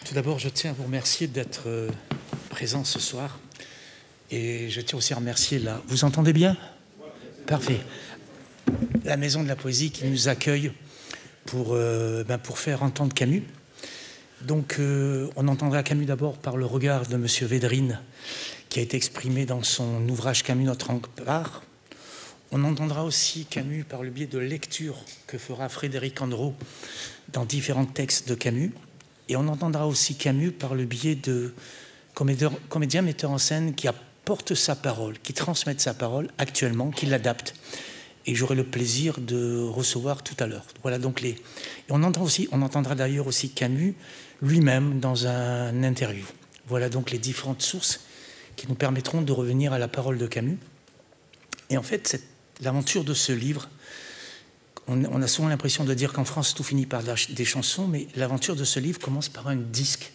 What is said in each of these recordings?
Tout d'abord, je tiens à vous remercier d'être présent ce soir. Et je tiens aussi à remercier la... Vous entendez bien? Parfait. La Maison de la Poésie qui nous accueille pour faire entendre Camus. Donc, on entendra Camus d'abord par le regard de M. Védrine, qui a été exprimé dans son ouvrage Camus, notre rempart. On entendra aussi Camus par le biais de lectures que fera Frédéric Andreau dans différents textes de Camus. Et on entendra aussi Camus par le biais de comédiens metteurs en scène qui apportent sa parole, qui transmettent sa parole actuellement, qui l'adaptent. Et j'aurai le plaisir de recevoir tout à l'heure. Voilà donc les... Et on entendra d'ailleurs aussi Camus lui-même dans un interview. Voilà donc les différentes sources qui nous permettront de revenir à la parole de Camus. Et en fait, l'aventure de ce livre, on a souvent l'impression de dire qu'en France, tout finit par des chansons, mais l'aventure de ce livre commence par un disque.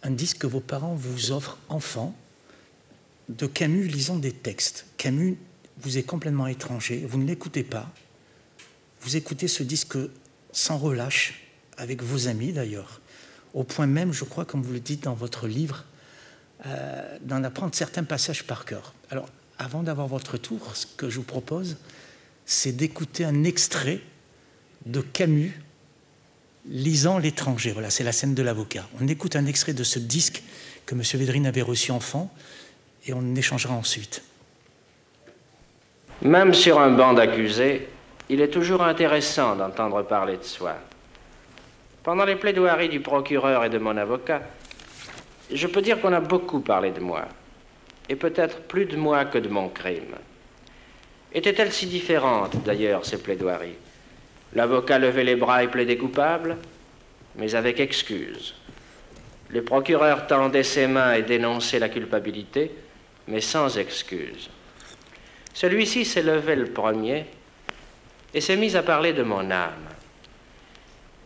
Un disque que vos parents vous offrent enfant, de Camus lisant des textes. Camus vous est complètement étranger, vous ne l'écoutez pas. Vous écoutez ce disque sans relâche, avec vos amis d'ailleurs, au point même, je crois, comme vous le dites dans votre livre, d'en apprendre certains passages par cœur. Alors, avant d'avoir votre tour, ce que je vous propose, c'est d'écouter un extrait de Camus lisant L'étranger. Voilà, c'est la scène de l'avocat. On écoute un extrait de ce disque que M. Védrine avait reçu enfant et on échangera ensuite. Même sur un banc d'accusés, il est toujours intéressant d'entendre parler de soi. Pendant les plaidoiries du procureur et de mon avocat, je peux dire qu'on a beaucoup parlé de moi, et peut-être plus de moi que de mon crime. Étaient-elles si différentes, d'ailleurs, ces plaidoiries? L'avocat levait les bras et plaidait coupable, mais avec excuse. Le procureur tendait ses mains et dénonçait la culpabilité, mais sans excuse. Celui-ci s'est levé le premier et s'est mis à parler de mon âme.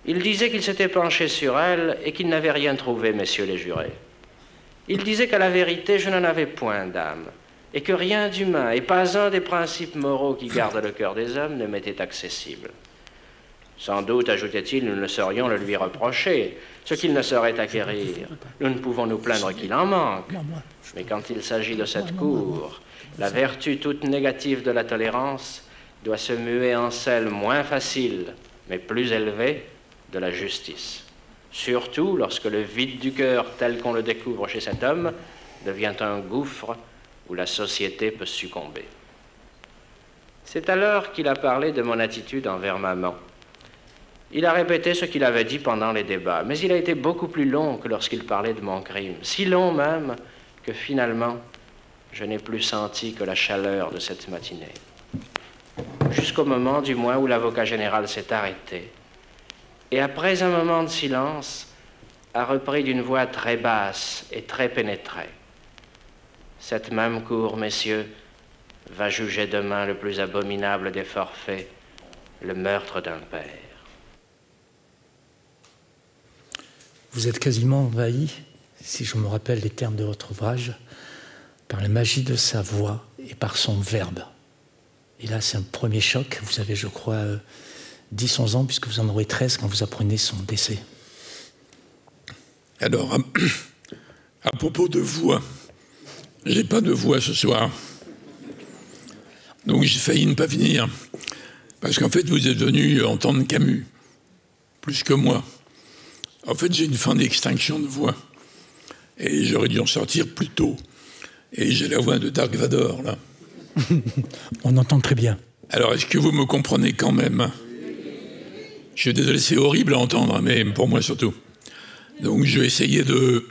Il disait qu'il s'était penché sur elle et qu'il n'avait rien trouvé, messieurs les jurés. Il disait qu'à la vérité, je n'en avais point d'âme, et que rien d'humain, et pas un des principes moraux qui gardent le cœur des hommes ne m'était accessible. Sans doute, ajoutait-il, nous ne saurions le lui reprocher, ce qu'il ne saurait acquérir. Nous ne pouvons nous plaindre qu'il en manque. Mais quand il s'agit de cette cour, la vertu toute négative de la tolérance doit se muer en celle moins facile, mais plus élevée, de la justice. Surtout lorsque le vide du cœur, tel qu'on le découvre chez cet homme, devient un gouffre où la société peut succomber. C'est alors qu'il a parlé de mon attitude envers maman. Il a répété ce qu'il avait dit pendant les débats, mais il a été beaucoup plus long que lorsqu'il parlait de mon crime. Si long même que finalement, je n'ai plus senti que la chaleur de cette matinée. Jusqu'au moment, du moins, où l'avocat général s'est arrêté. Et après un moment de silence, a repris d'une voix très basse et très pénétrée. Cette même cour, messieurs, va juger demain le plus abominable des forfaits, le meurtre d'un père. Vous êtes quasiment envahi, si je me rappelle les termes de votre ouvrage, par la magie de sa voix et par son verbe. Et là, c'est un premier choc. Vous avez, je crois, 10-11 ans, puisque vous en aurez 13 quand vous apprenez son décès. Alors, à propos de voix, j'ai pas de voix ce soir. Donc j'ai failli ne pas venir. Parce qu'en fait, vous êtes venu entendre Camus, plus que moi. En fait, j'ai une fin d'extinction de voix. Et j'aurais dû en sortir plus tôt. Et j'ai la voix de Dark Vador, là. On entend très bien. Alors, est-ce que vous me comprenez quand même? Je suis désolé, c'est horrible à entendre, mais pour moi surtout. Donc, je vais essayer de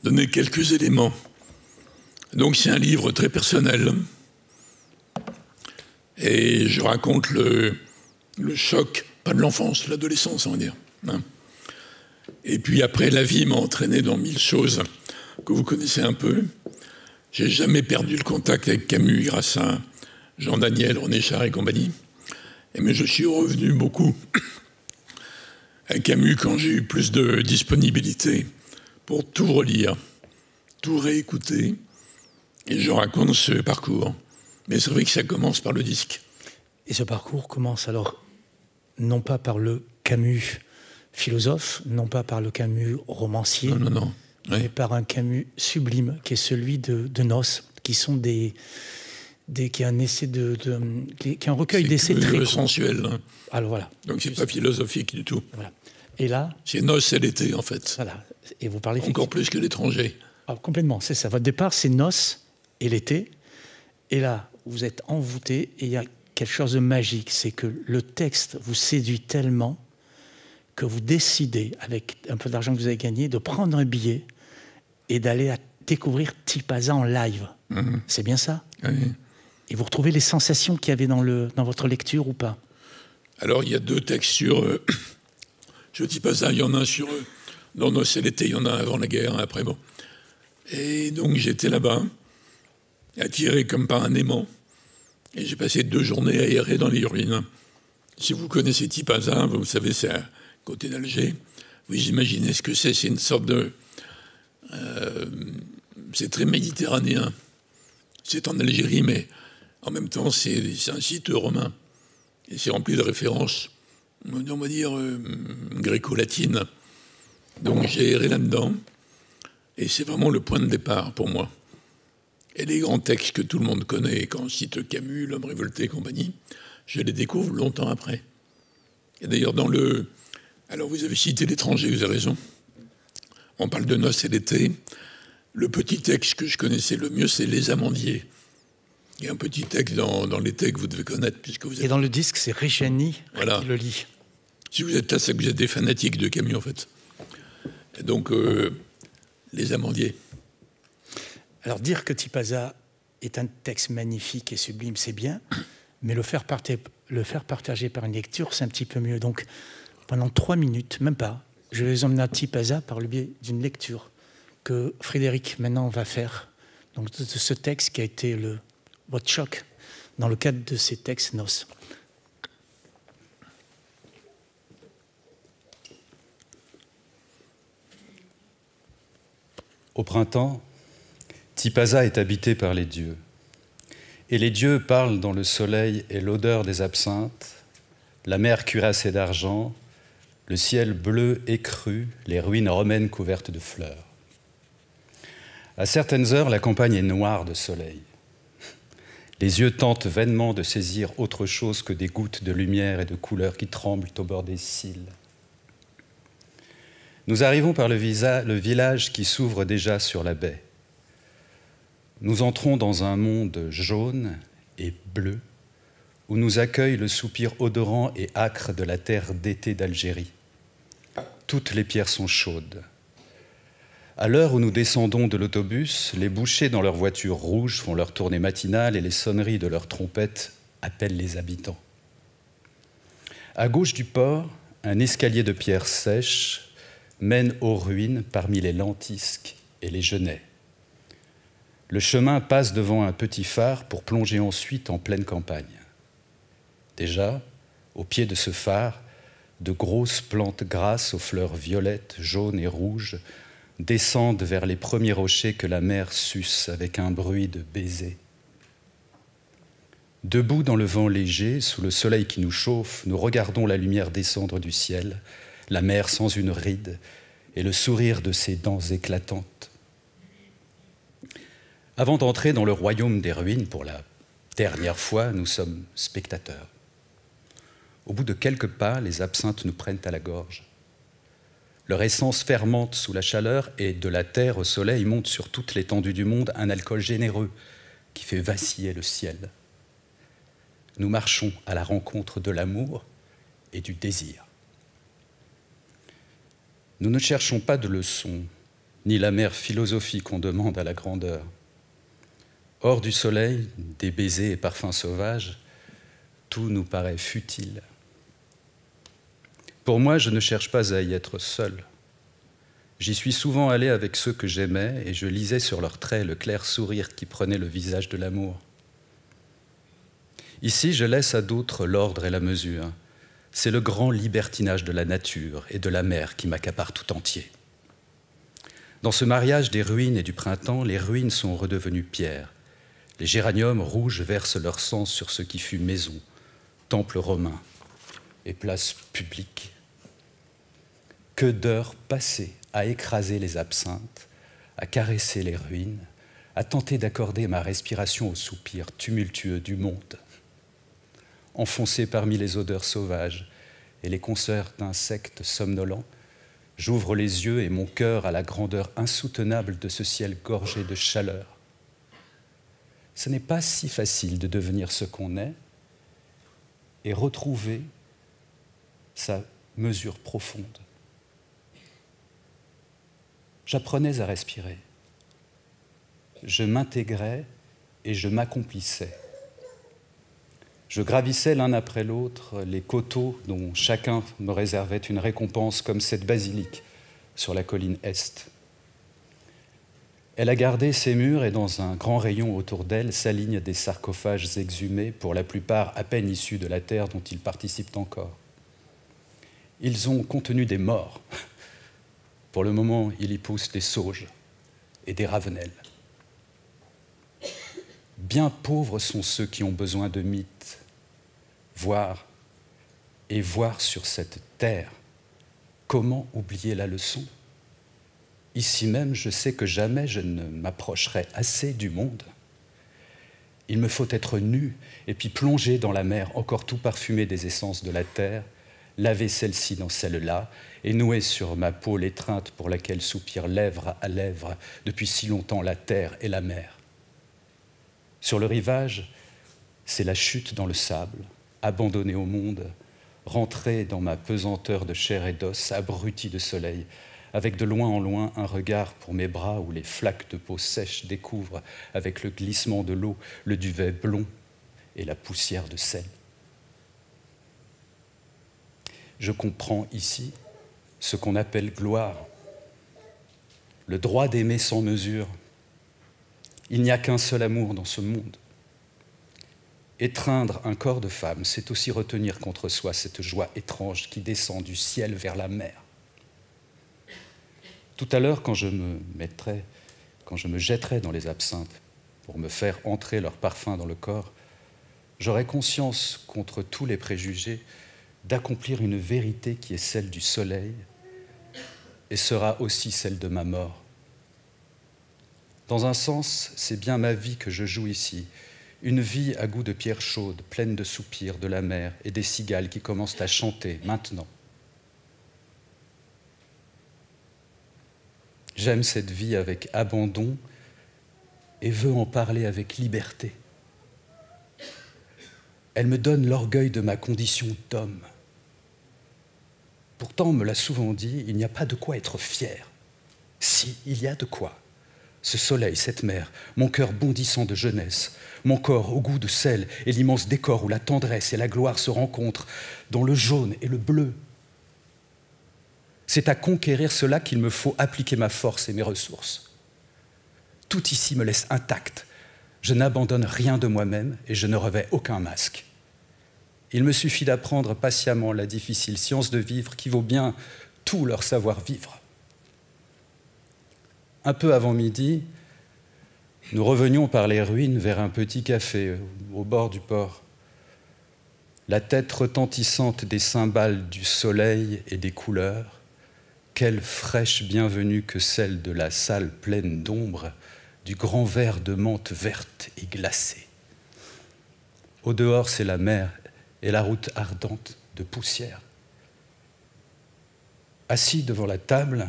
donner quelques éléments. Donc, c'est un livre très personnel. Et je raconte le choc, pas de l'enfance, l'adolescence, on va dire. Hein. Et puis après, la vie m'a entraîné dans 1000 choses que vous connaissez un peu. J'ai jamais perdu le contact avec Camus grâce à Jean Daniel, René Char et compagnie. Mais je suis revenu beaucoup à Camus quand j'ai eu plus de disponibilité pour tout relire, tout réécouter. Et je raconte ce parcours. Mais c'est vrai que ça commence par le disque. Et ce parcours commence alors, non pas par le Camus philosophe, non pas par le Camus romancier, Non. Oui. mais par un Camus sublime, qui est celui de Nos, qui sont qui est un essai qui est un recueil d'essais très sensuel. Hein. Alors voilà. Donc c'est pas philosophique du tout. Voilà. Et là, c'est Noces et l'été en fait. Voilà. Et vous parlez encore plus que l'étranger. Ah, complètement, c'est ça. Votre départ, c'est Noces et l'été. Et là, vous êtes envoûté et il y a quelque chose de magique, c'est que le texte vous séduit tellement que vous décidez, avec un peu d'argent que vous avez gagné, de prendre un billet et d'aller découvrir Tipaza en live. Mmh. C'est bien ça? Oui. Et vous retrouvez les sensations qu'il y avait dans votre lecture ou pas? Alors, il y a 2 textes sur Tipaza. Il y en a un sur dans Noces et l'été, il y en a un avant la guerre, un après. Bon. Et donc, j'étais là-bas, attiré comme par un aimant. Et j'ai passé 2 journées à errer dans les ruines. Si vous connaissez Tipaza, vous savez, c'est à côté d'Alger. Vous imaginez ce que c'est. C'est une sorte de... c'est très méditerranéen. C'est en Algérie, mais en même temps, c'est un site romain. Et c'est rempli de références, on va dire, gréco-latines. Donc j'ai erré là-dedans. Et c'est vraiment le point de départ pour moi. Et les grands textes que tout le monde connaît, quand on cite Camus, L'homme révolté et compagnie, je les découvre longtemps après. Et d'ailleurs, alors vous avez cité l'étranger, vous avez raison. On parle de Noces et l'été. Le petit texte que je connaissais le mieux, c'est Les Amandiers. Il y a un petit texte dans l'été que vous devez connaître, puisque vous êtes... Et dans le disque, c'est Reggiani voilà. qui le lit. Si vous êtes là, c'est que vous êtes des fanatiques de Camus, en fait. Et donc, Les Amandiers. Alors, dire que Tipaza est un texte magnifique et sublime, c'est bien, mais le faire partager par une lecture, c'est un petit peu mieux. Donc, pendant 3 minutes, même pas, je vais les emmener à Tipaza par le biais d'une lecture que Frédéric, maintenant, va faire. Donc, de ce texte qui a été votre choc dans le cadre de ces textes Noces. Au printemps, Tipaza est habité par les dieux. Et les dieux parlent dans le soleil et l'odeur des absinthes, la mer cuirassée d'argent, le ciel bleu écru, les ruines romaines couvertes de fleurs. À certaines heures, la campagne est noire de soleil. Les yeux tentent vainement de saisir autre chose que des gouttes de lumière et de couleurs qui tremblent au bord des cils. Nous arrivons par le village qui s'ouvre déjà sur la baie. Nous entrons dans un monde jaune et bleu où nous accueille le soupir odorant et âcre de la terre d'été d'Algérie. Toutes les pierres sont chaudes. À l'heure où nous descendons de l'autobus, les bouchers dans leurs voitures rouges font leur tournée matinale et les sonneries de leurs trompettes appellent les habitants. À gauche du port, un escalier de pierres sèches mène aux ruines parmi les lentisques et les genêts. Le chemin passe devant un petit phare pour plonger ensuite en pleine campagne. Déjà, au pied de ce phare, de grosses plantes grasses aux fleurs violettes, jaunes et rouges descendent vers les premiers rochers que la mer suce avec un bruit de baisers. Debout dans le vent léger, sous le soleil qui nous chauffe, nous regardons la lumière descendre du ciel, la mer sans une ride et le sourire de ses dents éclatantes. Avant d'entrer dans le royaume des ruines pour la dernière fois, nous sommes spectateurs. Au bout de quelques pas, les absinthes nous prennent à la gorge. Leur essence fermente sous la chaleur et de la terre au soleil monte sur toute l'étendue du monde un alcool généreux qui fait vaciller le ciel. Nous marchons à la rencontre de l'amour et du désir. Nous ne cherchons pas de leçons, ni la mer philosophie qu'on demande à la grandeur. Hors du soleil, des baisers et parfums sauvages, tout nous paraît futile. Pour moi, je ne cherche pas à y être seul. J'y suis souvent allé avec ceux que j'aimais et je lisais sur leurs traits le clair sourire qui prenait le visage de l'amour. Ici, je laisse à d'autres l'ordre et la mesure. C'est le grand libertinage de la nature et de la mer qui m'accapare tout entier. Dans ce mariage des ruines et du printemps, les ruines sont redevenues pierres. Les géraniums rouges versent leur sang sur ce qui fut maison, temple romain et place publique. Que d'heures passées à écraser les absinthes, à caresser les ruines, à tenter d'accorder ma respiration aux soupirs tumultueux du monde. Enfoncé parmi les odeurs sauvages et les concerts d'insectes somnolents, j'ouvre les yeux et mon cœur à la grandeur insoutenable de ce ciel gorgé de chaleur. Ce n'est pas si facile de devenir ce qu'on est et retrouver sa mesure profonde. J'apprenais à respirer. Je m'intégrais et je m'accomplissais. Je gravissais l'un après l'autre les coteaux dont chacun me réservait une récompense, comme cette basilique sur la colline est. Elle a gardé ses murs et dans un grand rayon autour d'elle s'alignent des sarcophages exhumés, pour la plupart à peine issus de la terre dont ils participent encore. Ils ont contenu des morts. Pour le moment, il y pousse des sauges et des ravenelles. Bien pauvres sont ceux qui ont besoin de mythes, voir sur cette terre. Comment oublier la leçon ? Ici même, je sais que jamais je ne m'approcherai assez du monde. Il me faut être nu et puis plonger dans la mer encore tout parfumée des essences de la terre, laver celle-ci dans celle-là et nouer sur ma peau l'étreinte pour laquelle soupirent lèvre à lèvre depuis si longtemps la terre et la mer. Sur le rivage, c'est la chute dans le sable, abandonnée au monde, rentrer dans ma pesanteur de chair et d'os, abruti de soleil, avec de loin en loin un regard pour mes bras où les flaques de peau sèche découvrent, avec le glissement de l'eau, le duvet blond et la poussière de sel. Je comprends ici ce qu'on appelle gloire, le droit d'aimer sans mesure. Il n'y a qu'un seul amour dans ce monde. Étreindre un corps de femme, c'est aussi retenir contre soi cette joie étrange qui descend du ciel vers la mer. Tout à l'heure, quand je me jetterai dans les absinthes pour me faire entrer leur parfum dans le corps, j'aurai conscience, contre tous les préjugés, d'accomplir une vérité qui est celle du soleil et sera aussi celle de ma mort. Dans un sens, c'est bien ma vie que je joue ici, une vie à goût de pierre chaude, pleine de soupirs de la mer et des cigales qui commencent à chanter maintenant. J'aime cette vie avec abandon et veux en parler avec liberté. Elle me donne l'orgueil de ma condition d'homme. Pourtant, on me l'a souvent dit, il n'y a pas de quoi être fier. Si, il y a de quoi. Ce soleil, cette mer, mon cœur bondissant de jeunesse, mon corps au goût de sel et l'immense décor où la tendresse et la gloire se rencontrent, dans le jaune et le bleu. C'est à conquérir cela qu'il me faut appliquer ma force et mes ressources. Tout ici me laisse intact. Je n'abandonne rien de moi-même et je ne revêt aucun masque. Il me suffit d'apprendre patiemment la difficile science de vivre qui vaut bien tout leur savoir-vivre. Un peu avant midi, nous revenions par les ruines vers un petit café au bord du port. La tête retentissante des cymbales du soleil et des couleurs, quelle fraîche bienvenue que celle de la salle pleine d'ombre, du grand verre de menthe verte et glacée. Au dehors, c'est la mer et la route ardente de poussière. Assis devant la table,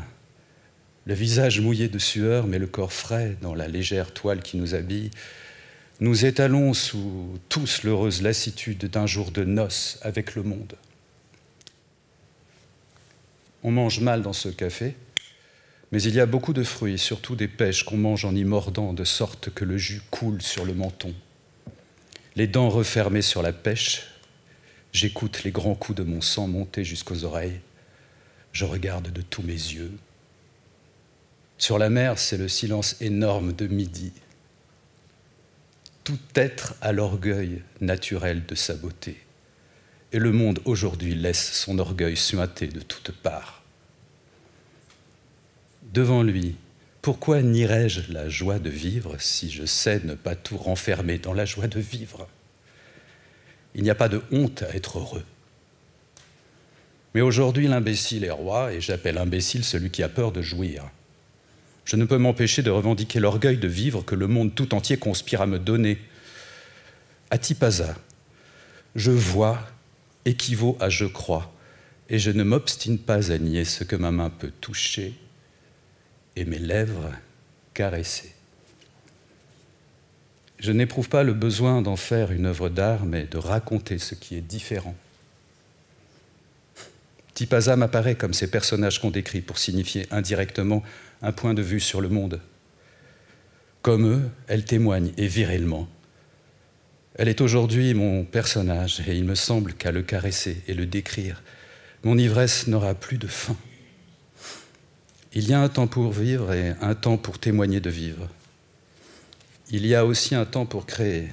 le visage mouillé de sueur, mais le corps frais dans la légère toile qui nous habille, nous étalons sous tous l'heureuse lassitude d'un jour de noces avec le monde. On mange mal dans ce café, mais il y a beaucoup de fruits, surtout des pêches qu'on mange en y mordant, de sorte que le jus coule sur le menton. Les dents refermées sur la pêche, j'écoute les grands coups de mon sang monter jusqu'aux oreilles. Je regarde de tous mes yeux. Sur la mer, c'est le silence énorme de midi. Tout être a l'orgueil naturel de sa beauté. Et le monde aujourd'hui laisse son orgueil suinter de toutes parts. Devant lui, pourquoi nierais-je la joie de vivre si je sais ne pas tout renfermer dans la joie de vivre ? Il n'y a pas de honte à être heureux. Mais aujourd'hui, l'imbécile est roi, et j'appelle imbécile celui qui a peur de jouir. Je ne peux m'empêcher de revendiquer l'orgueil de vivre que le monde tout entier conspire à me donner. À Tipaza, je vois équivaut à je crois, et je ne m'obstine pas à nier ce que ma main peut toucher et mes lèvres caresser. Je n'éprouve pas le besoin d'en faire une œuvre d'art, mais de raconter ce qui est différent. Tipaza m'apparaît comme ces personnages qu'on décrit pour signifier indirectement un point de vue sur le monde. Comme eux, elle témoigne, et virilement. Elle est aujourd'hui mon personnage, et il me semble qu'à le caresser et le décrire, mon ivresse n'aura plus de fin. Il y a un temps pour vivre et un temps pour témoigner de vivre. Il y a aussi un temps pour créer,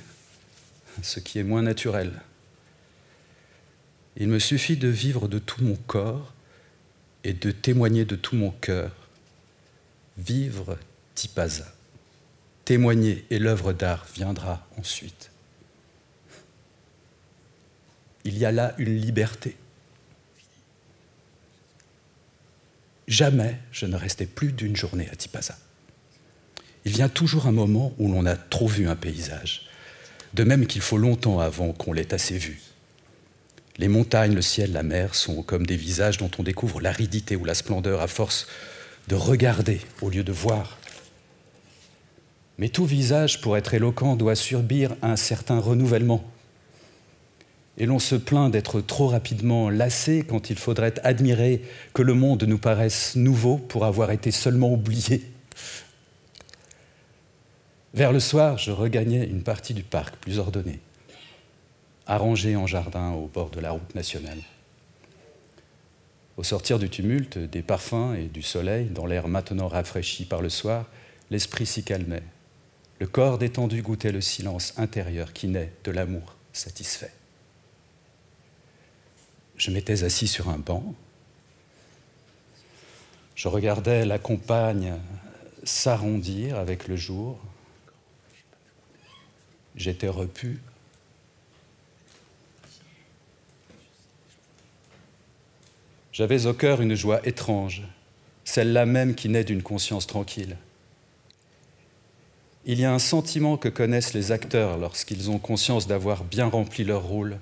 ce qui est moins naturel. Il me suffit de vivre de tout mon corps et de témoigner de tout mon cœur. Vivre Tipaza. Témoigner et l'œuvre d'art viendra ensuite. Il y a là une liberté. Jamais je ne restais plus d'une journée à Tipaza. Il vient toujours un moment où l'on a trop vu un paysage, de même qu'il faut longtemps avant qu'on l'ait assez vu. Les montagnes, le ciel, la mer sont comme des visages dont on découvre l'aridité ou la splendeur à force de regarder au lieu de voir. Mais tout visage, pour être éloquent, doit subir un certain renouvellement. Et l'on se plaint d'être trop rapidement lassé quand il faudrait admirer que le monde nous paraisse nouveau pour avoir été seulement oublié. Vers le soir, je regagnais une partie du parc plus ordonnée, arrangée en jardin au bord de la route nationale. Au sortir du tumulte, des parfums et du soleil, dans l'air maintenant rafraîchi par le soir, l'esprit s'y calmait. Le corps détendu goûtait le silence intérieur qui naît de l'amour satisfait. Je m'étais assis sur un banc. Je regardais la campagne s'arrondir avec le jour. J'étais repu. J'avais au cœur une joie étrange, celle-là même qui naît d'une conscience tranquille. Il y a un sentiment que connaissent les acteurs lorsqu'ils ont conscience d'avoir bien rempli leur rôle,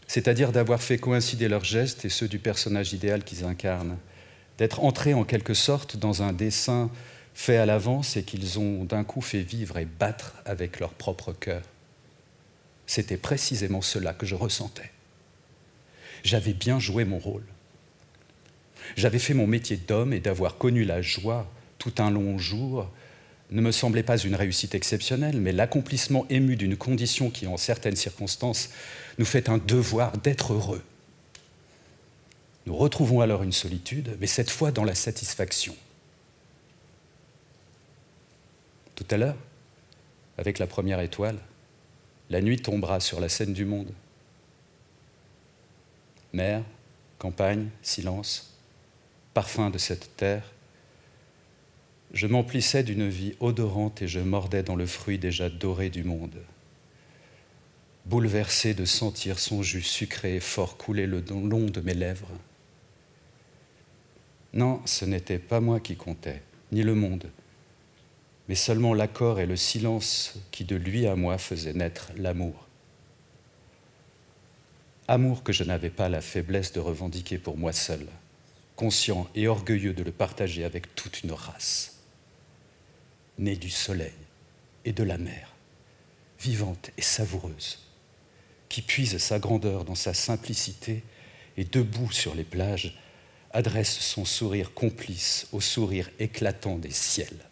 c'est-à-dire d'avoir fait coïncider leurs gestes et ceux du personnage idéal qu'ils incarnent, d'être entrés en quelque sorte dans un dessin fait à l'avance et qu'ils ont d'un coup fait vivre et battre avec leur propre cœur. C'était précisément cela que je ressentais. J'avais bien joué mon rôle. J'avais fait mon métier d'homme et d'avoir connu la joie tout un long jour ne me semblait pas une réussite exceptionnelle, mais l'accomplissement ému d'une condition qui, en certaines circonstances, nous fait un devoir d'être heureux. Nous retrouvons alors une solitude, mais cette fois dans la satisfaction. Tout à l'heure, avec la première étoile, la nuit tombera sur la scène du monde. Mer, campagne, silence, parfum de cette terre. Je m'emplissais d'une vie odorante et je mordais dans le fruit déjà doré du monde. Bouleversé de sentir son jus sucré et fort couler le long de mes lèvres. Non, ce n'était pas moi qui comptais, ni le monde, mais seulement l'accord et le silence qui de lui à moi faisaient naître l'amour. Amour que je n'avais pas la faiblesse de revendiquer pour moi seul, conscient et orgueilleux de le partager avec toute une race, née du soleil et de la mer, vivante et savoureuse, qui puise sa grandeur dans sa simplicité et debout sur les plages, adresse son sourire complice au sourire éclatant des ciels.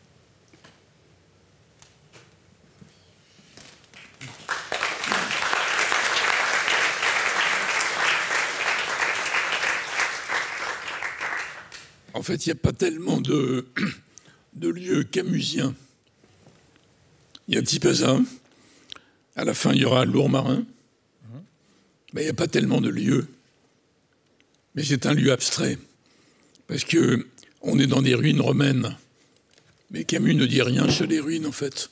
En fait, il n'y a pas tellement de lieux camusiens. Il y a Tipaza, à la fin il y aura Lourmarin, mais il n'y a pas tellement de lieux. Mais c'est un lieu abstrait, parce qu'on est dans des ruines romaines. Mais Camus ne dit rien sur les ruines, en fait.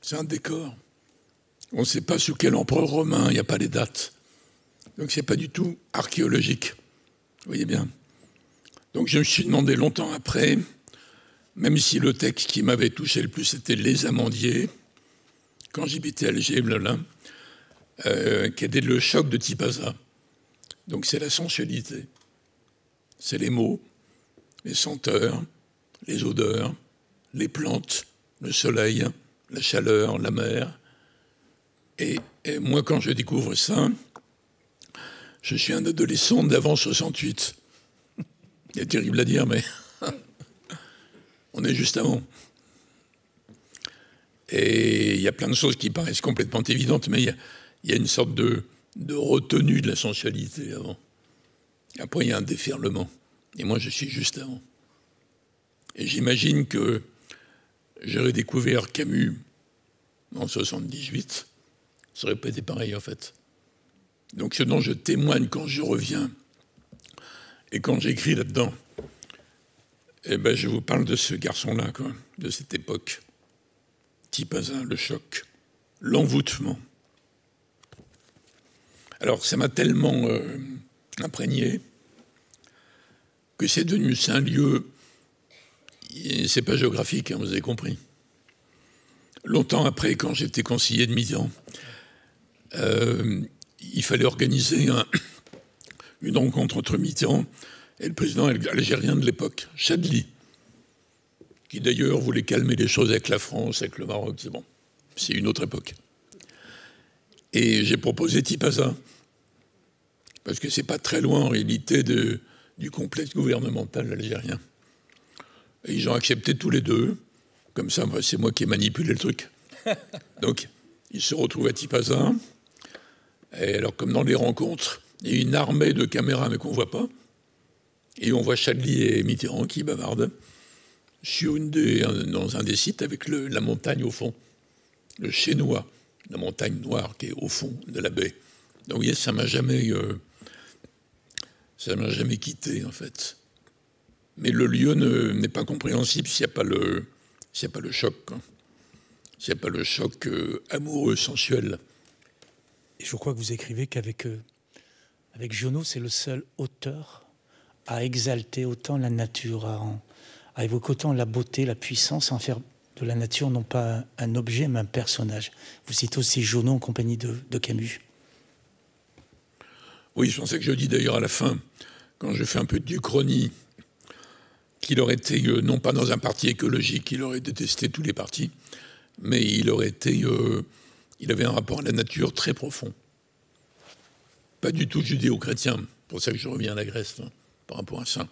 C'est un décor. On ne sait pas sous quel empereur romain, il n'y a pas les dates. Donc c'est pas du tout archéologique. Vous voyez bien. Donc je me suis demandé longtemps après, même si le texte qui m'avait touché le plus c'était Les Amandiers, quand j'habitais à Alger, quel est le choc de Tipaza. Donc c'est la sensualité, c'est les mots, les senteurs, les odeurs, les plantes, le soleil, la chaleur, la mer. Et moi, quand je découvre ça, je suis un adolescent d'avant 68. C'est terrible à dire, mais on est juste avant. Et il y a plein de choses qui paraissent complètement évidentes, mais il y a une sorte de retenue de la sensualité avant. Après, il y a un déferlement. Et moi, je suis juste avant. Et j'imagine que j'aurais découvert Camus en 78. Ça aurait pas été pareil, en fait. Donc, ce dont je témoigne quand je reviens et quand j'écris là-dedans, eh ben, je vous parle de ce garçon-là, quoi, de cette époque. Tipaza, le choc, l'envoûtement. Alors, ça m'a tellement imprégné que c'est devenu un lieu, c'est pas géographique, hein, vous avez compris. Longtemps après, quand j'étais conseiller de Mitterrand, il fallait organiser une rencontre entre Mitterrand et le président algérien de l'époque, Chadli, qui d'ailleurs voulait calmer les choses avec la France, avec le Maroc, c'est bon, c'est une autre époque. Et j'ai proposé Tipaza, parce que c'est pas très loin en réalité du complexe gouvernemental algérien. Et ils ont accepté tous les deux, comme ça c'est moi qui ai manipulé le truc. Donc ils se retrouvent à Tipaza, et alors comme dans les rencontres, il y a une armée de caméras mais qu'on ne voit pas, et on voit Chadli et Mitterrand qui bavardent dans un des sites avec la montagne au fond, le Chénois, la montagne noire qui est au fond de la baie. Donc vous voyez, ça m'a jamais quitté en fait. Mais le lieu n'est pas compréhensible s'il n'y a pas le choc, quoi. S'il n'y a pas le choc amoureux, sensuel. Et je crois que vous écrivez qu'avec Giono, c'est le seul auteur à exalter autant la nature, à évoquer autant la beauté, la puissance, à en faire de la nature non pas un objet, mais un personnage. Vous citez aussi Giono en compagnie de Camus. Oui, je pensais que je dis d'ailleurs à la fin, quand je fais un peu d'Uchronie, qu'il aurait été, non pas dans un parti écologique, il aurait détesté tous les partis, mais il avait un rapport à la nature très profond. Pas du tout judéo-chrétien, pour ça que je reviens à la Grèce, hein, par rapport à ça.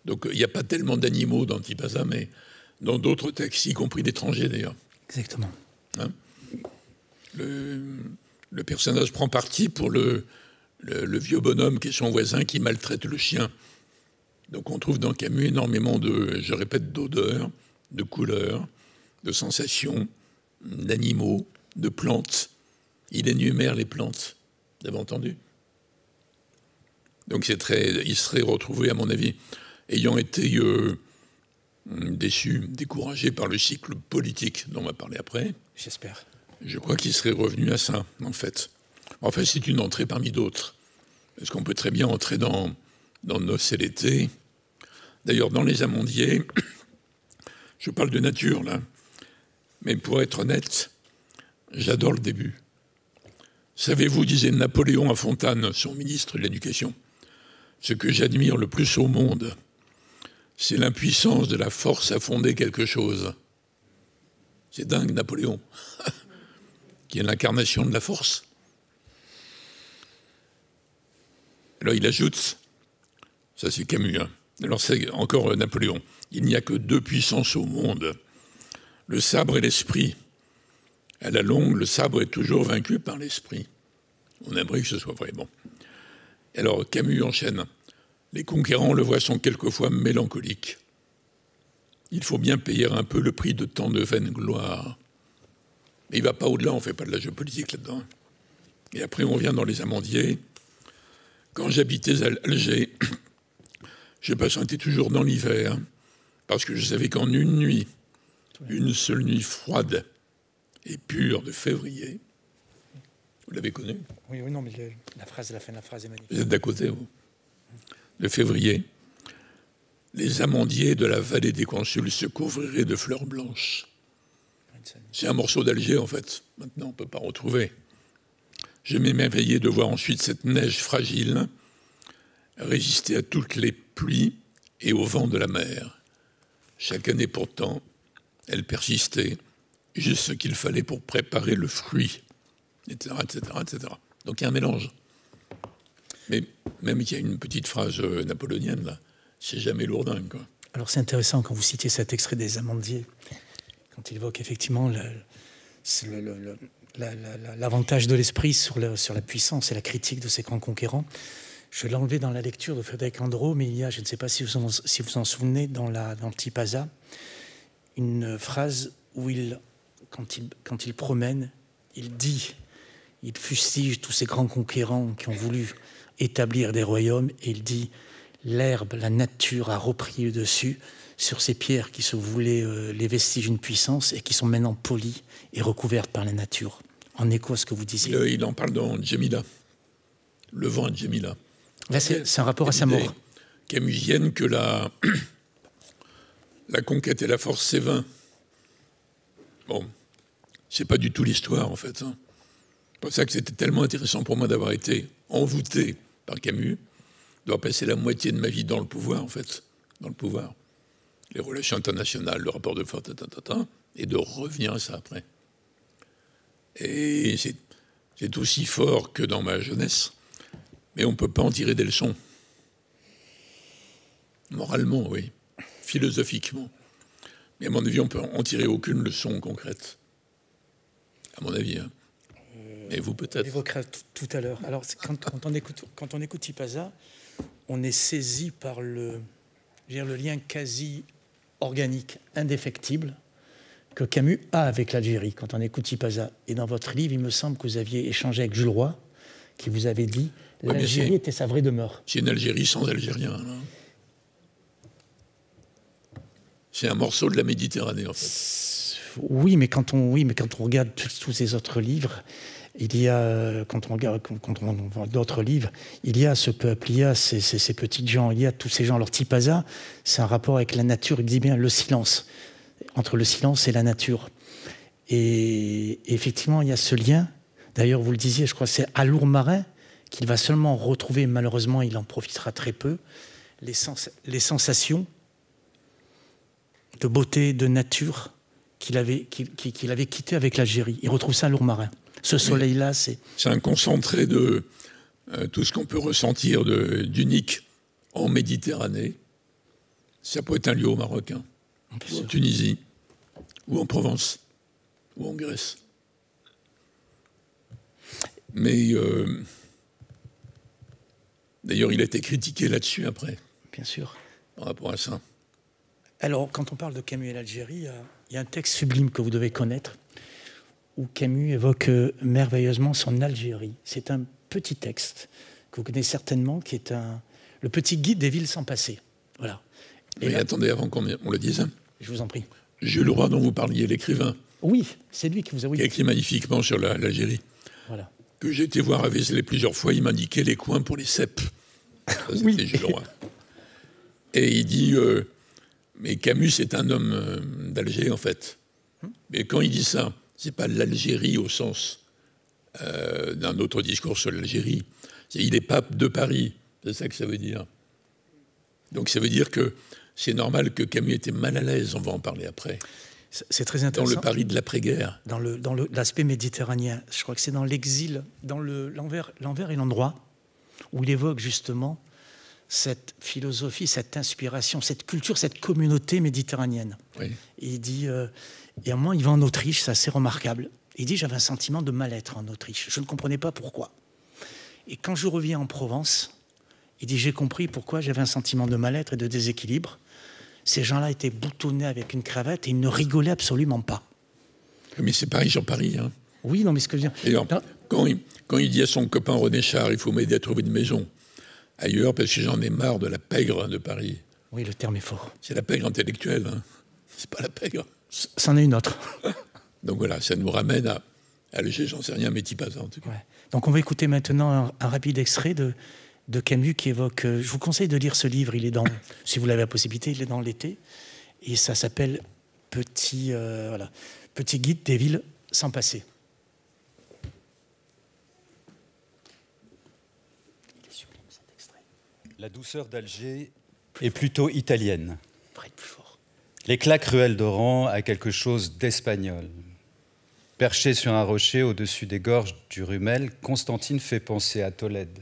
Donc il n'y a pas tellement d'animaux dans Tipaza, mais dans d'autres textes, y compris d'étrangers d'ailleurs. Exactement. Hein, le personnage prend parti pour le vieux bonhomme qui est son voisin qui maltraite le chien. Donc on trouve dans Camus énormément d'odeurs, de couleurs, de sensations, d'animaux, de plantes. Il énumère les plantes, vous avez entendu? Donc il serait retrouvé, à mon avis, ayant été déçu, découragé par le cycle politique dont on va parler après. J'espère. Je crois qu'il serait revenu à ça, en fait. En fait, c'est une entrée parmi d'autres. Parce qu'on peut très bien entrer dans Noces et l'été. D'ailleurs, dans Les Amandiers, je parle de nature, là. Mais pour être honnête, j'adore le début. Savez-vous, disait Napoléon à Fontane, son ministre de l'Éducation, ce que j'admire le plus au monde, c'est l'impuissance de la force à fonder quelque chose. C'est dingue, Napoléon, qui est l'incarnation de la force. Alors il ajoute, ça c'est Camus, hein. Alors c'est encore Napoléon, il n'y a que deux puissances au monde, le sabre et l'esprit. À la longue, le sabre est toujours vaincu par l'esprit. On aimerait que ce soit vrai. Bon. Alors Camus enchaîne. Les conquérants, le voit, sont quelquefois mélancoliques. Il faut bien payer un peu le prix de tant de vaine gloire. Mais il ne va pas au-delà, on ne fait pas de la géopolitique là-dedans. Et après, on vient dans Les Amandiers. Quand j'habitais à Alger, je patientais toujours dans l'hiver, parce que je savais qu'en une nuit, une seule nuit froide et pure de février, vous l'avez connu? Oui, non, mais la fin de la phrase est magnifique. Vous êtes d'à côté, vous. de février, les amandiers de la vallée des Consuls se couvriraient de fleurs blanches. C'est un morceau d'Alger, en fait. Maintenant, on ne peut pas retrouver. Je m'émerveillais de voir ensuite cette neige fragile résister à toutes les pluies et au vent de la mer. Chaque année, pourtant, elle persistait, juste ce qu'il fallait pour préparer le fruit, etc., etc., etc. Donc il y a un mélange. Mais même qu'il y a une petite phrase napoléonienne, là, c'est jamais lourdingue, quoi. Alors c'est intéressant quand vous citez cet extrait des Amandiers, quand il évoque effectivement l'avantage de l'esprit sur la puissance et la critique de ces grands conquérants. Je l'ai enlevé dans la lecture de Frédéric Andreau, mais il y a, je ne sais pas si vous en souvenez, dans Tipaza, une phrase où quand il promène, il dit, il fustige tous ces grands conquérants qui ont voulu établir des royaumes, et il dit « L'herbe, la nature a repris le dessus sur ces pierres qui se voulaient les vestiges d'une puissance et qui sont maintenant polies et recouvertes par la nature. » En écho à ce que vous disiez. Il en parle dans Djemila, le vent à Djemila. Là, c'est un rapport à sa mort. Camusienne que la conquête et la force s'évain. Bon, c'est pas du tout l'histoire, en fait. Hein. C'est pour ça que c'était tellement intéressant pour moi d'avoir été envoûté par Camus, d'avoir passé la moitié de ma vie dans le pouvoir, en fait. Dans le pouvoir. Les relations internationales, le rapport de force, et de revenir à ça après. Et c'est aussi fort que dans ma jeunesse, mais on ne peut pas en tirer des leçons. Moralement, oui. Philosophiquement. Mais à mon avis, on ne peut en tirer aucune leçon concrète. À mon avis. Hein. Et vous, peut-être. On évoquera tout à l'heure. Alors, quand on écoute Tipaza, on est saisi par le lien quasi organique, indéfectible, que Camus a avec l'Algérie, quand on écoute Tipaza. Et dans votre livre, il me semble que vous aviez échangé avec Jules Roy, qui vous avait dit l'Algérie était sa vraie demeure. C'est une Algérie sans Algériens. Hein. C'est un morceau de la Méditerranée, en fait. Oui, mais quand on regarde tous ces autres livres, il y a, quand on voit d'autres livres, il y a ce peuple, il y a ces petites gens, il y a tous ces gens. Alors Tipaza, c'est un rapport avec la nature, il dit bien le silence, entre le silence et la nature. Et effectivement, il y a ce lien. D'ailleurs, vous le disiez, je crois que c'est à Lourmarin qu'il va seulement retrouver, malheureusement, il en profitera très peu, les sensations de beauté, de nature qu'il avait quitté avec l'Algérie. Il retrouve ça à Lourmarin. Ce soleil-là, c'est... C'est un concentré de tout ce qu'on peut ressentir d'unique en Méditerranée. Ça peut être un lieu au Maroc, hein, ou en Tunisie, ou en Provence, ou en Grèce. Mais d'ailleurs, il a été critiqué là-dessus après. Bien sûr. Par rapport à ça. Alors, quand on parle de Camus et l'Algérie, il y a un texte sublime que vous devez connaître, où Camus évoque merveilleusement son Algérie. C'est un petit texte que vous connaissez certainement, qui est le petit guide des villes sans passer. Voilà. Mais là, attendez, avant qu'on le dise. Je vous en prie. Jules Roy, dont vous parliez, l'écrivain. Oui, c'est lui qui vous a... Qui a écrit magnifiquement sur l'Algérie. Voilà. Que j'ai été voir à Vézelay plusieurs fois, il m'indiquait les coins pour les cèpes. C'était Jules Roy. Et il dit... mais Camus est un homme d'Alger, en fait. Mais quand il dit ça, c'est pas l'Algérie au sens d'un autre discours sur l'Algérie. Il est pape de Paris. C'est ça que ça veut dire. Donc ça veut dire que c'est normal que Camus était mal à l'aise. On va en parler après. C'est très intéressant. Dans le Paris de l'après-guerre. Dans l'aspect méditerranéen. Je crois que c'est dans l'exil, dans l'envers et l'endroit, où il évoque justement cette philosophie, cette inspiration, cette culture, cette communauté méditerranéenne. Oui. Et il dit, et à un moment, il va en Autriche, c'est assez remarquable. Il dit, j'avais un sentiment de mal-être en Autriche. Je ne comprenais pas pourquoi. Et quand je reviens en Provence, il dit, j'ai compris pourquoi j'avais un sentiment de mal-être et de déséquilibre. Ces gens-là étaient boutonnés avec une cravate et ils ne rigolaient absolument pas. Mais c'est pareil sur Paris. Hein. Oui, non, mais ce que je veux dire... D'ailleurs, quand il dit à son copain René Char, il faut m'aider à trouver une maison ailleurs parce que j'en ai marre de la pègre de Paris. Oui, le terme est fort. C'est la pègre intellectuelle, hein. C'est pas la pègre. C'en est une autre. Donc voilà, ça nous ramène à Alger, j'en sais rien, mais Tipaza en tout cas. Ouais. Donc on va écouter maintenant un rapide extrait de Camus qui évoque... je vous conseille de lire ce livre, il est dans, si vous l'avez la possibilité, il est dans l'été, et ça s'appelle Petit guide des villes sans passé. Il est sublime cet extrait. La douceur d'Alger est plutôt italienne. Plus fort. L'éclat cruel d'Oran a quelque chose d'espagnol. Perché sur un rocher au-dessus des gorges du Rumel, Constantine fait penser à Tolède.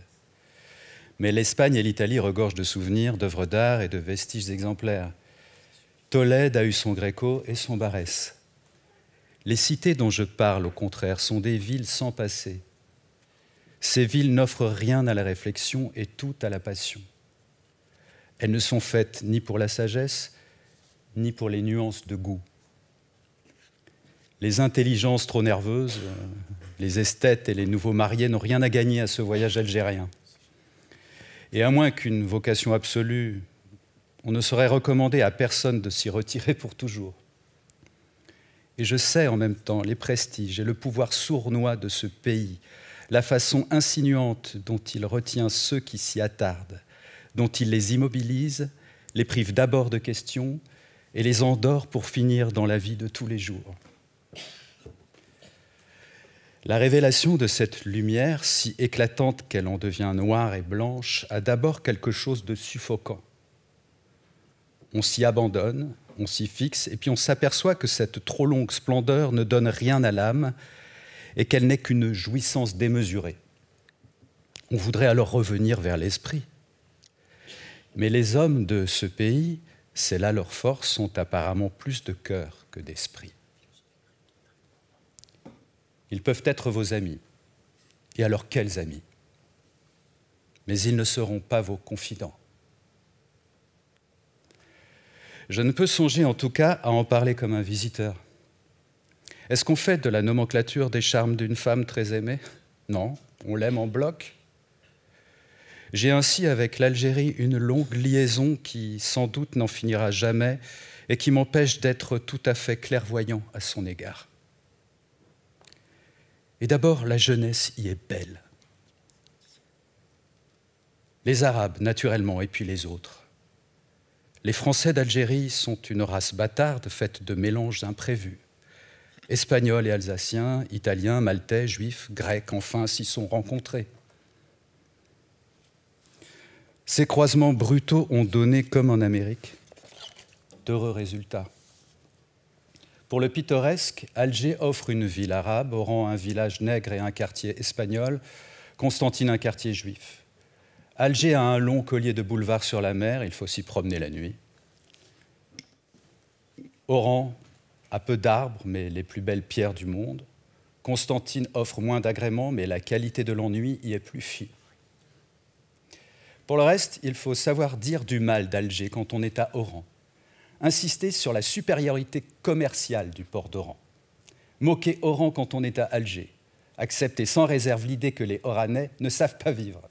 Mais l'Espagne et l'Italie regorgent de souvenirs, d'œuvres d'art et de vestiges exemplaires. Tolède a eu son Gréco et son Barès. Les cités dont je parle, au contraire, sont des villes sans passé. Ces villes n'offrent rien à la réflexion et tout à la passion. Elles ne sont faites ni pour la sagesse, ni pour les nuances de goût. Les intelligences trop nerveuses, les esthètes et les nouveaux mariés n'ont rien à gagner à ce voyage algérien. Et à moins qu'une vocation absolue, on ne saurait recommander à personne de s'y retirer pour toujours. Et je sais en même temps les prestiges et le pouvoir sournois de ce pays, la façon insinuante dont il retient ceux qui s'y attardent, dont il les immobilise, les prive d'abord de questions et les endort pour finir dans la vie de tous les jours. La révélation de cette lumière, si éclatante qu'elle en devient noire et blanche, a d'abord quelque chose de suffocant. On s'y abandonne, on s'y fixe, et puis on s'aperçoit que cette trop longue splendeur ne donne rien à l'âme et qu'elle n'est qu'une jouissance démesurée. On voudrait alors revenir vers l'esprit. Mais les hommes de ce pays, c'est là leur force, ont apparemment plus de cœur que d'esprit. Ils peuvent être vos amis. Et alors quels amis? Mais ils ne seront pas vos confidents. Je ne peux songer en tout cas à en parler comme un visiteur. Est-ce qu'on fait de la nomenclature des charmes d'une femme très aimée? Non, on l'aime en bloc. J'ai ainsi avec l'Algérie une longue liaison qui sans doute n'en finira jamais et qui m'empêche d'être tout à fait clairvoyant à son égard. Et d'abord, la jeunesse y est belle. Les Arabes, naturellement, et puis les autres. Les Français d'Algérie sont une race bâtarde faite de mélanges imprévus. Espagnols et Alsaciens, Italiens, Maltais, Juifs, Grecs, enfin, s'y sont rencontrés. Ces croisements brutaux ont donné, comme en Amérique, d'heureux résultats. Pour le pittoresque, Alger offre une ville arabe, Oran un village nègre et un quartier espagnol, Constantine un quartier juif. Alger a un long collier de boulevards sur la mer, il faut s'y promener la nuit. Oran a peu d'arbres, mais les plus belles pierres du monde. Constantine offre moins d'agréments, mais la qualité de l'ennui y est plus fine. Pour le reste, il faut savoir dire du mal d'Alger quand on est à Oran. Insister sur la supériorité commerciale du port d'Oran. Moquer Oran quand on est à Alger. Accepter sans réserve l'idée que les Oranais ne savent pas vivre.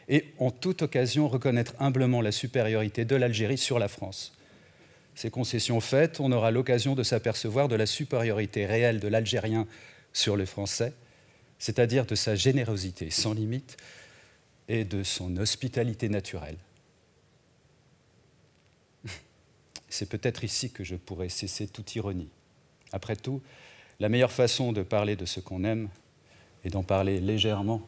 Et en toute occasion reconnaître humblement la supériorité de l'Algérie sur la France. Ces concessions faites, on aura l'occasion de s'apercevoir de la supériorité réelle de l'Algérien sur le Français, c'est-à-dire de sa générosité sans limite et de son hospitalité naturelle. C'est peut-être ici que je pourrais cesser toute ironie. Après tout, la meilleure façon de parler de ce qu'on aime est d'en parler légèrement.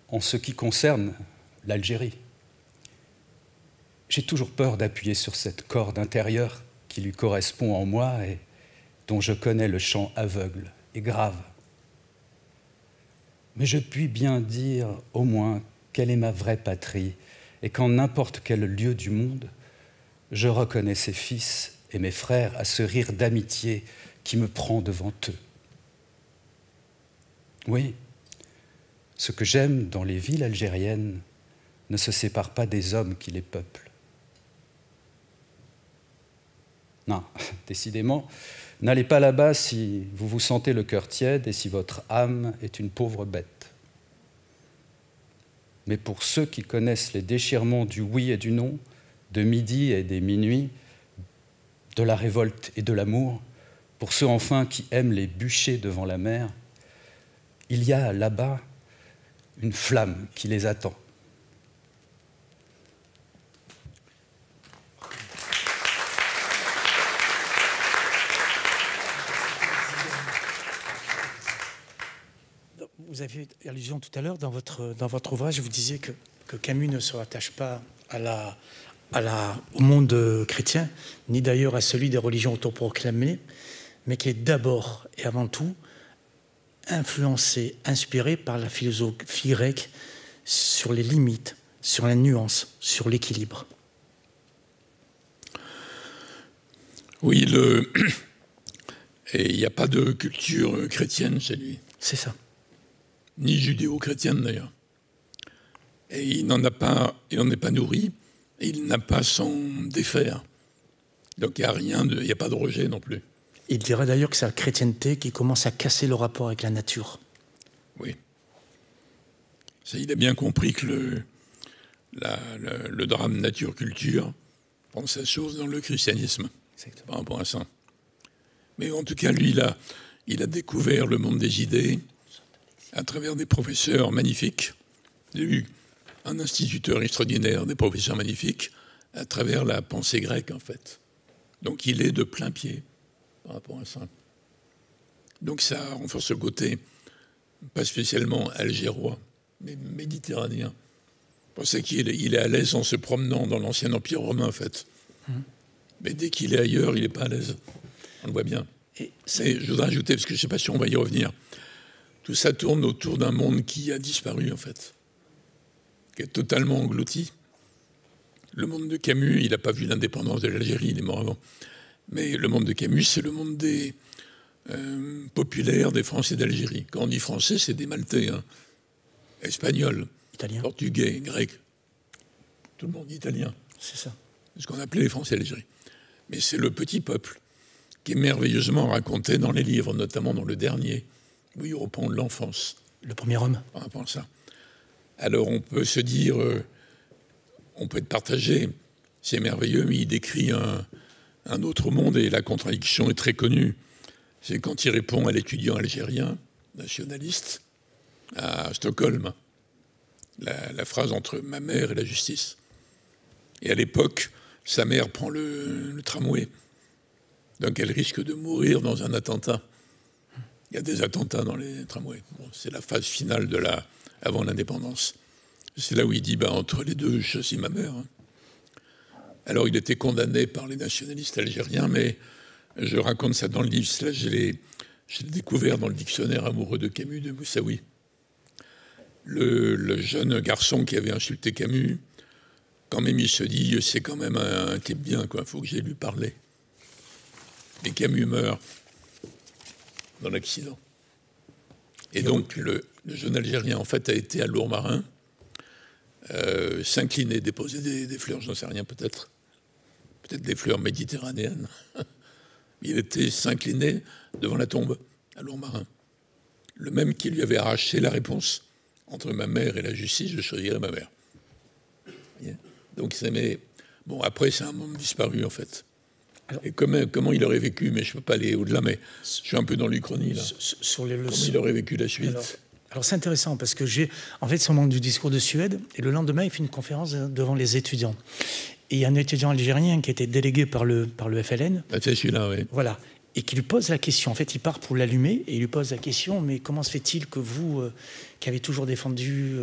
En ce qui concerne l'Algérie, j'ai toujours peur d'appuyer sur cette corde intérieure qui lui correspond en moi et dont je connais le chant aveugle et grave. Mais je puis bien dire au moins quelle est ma vraie patrie et qu'en n'importe quel lieu du monde, je reconnais ses fils et mes frères à ce rire d'amitié qui me prend devant eux. Oui, ce que j'aime dans les villes algériennes ne se sépare pas des hommes qui les peuplent. Non, décidément, n'allez pas là-bas si vous vous sentez le cœur tiède et si votre âme est une pauvre bête. Mais pour ceux qui connaissent les déchirements du oui et du non, de midi et des minuits, de la révolte et de l'amour, pour ceux enfin qui aiment les bûchers devant la mer, il y a là-bas une flamme qui les attend. Vous avez fait allusion tout à l'heure dans votre ouvrage, vous disiez que Camus ne se rattache pas au monde chrétien, ni d'ailleurs à celui des religions autoproclamées, mais qui est d'abord et avant tout influencé, inspiré par la philosophie grecque sur les limites, sur la nuance, sur l'équilibre. Oui, et il n'y a pas de culture chrétienne chez lui. C'est ça. Ni judéo-chrétienne d'ailleurs. Et il n'en est pas nourri, et il n'a pas s'en défaire. Donc il n'y a pas de rejet non plus. Il dirait d'ailleurs que c'est la chrétienté qui commence à casser le rapport avec la nature. Oui. Il a bien compris que le drame nature-culture prend sa source dans le christianisme. Exactement. Par rapport à ça. Mais en tout cas, lui, il a découvert le monde des idées à travers des professeurs magnifiques. J'ai eu un instituteur extraordinaire, des professeurs magnifiques, à travers la pensée grecque, en fait. Donc il est de plein pied par rapport à ça. Donc ça renforce le côté, pas spécialement algérois, mais méditerranéen. C'est pour ça qu'il est à l'aise en se promenant dans l'ancien Empire romain, en fait. Mais dès qu'il est ailleurs, il n'est pas à l'aise. On le voit bien. Et je voudrais ajouter, parce que je ne sais pas si on va y revenir, tout ça tourne autour d'un monde qui a disparu, en fait, qui est totalement englouti. Le monde de Camus, il n'a pas vu l'indépendance de l'Algérie, il est mort avant. Mais le monde de Camus, c'est le monde des populaires des Français d'Algérie. Quand on dit français, c'est des Maltais, hein. Espagnols, Italien. Portugais, Grecs. Tout le monde dit italien. C'est ça. C'est ce qu'on appelait les Français d'Algérie. Mais c'est le petit peuple qui est merveilleusement raconté dans les livres, notamment dans le dernier, où il reprend l'enfance. Le premier homme. Par rapport à ça. Alors on peut se dire, on peut être partagé, c'est merveilleux, mais il décrit un autre monde et la contradiction est très connue. C'est quand il répond à l'étudiant algérien, nationaliste, à Stockholm, la phrase entre ma mère et la justice. Et à l'époque, sa mère prend le tramway, donc elle risque de mourir dans un attentat. Il y a des attentats dans les tramways. Bon, c'est la phase finale avant l'indépendance. C'est là où il dit, entre les deux, je choisis ma mère. Alors, il était condamné par les nationalistes algériens, mais je raconte ça dans le livre. Là, je l'ai découvert dans le dictionnaire amoureux de Camus de Moussaoui. Le jeune garçon qui avait insulté Camus, quand même, il se dit, c'est quand même un type bien, quoi. Il faut que j'aille lui parler. Mais Camus meurt dans l'accident. Et donc, le jeune Algérien, en fait, a été à Lourmarin, s'incliner, déposer des fleurs, j'en sais rien, peut-être des fleurs méditerranéennes. Il était s'incliner devant la tombe à Lourmarin. Le même qui lui avait arraché la réponse. Entre ma mère et la justice, je choisirais ma mère. Donc, bon, après, c'est un monde disparu, en fait. Alors, et comment il aurait vécu, mais je ne peux pas aller au-delà, mais je suis un peu dans l'Uchronie, là. Sur les leçons. Comment il aurait vécu la suite? Alors c'est intéressant, parce que en fait, c'est au moment du discours de Suède, et le lendemain, il fait une conférence devant les étudiants. Et il y a un étudiant algérien qui était délégué par le FLN. C'est celui-là, oui. Voilà. Et qui lui pose la question. En fait, il part pour l'allumer, et il lui pose la question, mais comment se fait-il que vous, qui avez toujours défendu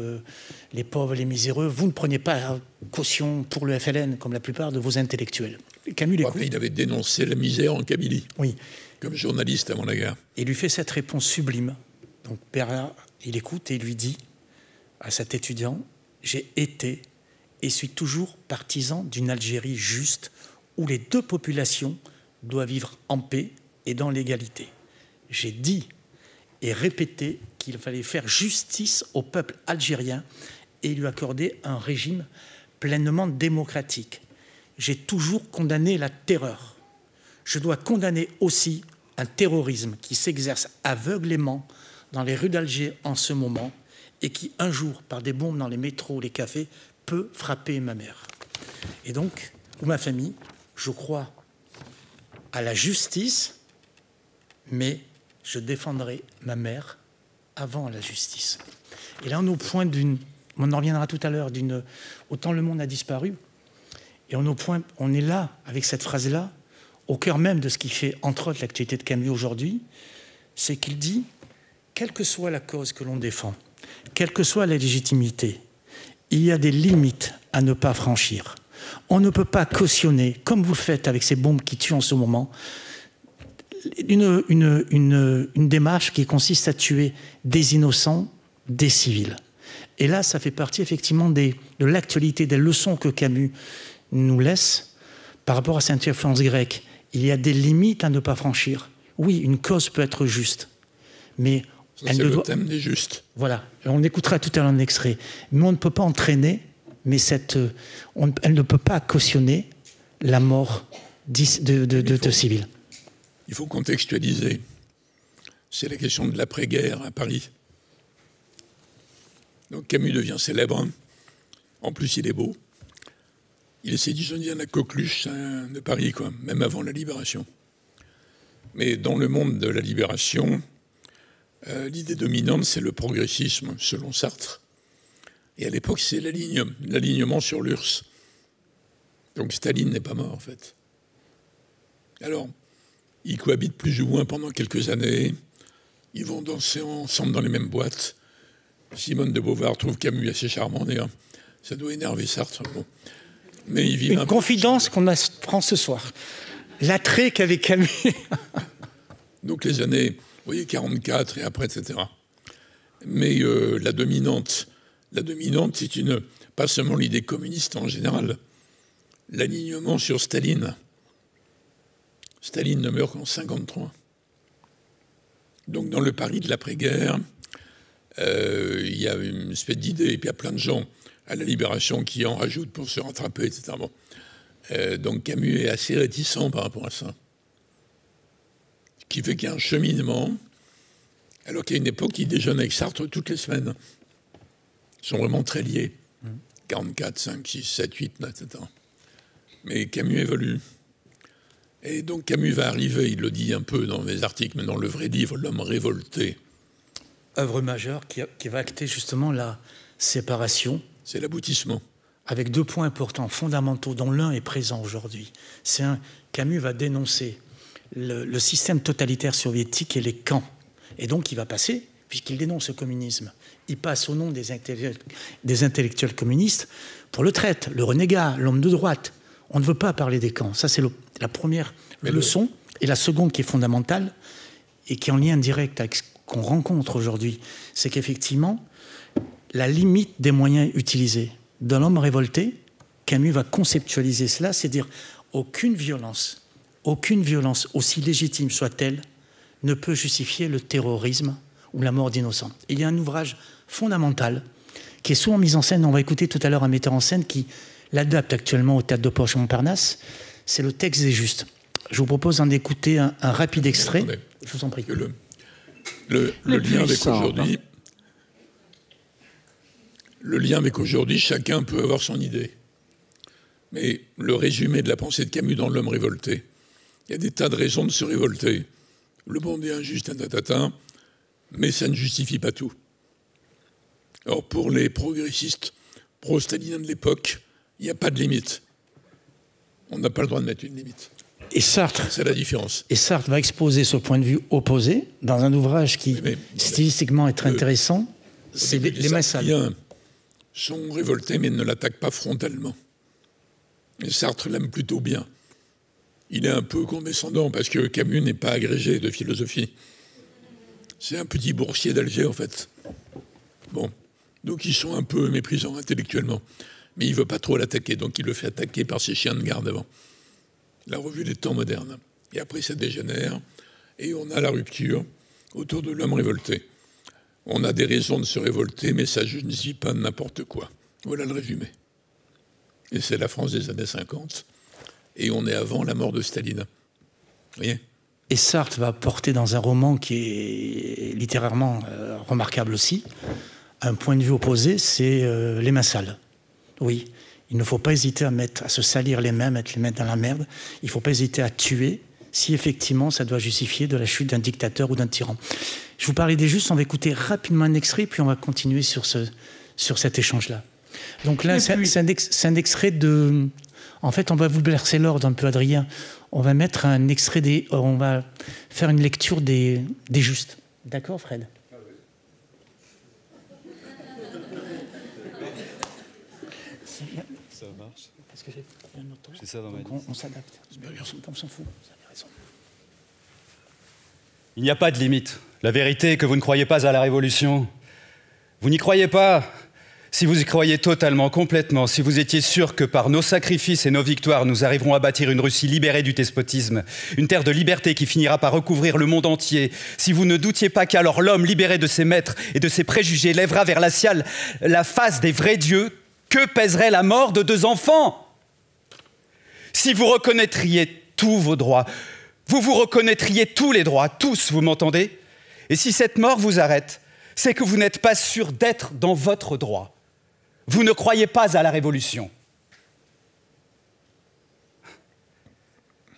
les pauvres, les miséreux, vous ne preniez pas caution pour le FLN, comme la plupart de vos intellectuels? Et Camus l'écoute. Après, il avait dénoncé la misère en Kabylie. Oui. Comme journaliste avant la guerre. Et il lui fait cette réponse sublime. Donc, Perra, il écoute et il lui dit à cet étudiant, j'ai été et suis toujours partisan d'une Algérie juste où les deux populations doivent vivre en paix et dans l'égalité. J'ai dit et répété qu'il fallait faire justice au peuple algérien et lui accorder un régime pleinement démocratique. J'ai toujours condamné la terreur. Je dois condamner aussi un terrorisme qui s'exerce aveuglément dans les rues d'Alger en ce moment et qui, un jour, par des bombes dans les métros, les cafés, peut frapper ma mère. Et donc, ou ma famille, je crois à la justice, mais je défendrai ma mère avant la justice. Et là, on est au point d'une... On en reviendra tout à l'heure, autant le monde a disparu, et on est là, avec cette phrase-là, au cœur même de ce qui fait, entre autres, l'actualité de Camus aujourd'hui, c'est qu'il dit, quelle que soit la cause que l'on défend, quelle que soit la légitimité, il y a des limites à ne pas franchir. On ne peut pas cautionner, comme vous le faites avec ces bombes qui tuent en ce moment, une démarche qui consiste à tuer des innocents, des civils. Et là, ça fait partie effectivement de l'actualité, des leçons que Camus nous laisse par rapport à cette influence grecque. Il y a des limites à ne pas franchir. Oui, une cause peut être juste, mais c'est le thème des justes. Voilà, on écoutera tout à l'heure un extrait. Mais on ne peut pas entraîner, mais elle ne peut pas cautionner la mort de civils. Il faut contextualiser. C'est la question de l'après-guerre à Paris. Donc Camus devient célèbre. En plus, il est beau. Il essaie d'y la coqueluche de Paris, quoi, même avant la Libération. Mais dans le monde de la Libération, l'idée dominante, c'est le progressisme, selon Sartre. Et à l'époque, c'est l'alignement sur l'URSS. Donc Staline n'est pas mort, en fait. Alors, ils cohabitent plus ou moins pendant quelques années. Ils vont danser ensemble dans les mêmes boîtes. Simone de Beauvoir trouve Camus assez charmant, d'ailleurs. Ça doit énerver Sartre. Bon. Mais ils vivent une confidence qu'on apprend ce soir. L'attrait qu'avait Camus. Donc les années, vous voyez, 44 et après, etc. Mais la dominante, c'est pas seulement l'idée communiste en général, l'alignement sur Staline. Staline ne meurt qu'en 1953. Donc dans le Paris de l'après-guerre, il y a une espèce d'idée, et puis il y a plein de gens à la Libération qui en rajoutent pour se rattraper, etc. Bon. Donc Camus est assez réticent par rapport à ça. Ce qui fait qu'il y a un cheminement, alors qu'à une époque, il déjeune avec Sartre toutes les semaines. Ils sont vraiment très liés. 44, 5, 6, 7, 8, 9, etc. Mais Camus évolue. Et donc Camus va arriver, il le dit un peu dans les articles, mais dans le vrai livre, L'homme révolté. Œuvre majeure qui va acter justement la séparation. C'est l'aboutissement. Avec deux points importants, fondamentaux, dont l'un est présent aujourd'hui. Camus va dénoncer le système totalitaire soviétique et les camps. Et donc il va passer, puisqu'il dénonce le communisme, il passe au nom des intellectuels communistes pour le traître, le renégat, l'homme de droite. On ne veut pas parler des camps. Ça, c'est la première leçon. Et la seconde qui est fondamentale et qui est en lien direct avec ce qu'on rencontre aujourd'hui, c'est qu'effectivement, la limite des moyens utilisés. Dans L'homme révolté, Camus va conceptualiser cela, c'est dire aucune violence, aussi légitime soit-elle, ne peut justifier le terrorisme ou la mort d'innocents. Il y a un ouvrage fondamental qui est souvent mis en scène, on va écouter tout à l'heure un metteur en scène qui l'adapte actuellement au Théâtre de Poche-Montparnasse, c'est Le texte des justes. Je vous propose d'en écouter un rapide extrait. Attendez. Je vous en prie. Le lien avec aujourd'hui... Le lien avec aujourd'hui, chacun peut avoir son idée. Mais le résumé de la pensée de Camus dans L'homme révolté, il y a des tas de raisons de se révolter. Le monde est injuste, mais ça ne justifie pas tout. Or, pour les progressistes pro-staliniens de l'époque, il n'y a pas de limite. On n'a pas le droit de mettre une limite. Et Sartre, c'est la différence. Et Sartre va exposer ce point de vue opposé dans un ouvrage qui, stylistiquement, est très intéressant. C'est les Messales. Sont révoltés, mais ne l'attaquent pas frontalement. Et Sartre l'aime plutôt bien. Il est un peu condescendant, parce que Camus n'est pas agrégé de philosophie. C'est un petit boursier d'Alger, en fait. Bon. Donc ils sont un peu méprisants intellectuellement. Mais il ne veut pas trop l'attaquer, donc il le fait attaquer par ses chiens de garde avant. La revue des temps modernes. Et après, ça dégénère, et on a la rupture autour de L'homme révolté. On a des raisons de se révolter, mais ça ne justifie pas n'importe quoi. Voilà le résumé. Et c'est la France des années 50. Et on est avant la mort de Staline. Vous voyez ? Et Sartre va porter dans un roman qui est littérairement remarquable aussi, un point de vue opposé, c'est les mains sales. Oui, il ne faut pas hésiter à se salir les mains, mettre les mains dans la merde. Il ne faut pas hésiter à tuer si effectivement ça doit justifier de la chute d'un dictateur ou d'un tyran. Je vous parlais des Justes, on va écouter rapidement un extrait, puis on va continuer sur cet échange-là. Donc là, c'est un extrait de... En fait, on va vous bercer l'ordre un peu, Adrien. On va mettre un extrait on va faire une lecture des Justes. D'accord, Fred? Ça marche. Parce que j'ai un autre temps. J'ai ça dans ma liste. On s'adapte. On s'en fout. Vous avez raison. Il n'y a pas de limite. La vérité est que vous ne croyez pas à la révolution. Vous n'y croyez pas. Si vous y croyez totalement, complètement, si vous étiez sûr que par nos sacrifices et nos victoires, nous arriverons à bâtir une Russie libérée du despotisme, une terre de liberté qui finira par recouvrir le monde entier, si vous ne doutiez pas qu'alors l'homme libéré de ses maîtres et de ses préjugés lèvera vers la ciel la face des vrais dieux, que pèserait la mort de 2 enfants? Si vous reconnaîtriez tous vos droits, vous vous reconnaîtriez tous les droits, tous, vous m'entendez? Et si cette mort vous arrête, c'est que vous n'êtes pas sûr d'être dans votre droit. Vous ne croyez pas à la révolution.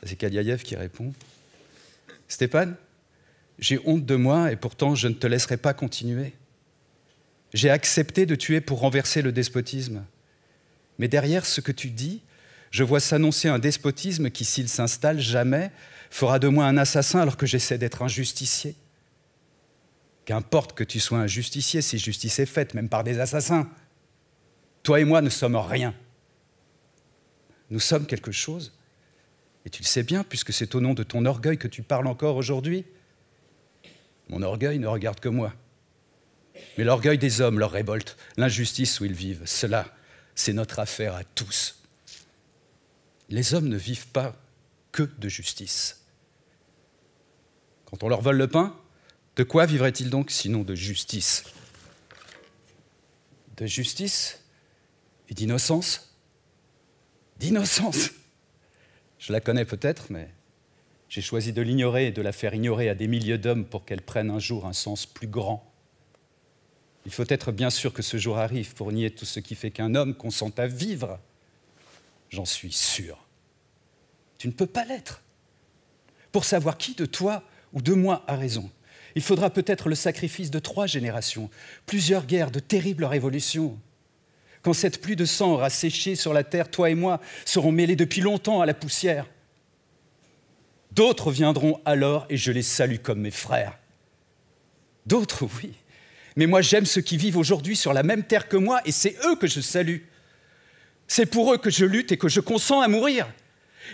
C'est Kaliaïev qui répond. Stéphane, j'ai honte de moi et pourtant je ne te laisserai pas continuer. J'ai accepté de tuer pour renverser le despotisme. Mais derrière ce que tu dis, je vois s'annoncer un despotisme qui, s'il s'installe jamais, fera de moi un assassin alors que j'essaie d'être un justicier. Qu'importe que tu sois un justicier si justice est faite, même par des assassins. Toi et moi ne sommes rien. Nous sommes quelque chose. Et tu le sais bien, puisque c'est au nom de ton orgueil que tu parles encore aujourd'hui. Mon orgueil ne regarde que moi. Mais l'orgueil des hommes, leur révolte, l'injustice où ils vivent, cela, c'est notre affaire à tous. Les hommes ne vivent pas que de justice. Quand on leur vole le pain, de quoi vivraient-ils donc sinon de justice? De justice et d'innocence? D'innocence! Je la connais peut-être, mais j'ai choisi de l'ignorer et de la faire ignorer à des milliers d'hommes pour qu'elle prenne un jour un sens plus grand. Il faut être bien sûr que ce jour arrive pour nier tout ce qui fait qu'un homme consent à vivre. J'en suis sûr. Tu ne peux pas l'être. Pour savoir qui de toi ou de moi a raison, il faudra peut-être le sacrifice de 3 générations, plusieurs guerres, de terribles révolutions. Quand cette pluie de sang aura séché sur la terre, toi et moi serons mêlés depuis longtemps à la poussière. D'autres viendront alors et je les salue comme mes frères. D'autres, oui. Mais moi, j'aime ceux qui vivent aujourd'hui sur la même terre que moi et c'est eux que je salue. C'est pour eux que je lutte et que je consens à mourir.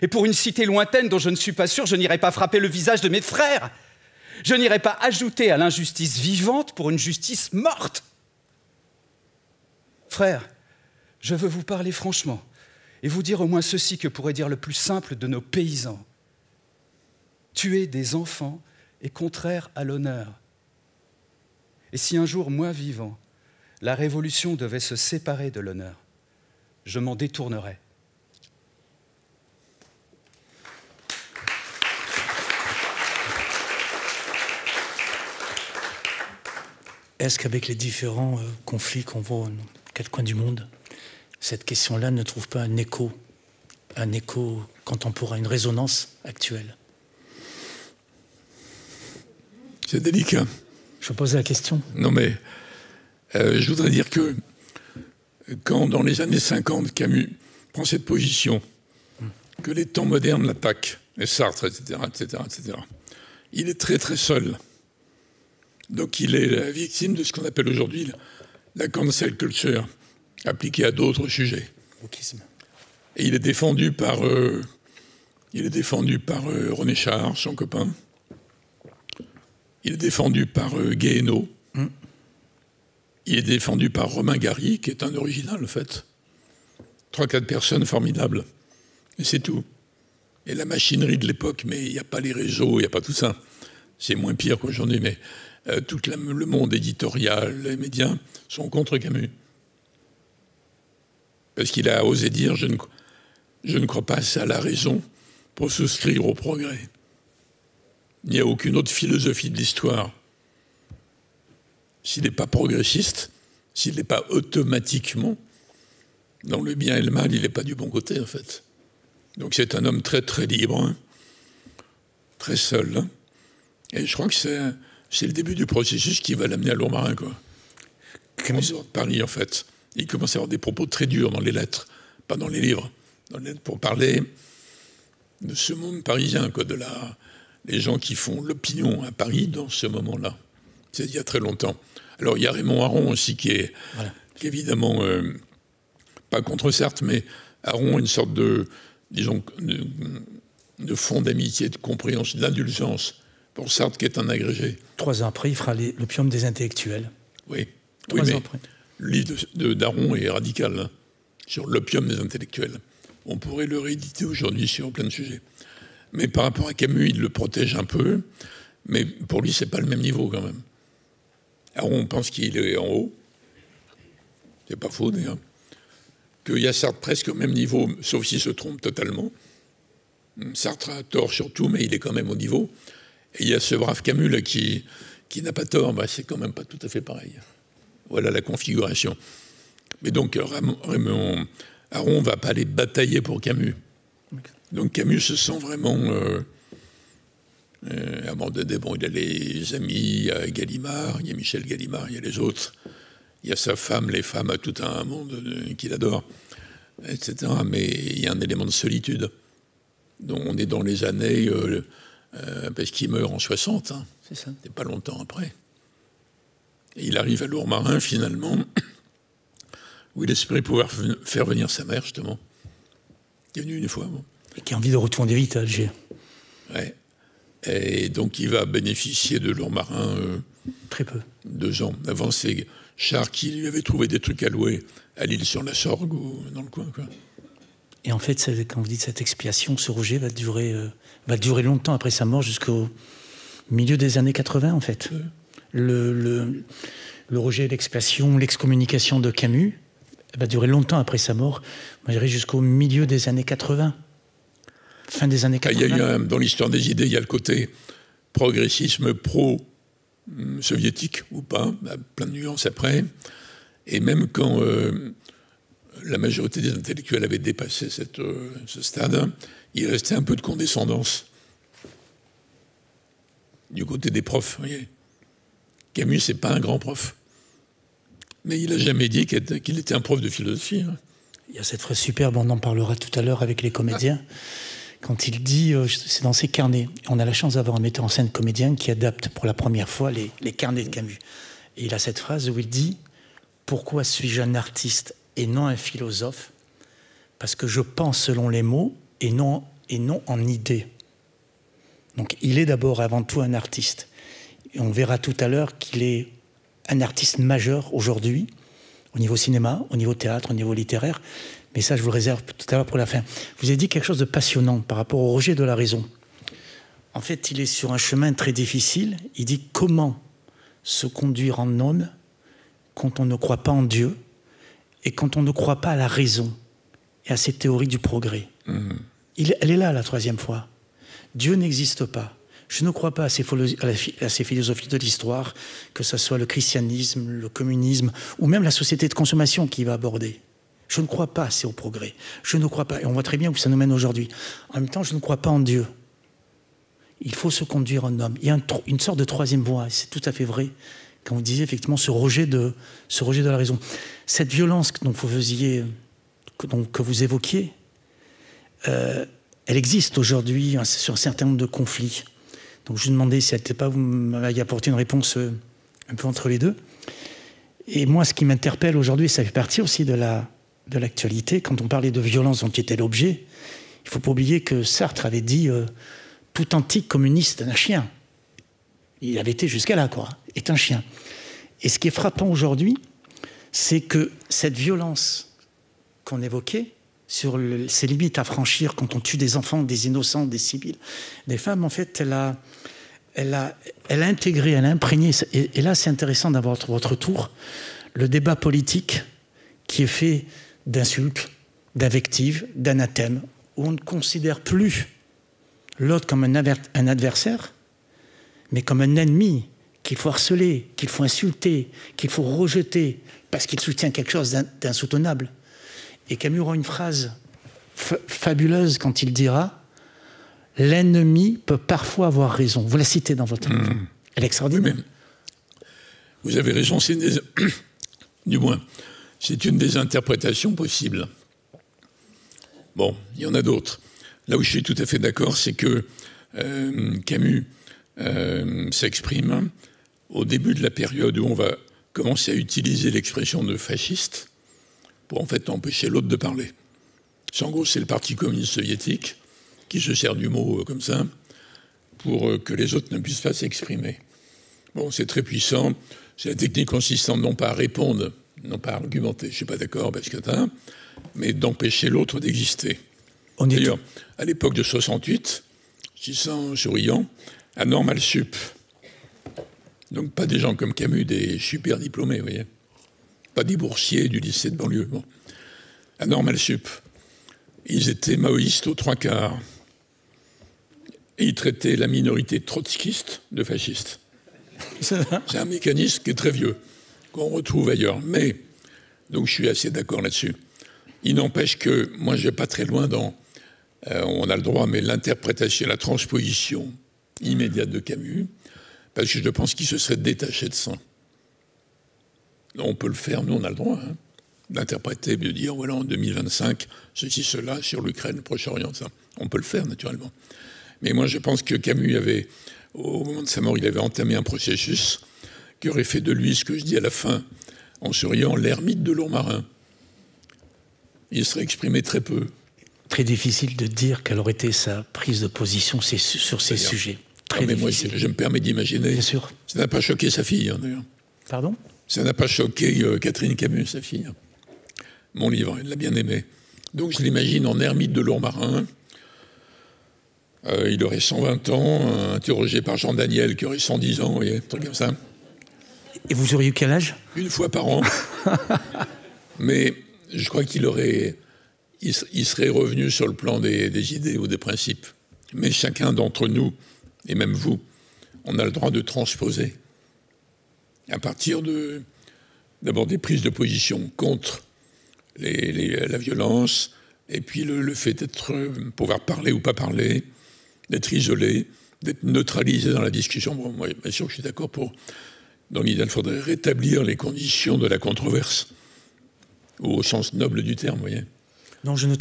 Et pour une cité lointaine dont je ne suis pas sûr, je n'irai pas frapper le visage de mes frères. Je n'irai pas ajouter à l'injustice vivante pour une justice morte. Frères, je veux vous parler franchement et vous dire au moins ceci que pourrait dire le plus simple de nos paysans. Tuer des enfants est contraire à l'honneur. Et si un jour, moi vivant, la révolution devait se séparer de l'honneur, je m'en détournerais. Est-ce qu'avec les différents conflits qu'on voit aux 4 coins du monde, cette question-là ne trouve pas un écho contemporain, une résonance actuelle? C'est délicat. Je vous pose la question. Non, mais je voudrais dire que quand, dans les années 50, Camus prend cette position, que les temps modernes l'attaquent, et Sartre, etc., il est très, très seul. Donc il est la victime de ce qu'on appelle aujourd'hui la cancel culture, appliquée à d'autres sujets. Et il est défendu par René Char, son copain. Il est défendu par Guéhenno. Il est défendu par Romain Gary, qui est un original, en fait. 3-4 personnes formidables. Et c'est tout. Et la machinerie de l'époque, mais il n'y a pas les réseaux, il n'y a pas tout ça. C'est moins pire qu'aujourd'hui, mais tout le monde éditorial, les médias sont contre Camus. Parce qu'il a osé dire « je ne crois pas assez à la raison pour souscrire au progrès ». Il n'y a aucune autre philosophie de l'histoire. S'il n'est pas progressiste, s'il n'est pas automatiquement dans le bien et le mal, il n'est pas du bon côté, en fait. Donc c'est un homme très, très libre, hein, très seul. Hein. Et je crois que c'est le début du processus qui va l'amener à Lourmarin, quoi. Camus sort de Paris, en fait. Il commence à avoir des propos très durs dans les lettres, pas dans les livres. Dans les lettres, pour parler de ce monde parisien, quoi, les gens qui font l'opinion à Paris dans ce moment-là. C'est il y a très longtemps. Alors il y a Raymond Aron aussi qui est évidemment pas contre Sartre, mais Aron une sorte de, disons, de fond d'amitié, de compréhension, d'indulgence pour Sartre qui est un agrégé. 3 ans après, il fera l'opium des intellectuels. Oui, 3 ans après. Le livre d'Aron est radical, hein, sur l'opium des intellectuels. On pourrait le rééditer aujourd'hui sur plein de sujets. Mais par rapport à Camus, il le protège un peu, mais pour lui, c'est pas le même niveau quand même. Aron pense qu'il est en haut, c'est pas faux d'ailleurs, qu'il y a Sartre presque au même niveau, sauf s'il se trompe totalement. Sartre a tort sur tout, mais il est quand même au niveau. Et il y a ce brave Camus là, qui n'a pas tort, bah, c'est quand même pas tout à fait pareil. Voilà la configuration. Mais donc Raymond Aron va pas aller batailler pour Camus. Donc Camus se sent vraiment abandonné. Bon, il a les amis, il y a Gallimard, il y a Michel Gallimard, il y a les autres. Il y a sa femme, les femmes, tout un monde qu'il adore, etc. Mais il y a un élément de solitude. Donc on est dans les années... parce qu'il meurt en 60, hein. C'est ça. C'est pas longtemps après. Et il arrive à Lourmarin, finalement, où il espérait pouvoir faire venir sa mère, justement, qui est venue une fois. Bon. Et qui a envie de retourner vite à Alger. Ouais. Et donc il va bénéficier de Lourmarin très peu. 2 ans. Avant, c'est Char qui lui avait trouvé des trucs à louer à l'île sur la Sorgue ou dans le coin, quoi. Et en fait, quand vous dites cette expiation, ce rejet va durer longtemps après sa mort, jusqu'au milieu des années 80, en fait. Le rejet, l'expiation, l'excommunication de Camus va durer longtemps après sa mort, moi je dirais jusqu'au milieu des années 80. Fin des années 80. Il y a dans l'histoire des idées, il y a le côté progressisme pro-soviétique ou pas, plein de nuances après. Et même quand... la majorité des intellectuels avait dépassé ce stade, il restait un peu de condescendance du côté des profs. Vous voyez. Camus, c'est pas un grand prof. Mais il n'a jamais dit qu'il était un prof de philosophie. Hein. Il y a cette phrase superbe, on en parlera tout à l'heure avec les comédiens, quand il dit, c'est dans ses carnets, on a la chance d'avoir un metteur en scène comédien qui adapte pour la première fois les carnets de Camus. Et il a cette phrase où il dit « Pourquoi suis-je un artiste et non un philosophe, parce que je pense selon les mots et non en idées. » Donc il est d'abord avant tout un artiste. Et on verra tout à l'heure qu'il est un artiste majeur aujourd'hui, au niveau cinéma, au niveau théâtre, au niveau littéraire. Mais ça, je vous le réserve tout à l'heure pour la fin. Vous avez dit quelque chose de passionnant par rapport au rejet de la raison. En fait, il est sur un chemin très difficile. Il dit comment se conduire en homme quand on ne croit pas en Dieu et quand on ne croit pas à la raison et à ces théories du progrès. Elle est là, la 3e fois. Dieu n'existe pas. Je ne crois pas à ces philosophies de l'histoire, que ce soit le christianisme, le communisme, ou même la société de consommation qui va aborder. Je ne crois pas assez au progrès. Je ne crois pas, et on voit très bien où ça nous mène aujourd'hui. En même temps, je ne crois pas en Dieu. Il faut se conduire en homme. Il y a une sorte de 3e voie, et c'est tout à fait vrai, quand vous disiez effectivement ce rejet de la raison. Cette violence que vous évoquiez, elle existe aujourd'hui sur un certain nombre de conflits. Donc je vous demandais si elle n'était pas, vous m'avez apporté une réponse un peu entre les deux. Et moi, ce qui m'interpelle aujourd'hui, ça fait partie aussi de l'actualité, quand on parlait de violence dont il était l'objet, il ne faut pas oublier que Sartre avait dit tout antique communiste est un chien. Il avait été jusqu'à là, quoi, est un chien. Et ce qui est frappant aujourd'hui, c'est que cette violence qu'on évoquait, sur ces limites à franchir quand on tue des enfants, des innocents, des civils, des femmes, en fait, elle a intégré, elle a imprégné, et là c'est intéressant d'avoir votre tour, le débat politique qui est fait d'insultes, d'invectives, d'anathèmes, où on ne considère plus l'autre comme un adversaire, mais comme un ennemi qu'il faut harceler, qu'il faut insulter, qu'il faut rejeter, parce qu'il soutient quelque chose d'insoutenable. Et Camus aura une phrase fabuleuse quand il dira l'ennemi peut parfois avoir raison. Vous la citez dans votre livre. Elle est extraordinaire. Oui, vous avez raison, du moins, c'est une des interprétations possibles. Bon, il y en a d'autres. Là où je suis tout à fait d'accord, c'est que Camus s'exprime au début de la période où on va commencer à utiliser l'expression de fasciste pour en fait empêcher l'autre de parler. En gros, c'est le Parti communiste soviétique qui se sert du mot comme ça pour que les autres ne puissent pas s'exprimer. Bon, c'est très puissant. C'est la technique consistant non pas à répondre, non pas à argumenter, je ne suis pas d'accord parce que mais d'empêcher l'autre d'exister. D'ailleurs, à l'époque de 68, 600 souriants, à Normal Sup. Donc pas des gens comme Camus, des super diplômés, vous voyez. Pas des boursiers du lycée de banlieue. Bon. À Normal Sup, ils étaient maoïstes aux 3/4. Et ils traitaient la minorité trotskiste de fasciste. C'est un mécanisme qui est très vieux, qu'on retrouve ailleurs. Mais, donc je suis assez d'accord là-dessus. Il n'empêche que, moi je ne vais pas très loin dans, on a le droit, mais l'interprétation, la transposition immédiate de Camus, parce que je pense qu'il se serait détaché de ça. On peut le faire, nous on a le droit, d'interpréter, de dire, voilà, en 2025, ceci, cela, sur l'Ukraine, le Proche-Orient, ça. On peut le faire, naturellement. Mais moi je pense que Camus avait, au moment de sa mort, il avait entamé un processus qui aurait fait de lui, ce que je dis à la fin, en souriant, l'ermite de Lourmarin. Il serait exprimé très peu. Très difficile de dire quelle aurait été sa prise de position sur ces sujets. Très mais difficile. moi, je me permets d'imaginer. Bien sûr. Ça n'a pas choqué sa fille, d'ailleurs. Pardon ? Ça n'a pas choqué Catherine Camus, sa fille. Mon livre, elle l'a bien aimé. Donc je l'imagine en ermite de Lourmarin. Il aurait 120 ans, interrogé par Jean Daniel, qui aurait 110 ans, vous voyez, un truc comme ça. Et vous auriez eu quel âge ? Une fois par an. Mais je crois qu'il aurait... Il serait revenu sur le plan des idées ou des principes. Mais chacun d'entre nous, et même vous, on a le droit de transposer. À partir d'abord des prises de position contre la violence, et puis le fait d'être, pouvoir parler ou pas parler, d'être isolé, d'être neutralisé dans la discussion. Bon, moi, bien sûr, je suis d'accord dans l'idéal, il faudrait rétablir les conditions de la controverse, au sens noble du terme, vous voyez. Non, je ne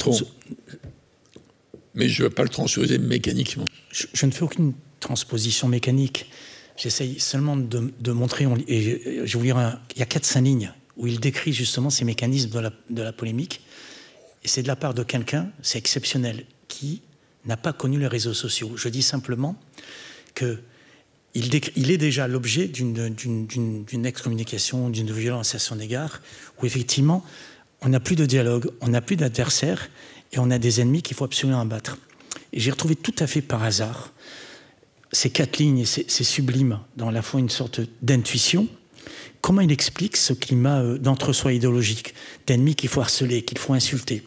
Mais je ne veux pas le transposer mécaniquement. Je ne fais aucune transposition mécanique. J'essaye seulement de montrer, et je vous lire il y a 4-5 lignes où il décrit justement ces mécanismes de la polémique. Et c'est de la part de quelqu'un, c'est exceptionnel, qui n'a pas connu les réseaux sociaux. Je dis simplement qu'il est déjà l'objet d'une excommunication, d'une violence à son égard, où effectivement, on n'a plus de dialogue, on n'a plus d'adversaires, et on a des ennemis qu'il faut absolument abattre. Et j'ai retrouvé tout à fait par hasard ces 4 lignes, et c'est sublime, dans à la fois une sorte d'intuition. Comment il explique ce climat d'entre-soi idéologique, d'ennemis qu'il faut harceler, qu'il faut insulter?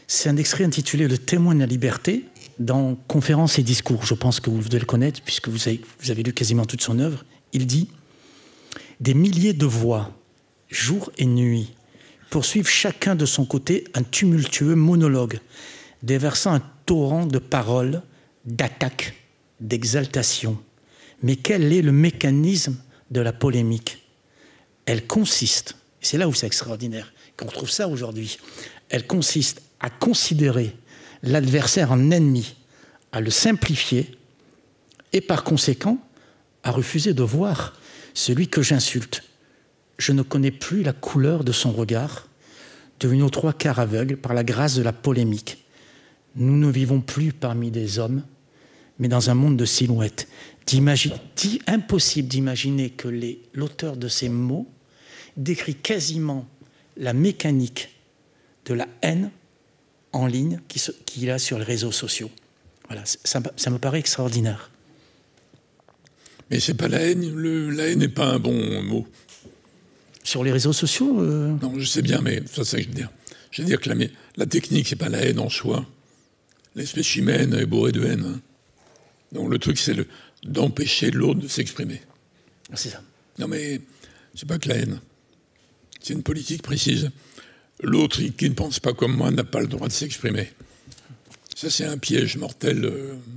C'est un extrait intitulé « Le témoin de la liberté » dans « Conférences et discours ». Je pense que vous devez le connaître, puisque vous avez lu quasiment toute son œuvre. Il dit « Des milliers de voix, jour et nuit, poursuivent chacun de son côté un tumultueux monologue, déversant un torrent de paroles, d'attaques, d'exaltation. Mais quel est le mécanisme de la polémique? Elle consiste, et c'est là où c'est extraordinaire, qu'on retrouve ça aujourd'hui, elle consiste à considérer l'adversaire en ennemi, à le simplifier, et par conséquent, à refuser de voir celui que j'insulte. Je ne connais plus la couleur de son regard, devenu aux 3/4 aveugle par la grâce de la polémique. Nous ne vivons plus parmi des hommes, mais dans un monde de silhouettes. Impossible d'imaginer que l'auteur de ces mots décrit quasiment la mécanique de la haine en ligne qu'il a sur les réseaux sociaux. Voilà, ça me paraît extraordinaire. Mais c'est pas la haine. La haine n'est pas un bon mot. Sur les réseaux sociaux Non, je sais bien, mais c'est ça que je veux dire. Je veux dire que la technique, c'est pas la haine en soi. L'espèce humaine est bourrée de haine. Donc le truc, c'est d'empêcher l'autre de s'exprimer. C'est ça. Non, mais c'est pas que la haine. C'est une politique précise. L'autre qui ne pense pas comme moi n'a pas le droit de s'exprimer. Ça, c'est un piège mortel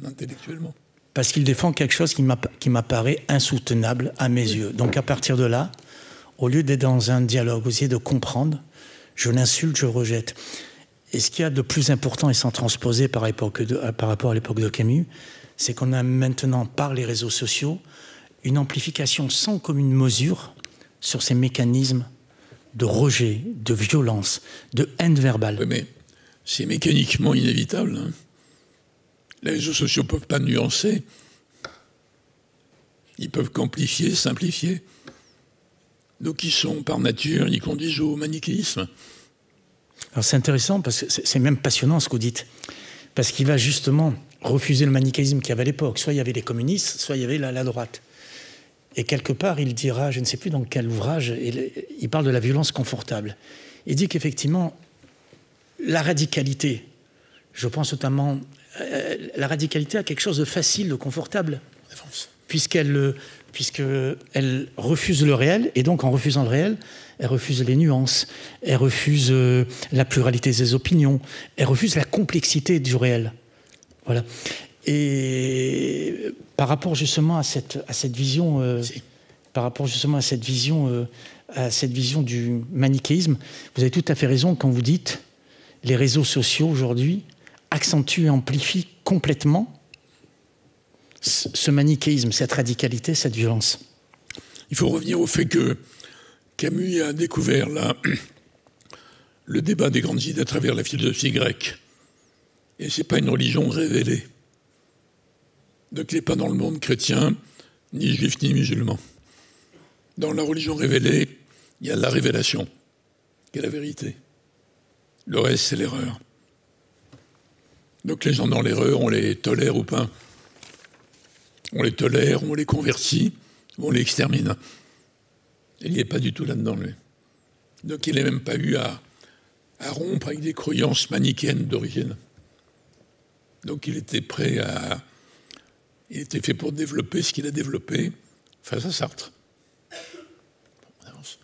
intellectuellement. Parce qu'il défend quelque chose qui m'apparaît insoutenable à mes yeux. Donc à partir de là, au lieu d'être dans un dialogue, essayer de comprendre, je l'insulte, je rejette. Et ce qu'il y a de plus important et sans transposer par rapport à l'époque de Camus, c'est qu'on a maintenant, par les réseaux sociaux, une amplification sans commune mesure sur ces mécanismes de rejet, de violence, de haine verbale. Oui, mais c'est mécaniquement inévitable. Hein. Les réseaux sociaux ne peuvent pas nuancer. Ils peuvent qu'amplifier, simplifier. Donc ils sont, par nature, ils conduisent au manichéisme. Alors c'est intéressant, parce que c'est même passionnant ce que vous dites. Parce qu'il va justement refuser le manichéisme qu'il y avait à l'époque. Soit il y avait les communistes, soit il y avait la droite. Et quelque part, il dira, je ne sais plus dans quel ouvrage, il parle de la violence confortable. Il dit qu'effectivement, la radicalité, je pense notamment, la radicalité a quelque chose de facile, de confortable, puisqu'elle refuse le réel, et donc en refusant le réel, elle refuse les nuances, elle refuse la pluralité des opinions, elle refuse la complexité du réel. Voilà. Et par rapport justement à cette vision, du manichéisme, vous avez tout à fait raison quand vous dites les réseaux sociaux aujourd'hui accentuent et amplifient complètement ce manichéisme, cette radicalité, cette violence. Il faut revenir au fait que Camus a découvert le débat des grandes idées à travers la philosophie grecque. Et ce n'est pas une religion révélée. Donc il n'est pas dans le monde chrétien, ni juif, ni musulman. Dans la religion révélée, il y a la révélation, qui est la vérité. Le reste, c'est l'erreur. Donc les gens dans l'erreur, on les tolère ou pas. On les tolère, on les convertit, on les extermine. Il n'y est pas du tout là-dedans, lui. Donc il n'a même pas eu à rompre avec des croyances manichéennes d'origine. Donc il était prêt à... Il était fait pour développer ce qu'il a développé face à Sartre. On avance.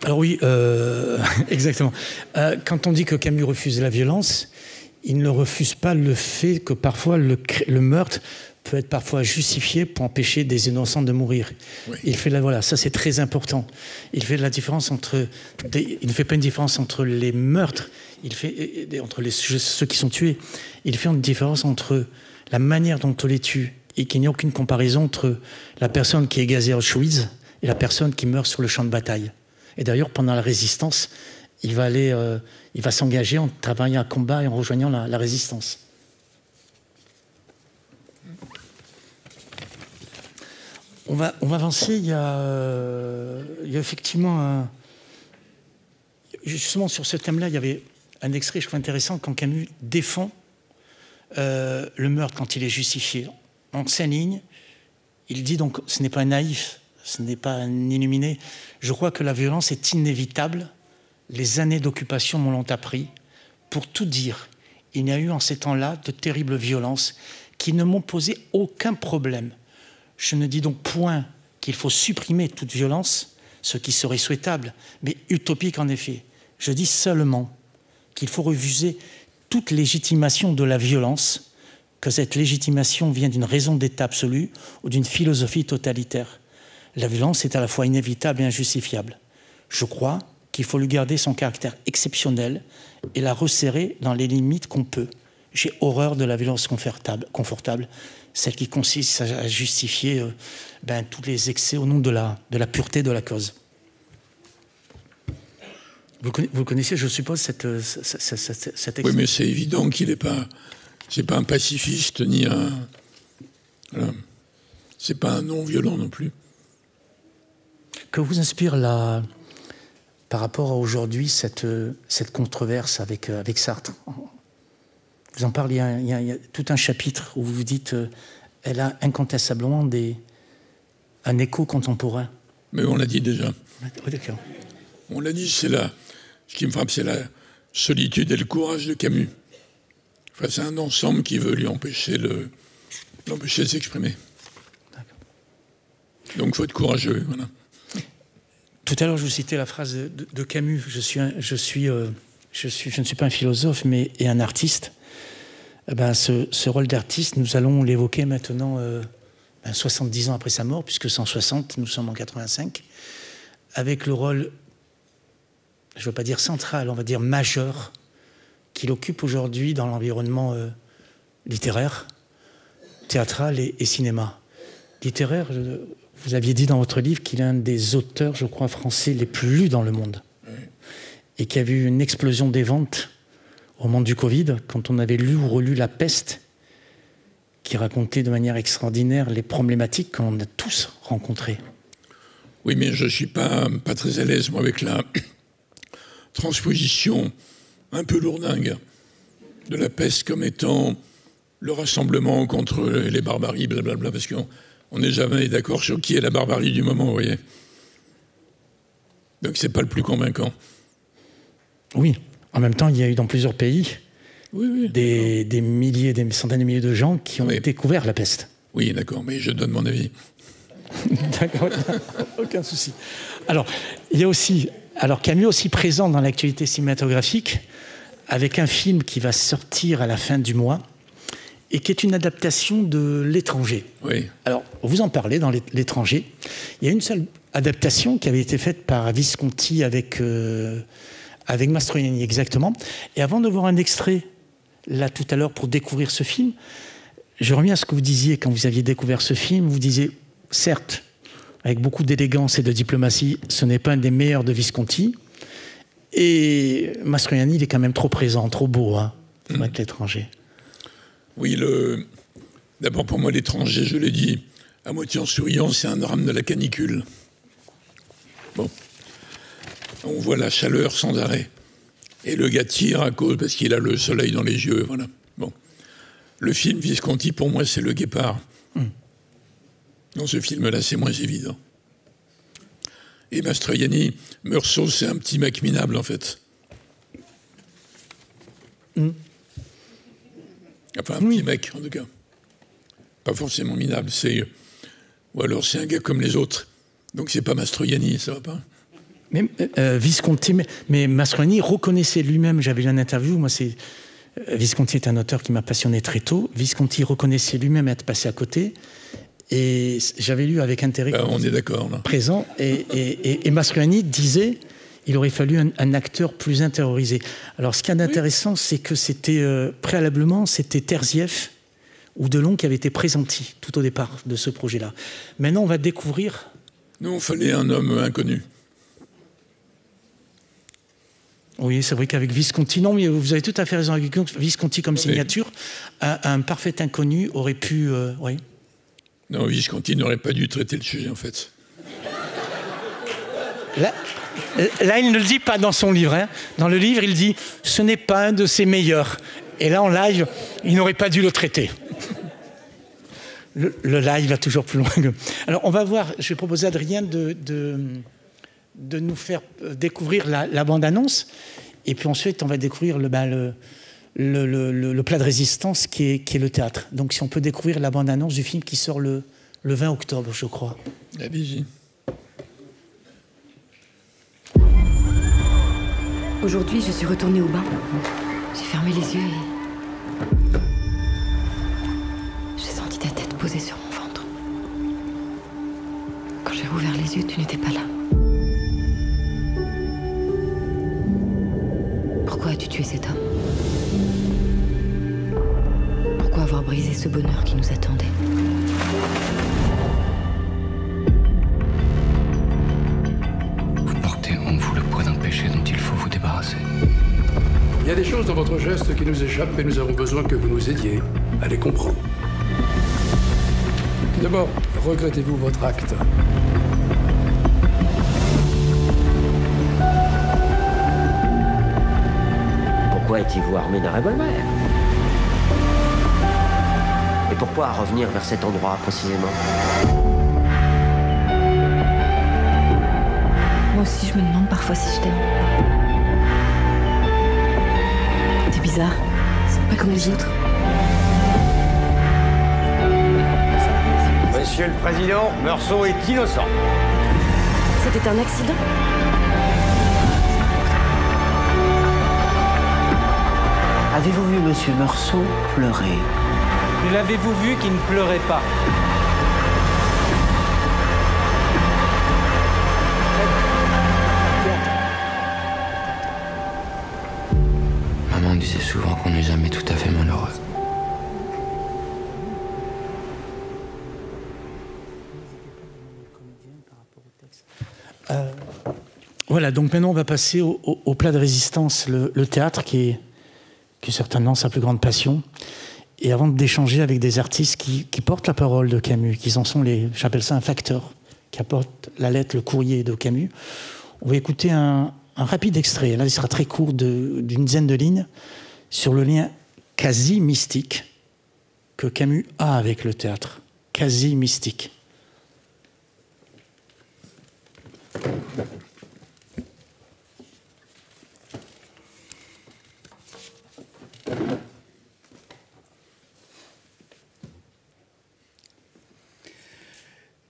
Alors oui, exactement. Quand on dit que Camus refuse la violence, il ne refuse pas le fait que parfois le meurtre peut être parfois justifié pour empêcher des innocents de mourir. Oui. Il fait voilà, ça c'est très important. Il fait la différence il ne fait pas une différence entre les meurtres, entre ceux qui sont tués. Il fait une différence entre la manière dont on les tue et qu'il n'y a aucune comparaison entre la personne qui est gazée à Auschwitz et la personne qui meurt sur le champ de bataille. Et d'ailleurs, pendant la résistance, il va s'engager en travaillant à combat et en rejoignant la résistance. On va avancer. Il y a effectivement justement sur ce thème-là, il y avait un extrait, je trouve intéressant, quand Camus défend le meurtre quand il est justifié. En 5 lignes, il dit donc, ce n'est pas un naïf, ce n'est pas un illuminé. Je crois que la violence est inévitable. Les années d'occupation m'en ont appris. Pour tout dire, il n'y a eu en ces temps-là de terribles violences qui ne m'ont posé aucun problème. Je ne dis donc point qu'il faut supprimer toute violence, ce qui serait souhaitable, mais utopique en effet. Je dis seulement qu'il faut refuser toute légitimation de la violence, que cette légitimation vient d'une raison d'état absolue ou d'une philosophie totalitaire. La violence est à la fois inévitable et injustifiable. Je crois qu'il faut lui garder son caractère exceptionnel et la resserrer dans les limites qu'on peut. J'ai horreur de la violence confortable, celle qui consiste à justifier tous les excès au nom de la pureté de la cause. Vous connaissez, je suppose, cet excès. Oui, mais c'est évident qu'il n'est pas... C'est pas un pacifiste, ni un... Voilà. C'est pas un non-violent non plus. Que vous inspire par rapport à aujourd'hui cette controverse avec Sartre? Vous en parlez, il y a tout un chapitre où vous vous dites elle a incontestablement un écho contemporain. Mais on l'a dit déjà. Oui, d'accord. On l'a dit, ce qui me frappe, c'est la solitude et le courage de Camus. Face à un ensemble qui veut lui empêcher de s'exprimer. Donc il faut être courageux, voilà. Tout à l'heure, je vous citais la phrase de Camus. Je ne suis pas un philosophe, mais un artiste. ce rôle d'artiste, nous allons l'évoquer maintenant 70 ans après sa mort, puisque 160, nous sommes en 85, avec le rôle, je ne veux pas dire central, on va dire majeur, qu'il occupe aujourd'hui dans l'environnement littéraire, théâtral et cinéma. Littéraire, vous aviez dit dans votre livre qu'il est un des auteurs, je crois, français les plus lus dans le monde. Et qu'il y avait eu une explosion des ventes au moment du Covid, quand on avait lu ou relu La Peste, qui racontait de manière extraordinaire les problématiques qu'on a tous rencontrées. Oui, mais je ne suis pas très à l'aise, moi, avec la transposition un peu lourdingue de La Peste comme étant le rassemblement contre les barbaries, blablabla, parce qu'on n'est jamais d'accord sur qui est la barbarie du moment, vous voyez. Donc c'est pas le plus convaincant. Oui, en même temps, il y a eu dans plusieurs pays des milliers, des centaines de milliers de gens qui ont découvert la peste. Oui, d'accord, mais je donne mon avis. D'accord, aucun souci. Alors, il y a aussi, Camus est aussi présent dans l'actualité cinématographique avec un film qui va sortir à la fin du mois et qui est une adaptation de L'Étranger. Oui. Alors, vous en parlez dans L'Étranger. Il y a une seule adaptation qui avait été faite par Visconti avec Mastroianni, exactement. Et avant de voir un extrait, là, tout à l'heure, pour découvrir ce film, je reviens à ce que vous disiez quand vous aviez découvert ce film. Vous disiez, certes, avec beaucoup d'élégance et de diplomatie, ce n'est pas un des meilleurs de Visconti. Et Mastroianni, il est quand même trop présent, trop beau, pour être L'Étranger. Oui, d'abord pour moi, L'Étranger, je l'ai dit, à moitié en souriant, c'est un drame de la canicule. Bon. On voit la chaleur sans arrêt. Et le gars tire à cause parce qu'il a le soleil dans les yeux, voilà. Bon. Le film Visconti, pour moi, c'est Le Guépard. Dans ce film-là, c'est moins évident. Et Mastroianni, Meursault, c'est un petit mec minable, en fait. Enfin, un petit mec, en tout cas. Pas forcément minable, ou alors c'est un gars comme les autres. Donc c'est pas Mastroianni, ça va pas? Mais Visconti, mais Mastroianni reconnaissait lui-même, j'avais lu une interview, Visconti est un auteur qui m'a passionné très tôt, Visconti reconnaissait lui-même être passé à côté, et j'avais lu avec intérêt... on est d'accord, là. Présent, et Mastroianni disait il aurait fallu un acteur plus intériorisé. Alors ce qui est intéressant, c'est que c'était, préalablement, c'était Terzieff ou Delon qui avait été pressenti tout au départ de ce projet-là. Maintenant, on va découvrir... Nous, il fallait un homme inconnu. Oui, c'est vrai qu'avec Visconti, non, mais vous avez tout à fait raison, avec Visconti comme signature, un parfait inconnu aurait pu... oui. Non, Visconti n'aurait pas dû traiter le sujet, en fait. Là, il ne le dit pas dans son livre. Dans le livre, il dit « ce n'est pas un de ses meilleurs ». Et là, en live, il n'aurait pas dû le traiter. Le live va toujours plus loin. Alors, on va voir, je vais proposer à Adrien de nous faire découvrir la bande-annonce. Et puis ensuite, on va découvrir le plat de résistance qui est le théâtre. Donc, si on peut découvrir la bande-annonce du film qui sort le 20 octobre, je crois. Allez-y. Aujourd'hui, je suis retournée au bain. J'ai fermé les yeux et... j'ai senti ta tête posée sur mon ventre. Quand j'ai rouvert les yeux, tu n'étais pas là. Pourquoi as-tu tué cet homme? Pourquoi avoir brisé ce bonheur qui nous attendait? Vous portez en vous le poids d'un péché dont il faut vous débarrasser. Il y a des choses dans votre geste qui nous échappent et nous avons besoin que vous nous aidiez à les comprendre. D'abord, regrettez-vous votre acte? Pourquoi étiez-vous armé d'un revolver? Et pourquoi revenir vers cet endroit précisément? Moi aussi, je me demande parfois si je t'aime. T'es bizarre. C'est pas comme les autres. Monsieur le Président, Meursault est innocent. C'était un accident. Avez-vous vu Monsieur Meursault pleurer? Mais l'avez-vous vu qui ne pleurait pas? Maman disait souvent qu'on n'est jamais tout à fait malheureux. Voilà, donc maintenant on va passer au plat de résistance, le théâtre qui est certainement sa plus grande passion. Et avant d'échanger avec des artistes qui portent la parole de Camus, qui en sont j'appelle ça un facteur, qui apporte la lettre, le courrier de Camus, on va écouter un rapide extrait, là il sera très court, d'une dizaine de lignes, sur le lien quasi mystique que Camus a avec le théâtre, quasi mystique.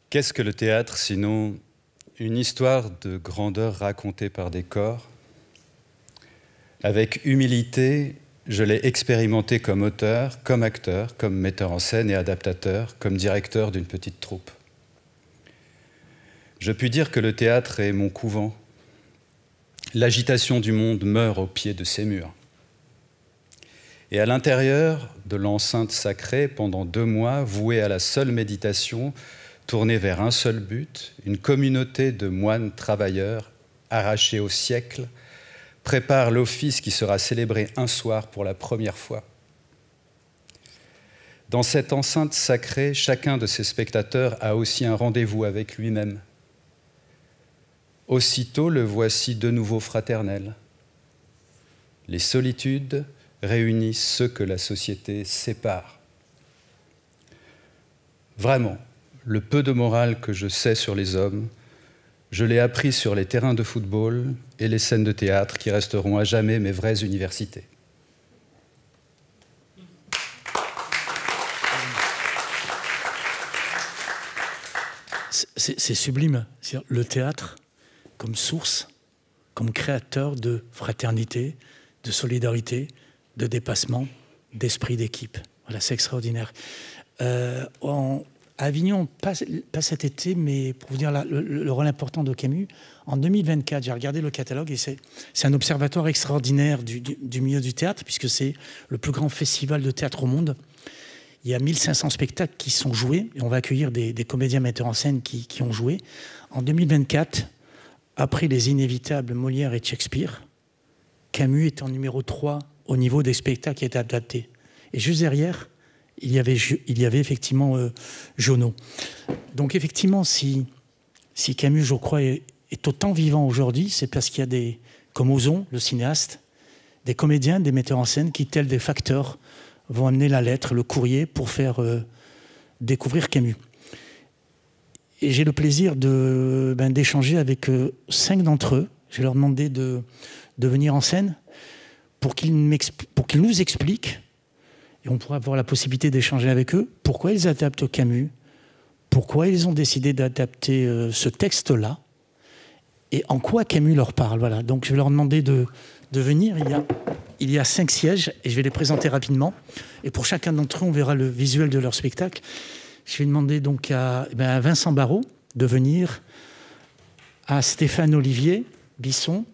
Qu'est-ce que le théâtre sinon une histoire de grandeur racontée par des corps? Avec humilité, je l'ai expérimenté comme auteur, comme acteur, comme metteur en scène et adaptateur, comme directeur d'une petite troupe. Je puis dire que le théâtre est mon couvent. L'agitation du monde meurt au pied de ses murs. Et à l'intérieur de l'enceinte sacrée, pendant 2 mois, vouée à la seule méditation, tournée vers un seul but, une communauté de moines travailleurs, arrachés au siècle, prépare l'office qui sera célébré un soir pour la première fois. Dans cette enceinte sacrée, chacun de ses spectateurs a aussi un rendez-vous avec lui-même. Aussitôt, le voici de nouveau fraternel. Les solitudes réunissent ceux que la société sépare. Vraiment, le peu de morale que je sais sur les hommes, je l'ai appris sur les terrains de football et les scènes de théâtre qui resteront à jamais mes vraies universités. C'est sublime. Le théâtre comme source, comme créateur de fraternité, de solidarité, de dépassement, d'esprit d'équipe. Voilà, c'est extraordinaire. À Avignon, pas cet été, mais pour vous dire le rôle important de Camus, en 2024, j'ai regardé le catalogue et c'est un observatoire extraordinaire du milieu du théâtre, puisque c'est le plus grand festival de théâtre au monde. Il y a 1500 spectacles qui sont joués, et on va accueillir des comédiens metteurs en scène qui ont joué. En 2024, après les inévitables Molière et Shakespeare, Camus est en numéro 3 au niveau des spectacles qui étaient adaptés. Et juste derrière, il y avait effectivement Jono. Donc effectivement, si Camus, je crois, est autant vivant aujourd'hui, c'est parce qu'il y a comme Ozon, le cinéaste, des comédiens, des metteurs en scène qui, tels des facteurs, vont amener la lettre, le courrier pour faire découvrir Camus. Et j'ai le plaisir d'échanger avec 5 d'entre eux. Je vais leur demander de venir en scène pour qu'ils nous expliquent, et on pourra avoir la possibilité d'échanger avec eux, pourquoi ils adaptent Camus, pourquoi ils ont décidé d'adapter ce texte-là, et en quoi Camus leur parle. Voilà. Donc je vais leur demander de venir. Il y a 5 sièges, et je vais les présenter rapidement. Et pour chacun d'entre eux, on verra le visuel de leur spectacle. Je vais demander donc à Vincent Barrault de venir, à Stéphane Olivier Bisson.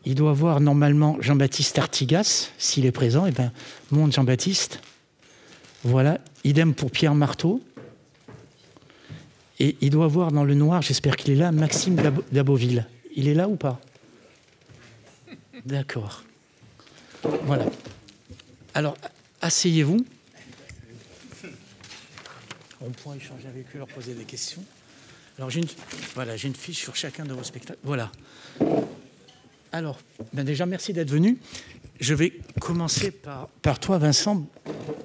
Il doit voir normalement Jean-Baptiste Artigas, s'il est présent. Monte Jean-Baptiste. Voilà. Idem pour Pierre Marteau. Et il doit voir dans le noir, j'espère qu'il est là, Maxime Daboville. Il est là ou pas? D'accord. Voilà. Alors, asseyez-vous. On pourra échanger avec eux, leur poser des questions. Alors, j'ai une fiche sur chacun de vos spectacles. Voilà. Alors, déjà, merci d'être venu. Je vais commencer par toi, Vincent,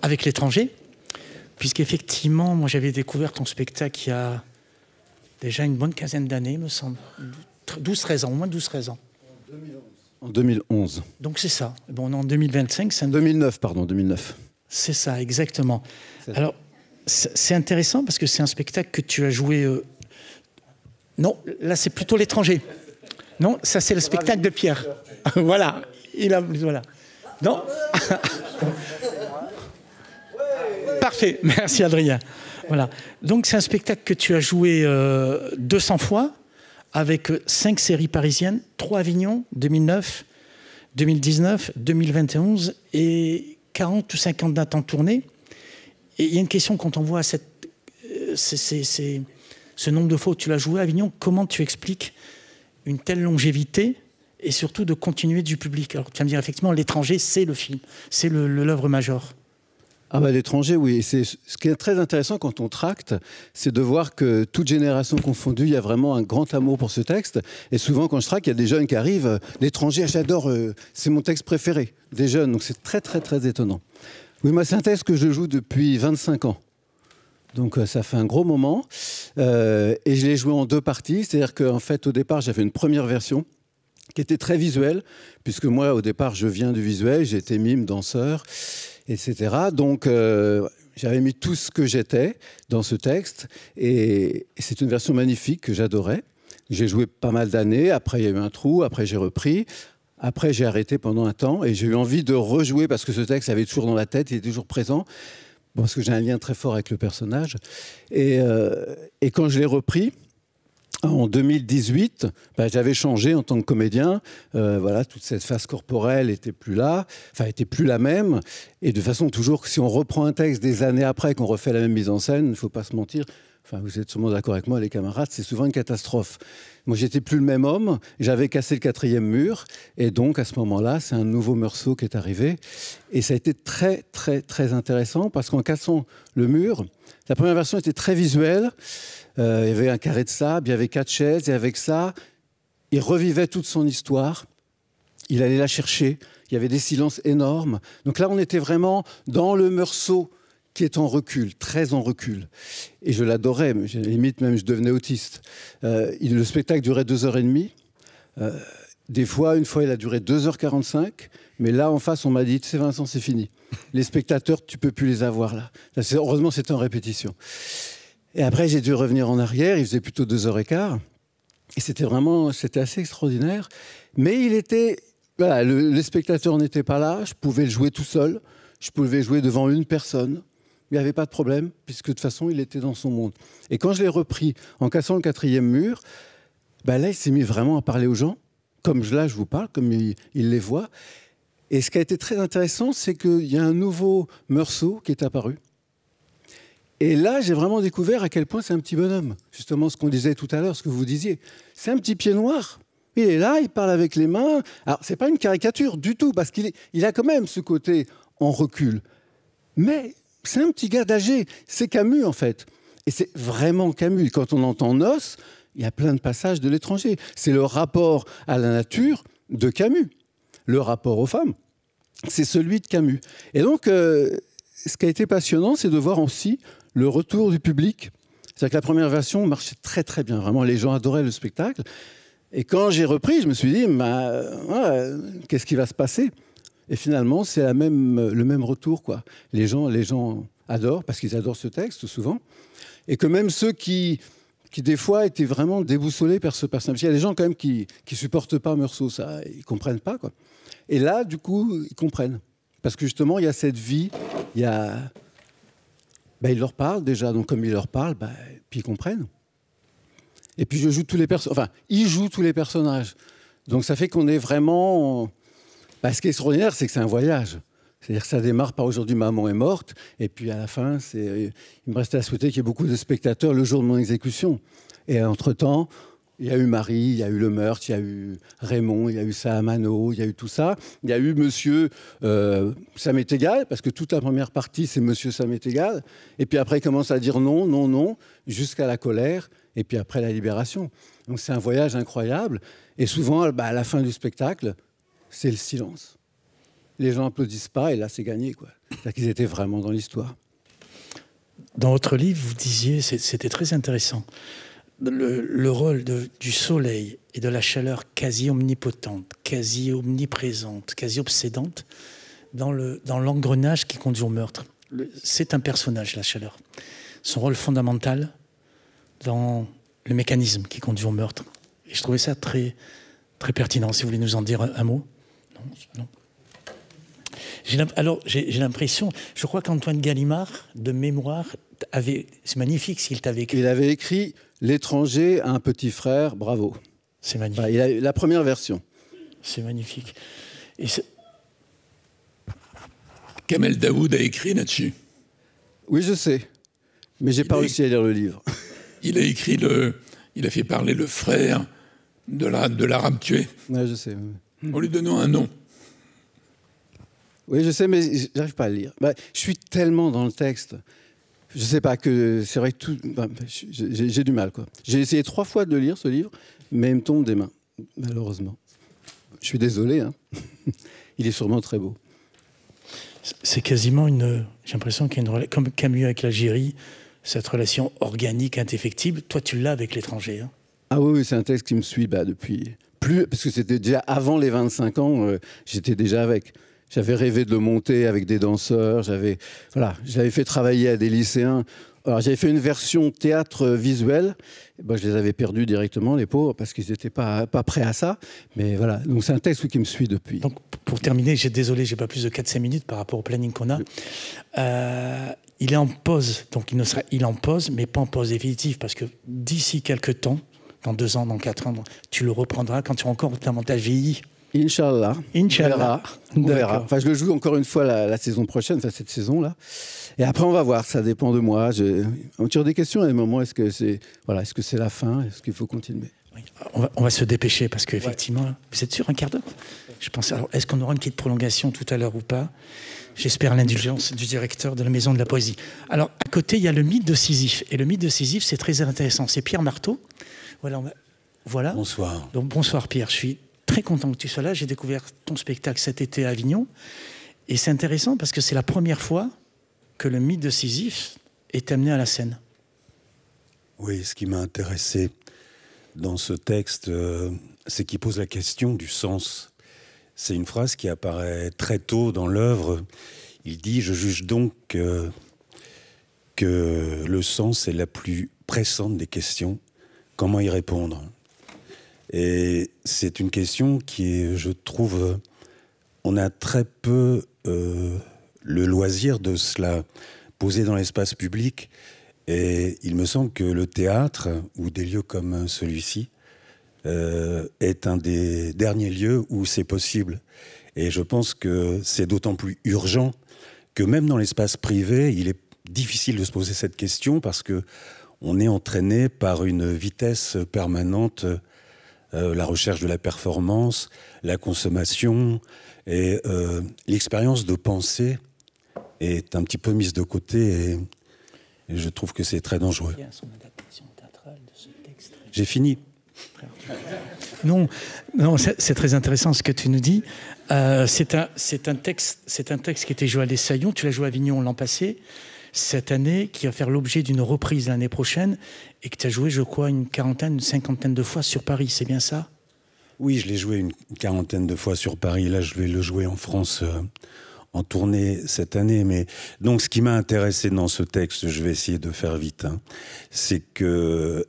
avec l'étranger, puisqu'effectivement, moi, j'avais découvert ton spectacle il y a déjà une bonne quinzaine d'années, me semble. 12-13 ans, au moins 12-13 ans. En 2011. Donc, c'est ça. Bon, on est en 2025. 2009, pardon, 2009. C'est ça, exactement. Alors, c'est intéressant parce que c'est un spectacle que tu as joué... Non, là, c'est plutôt l'étranger. Non, ça, c'est le spectacle de Pierre. Voilà. Voilà. Non. Parfait, merci Adrien. Voilà. Donc c'est un spectacle que tu as joué 200 fois, avec 5 séries parisiennes, 3 Avignon, 2009, 2019, 2021 et 40 ou 50 dates en tournée. Et il y a une question quand on voit ce nombre de fois où tu l'as joué à Avignon, comment tu expliques une telle longévité et surtout de continuer du public? Alors tu vas me dire effectivement l'étranger c'est le film, c'est l'œuvre majeure. Ah bah l'étranger, oui. Ce qui est très intéressant quand on tracte, c'est de voir que toute génération confondue, il y a vraiment un grand amour pour ce texte. Et souvent, quand je tracte, il y a des jeunes qui arrivent. L'étranger, j'adore, c'est mon texte préféré. Des jeunes, donc c'est très, très, très étonnant. Oui, moi, c'est un texte que je joue depuis 25 ans. Donc ça fait un gros moment. Et je l'ai joué en 2 parties. C'est-à-dire qu'en fait, au départ, j'avais une première version qui était très visuelle, puisque moi, au départ, je viens du visuel. J'ai été mime, danseur, etc. Donc, j'avais mis tout ce que j'étais dans ce texte. Et c'est une version magnifique que j'adorais. J'ai joué pas mal d'années. Après, il y a eu un trou. Après, j'ai repris. Après, j'ai arrêté pendant un temps. Et j'ai eu envie de rejouer parce que ce texte avait toujours dans la tête. Il est toujours présent. Parce que j'ai un lien très fort avec le personnage. Et quand je l'ai repris, en 2018, j'avais changé en tant que comédien. Voilà, toute cette phase corporelle n'était plus là, enfin, n'était plus la même. Et de façon, toujours, si on reprend un texte des années après, qu'on refait la même mise en scène, il ne faut pas se mentir. Enfin, vous êtes sûrement d'accord avec moi, les camarades, c'est souvent une catastrophe. Moi, j'étais plus le même homme, j'avais cassé le 4e mur, et donc, à ce moment-là, c'est un nouveau Meursault qui est arrivé. Et ça a été très, très, très intéressant, parce qu'en cassant le mur, la première version était très visuelle. Il y avait un carré de sable, il y avait 4 chaises, et avec ça, il revivait toute son histoire. Il allait la chercher. Il y avait des silences énormes. Donc là, on était vraiment dans le Meursault qui est en recul, très en recul. Et je l'adorais, limite même je devenais autiste. Le spectacle durait 2h30. Des fois, une fois, il a duré 2h45. Mais là, en face, on m'a dit, tu sais Vincent, c'est fini. Les spectateurs, tu peux plus les avoir là. Heureusement, c'était en répétition. Et après, j'ai dû revenir en arrière. Il faisait plutôt 2h15. Et c'était assez extraordinaire. Mais il était... Voilà, les spectateurs n'étaient pas là. Je pouvais le jouer tout seul. Je pouvais jouer devant une personne. Il n'y avait pas de problème, puisque de toute façon, il était dans son monde. Et quand je l'ai repris, en cassant le 4e mur, là, il s'est mis vraiment à parler aux gens, comme là, je vous parle, comme il les voit. Et ce qui a été très intéressant, c'est qu'il y a un nouveau Meursault qui est apparu. Et là, j'ai vraiment découvert à quel point c'est un petit bonhomme. Justement, ce qu'on disait tout à l'heure, ce que vous disiez. C'est un petit pied noir. Il est là, il parle avec les mains. Alors, ce n'est pas une caricature du tout, parce qu'il a quand même ce côté en recul. Mais c'est un petit gars d'âgé. C'est Camus, en fait. Et c'est vraiment Camus. Quand on entend Noce, il y a plein de passages de l'étranger. C'est le rapport à la nature de Camus. Le rapport aux femmes, c'est celui de Camus. Et donc, ce qui a été passionnant, c'est de voir aussi le retour du public. C'est-à-dire que la première version marchait très, très bien. Vraiment, les gens adoraient le spectacle. Et quand j'ai repris, je me suis dit, qu'est-ce qui va se passer ? Et finalement, c'est le même retour, quoi. Les gens adorent, parce qu'ils adorent ce texte, souvent. Et que même ceux qui des fois, étaient vraiment déboussolés par ce personnage. Il y a des gens, quand même, qui ne supportent pas Meursault, ça. Ils ne comprennent pas, quoi. Et là, du coup, ils comprennent. Parce que, justement, il y a cette vie, il y a... il leur parle, déjà. Donc, comme il leur parle, puis ils comprennent. Et puis, je joue tous les personnages. Enfin, il joue tous les personnages. Donc, ça fait qu'on est vraiment... ce qui est extraordinaire, c'est que c'est un voyage. C'est-à-dire que ça démarre par aujourd'hui, maman est morte, et puis à la fin, il me restait à souhaiter qu'il y ait beaucoup de spectateurs le jour de mon exécution. Et entre-temps, il y a eu Marie, il y a eu le meurtre, il y a eu Raymond, il y a eu Salamano, il y a eu tout ça. Il y a eu Monsieur ça m'est égal, parce que toute la première partie, c'est Monsieur ça m'est égal. Et puis après, il commence à dire non, non, non, jusqu'à la colère, et puis après la libération. Donc c'est un voyage incroyable. Et souvent, à la fin du spectacle, c'est le silence. Les gens n'applaudissent pas, et là, c'est gagné, quoi. C'est-à-dire qu'ils étaient vraiment dans l'histoire. Dans votre livre, vous disiez, c'était très intéressant, le rôle du soleil et de la chaleur quasi omnipotente, quasi omniprésente, quasi obsédante, dans l'engrenage qui conduit au meurtre. C'est un personnage, la chaleur. Son rôle fondamental dans le mécanisme qui conduit au meurtre. Et je trouvais ça très, très pertinent. Si vous voulez nous en dire un mot. Non. Alors, j'ai l'impression, je crois qu'Antoine Gallimard, de mémoire, c'est magnifique s'il t'avait écrit. Il avait écrit « L'étranger a un petit frère, bravo ». C'est magnifique. Voilà, il a la première version. C'est magnifique. Kamel Daoud a écrit là-dessus. Oui, je sais. Mais j'ai pas réussi à lire le livre. Il a écrit il a fait parler le frère de l'arabe tué. Ouais, je sais. Oui. En lui donnant un nom. Oui, je sais, mais j'arrive pas à le lire. Je suis tellement dans le texte. Je sais pas que c'est vrai que tout. J'ai du mal, quoi. J'ai essayé 3 fois de le lire, ce livre, mais il me tombe des mains, malheureusement. Je suis désolé. Hein. Il est sûrement très beau. C'est quasiment j'ai l'impression qu'il y a une relation, comme Camus avec l'Algérie, cette relation organique, indéfectible. Toi, tu l'as avec l'étranger. Hein. Ah oui, c'est un texte qui me suit depuis parce que c'était déjà avant les 25 ans, j'étais déjà avec. J'avais rêvé de le monter avec des danseurs. J'avais fait travailler à des lycéens. Alors, j'avais fait une version théâtre visuel. Je les avais perdus directement, les pauvres, parce qu'ils n'étaient pas prêts à ça. Mais voilà, donc c'est un texte qui me suit depuis. Donc, pour terminer, désolé, j'ai pas plus de 4-5 minutes par rapport au planning qu'on a. Il est en pause, donc il est en pause, mais pas en pause définitive, parce que d'ici quelques temps, dans 2 ans, dans 4 ans, tu le reprendras quand tu auras encore davantage vieilli. Inch'Allah. On verra. Enfin, je le joue encore une fois la saison prochaine, enfin cette saison-là. Et après, on va voir, ça dépend de moi. On tire des questions à un moment, est-ce que c'est la fin? Est-ce qu'il faut continuer? Oui. On va se dépêcher, parce qu'effectivement, vous êtes sûr, un quart d'heure? Je pense, alors, est-ce qu'on aura une petite prolongation tout à l'heure ou pas? J'espère l'indulgence du directeur de la Maison de la Poésie. Alors, à côté, il y a le mythe de Sisyphe. Et le mythe de Sisyphe, c'est très intéressant. C'est Pierre Marteau. Voilà. Bonsoir. Donc, bonsoir Pierre, je suis très content que tu sois là. J'ai découvert ton spectacle cet été à Avignon. Et c'est intéressant parce que c'est la première fois que le mythe de Sisyphe est amené à la scène. Oui, ce qui m'a intéressé dans ce texte, c'est qu'il pose la question du sens. C'est une phrase qui apparaît très tôt dans l'œuvre. Il dit « Je juge donc que le sens est la plus pressante des questions. Comment y répondre ?» Et c'est une question qui est, je trouve, on a très peu le loisir de se la poser dans l'espace public. Et il me semble que le théâtre, ou des lieux comme celui-ci, est un des derniers lieux où c'est possible. Et je pense que c'est d'autant plus urgent que même dans l'espace privé, il est difficile de se poser cette question parce que on est entraîné par une vitesse permanente, la recherche de la performance, la consommation, et l'expérience de pensée est un petit peu mise de côté et je trouve que c'est très dangereux. J'ai fini. Non, c'est très intéressant ce que tu nous dis. C'est un texte qui était joué à l'Essaillon. Tu l'as joué à Avignon l'an passé. Cette année, qui va faire l'objet d'une reprise l'année prochaine, et que tu as joué, je crois, une cinquantaine de fois sur Paris, c'est bien ça? Oui, je l'ai joué une 40aine de fois sur Paris. Là, je vais le jouer en France en tournée cette année. Mais donc, ce qui m'a intéressé dans ce texte, je vais essayer de faire vite, hein, c'est que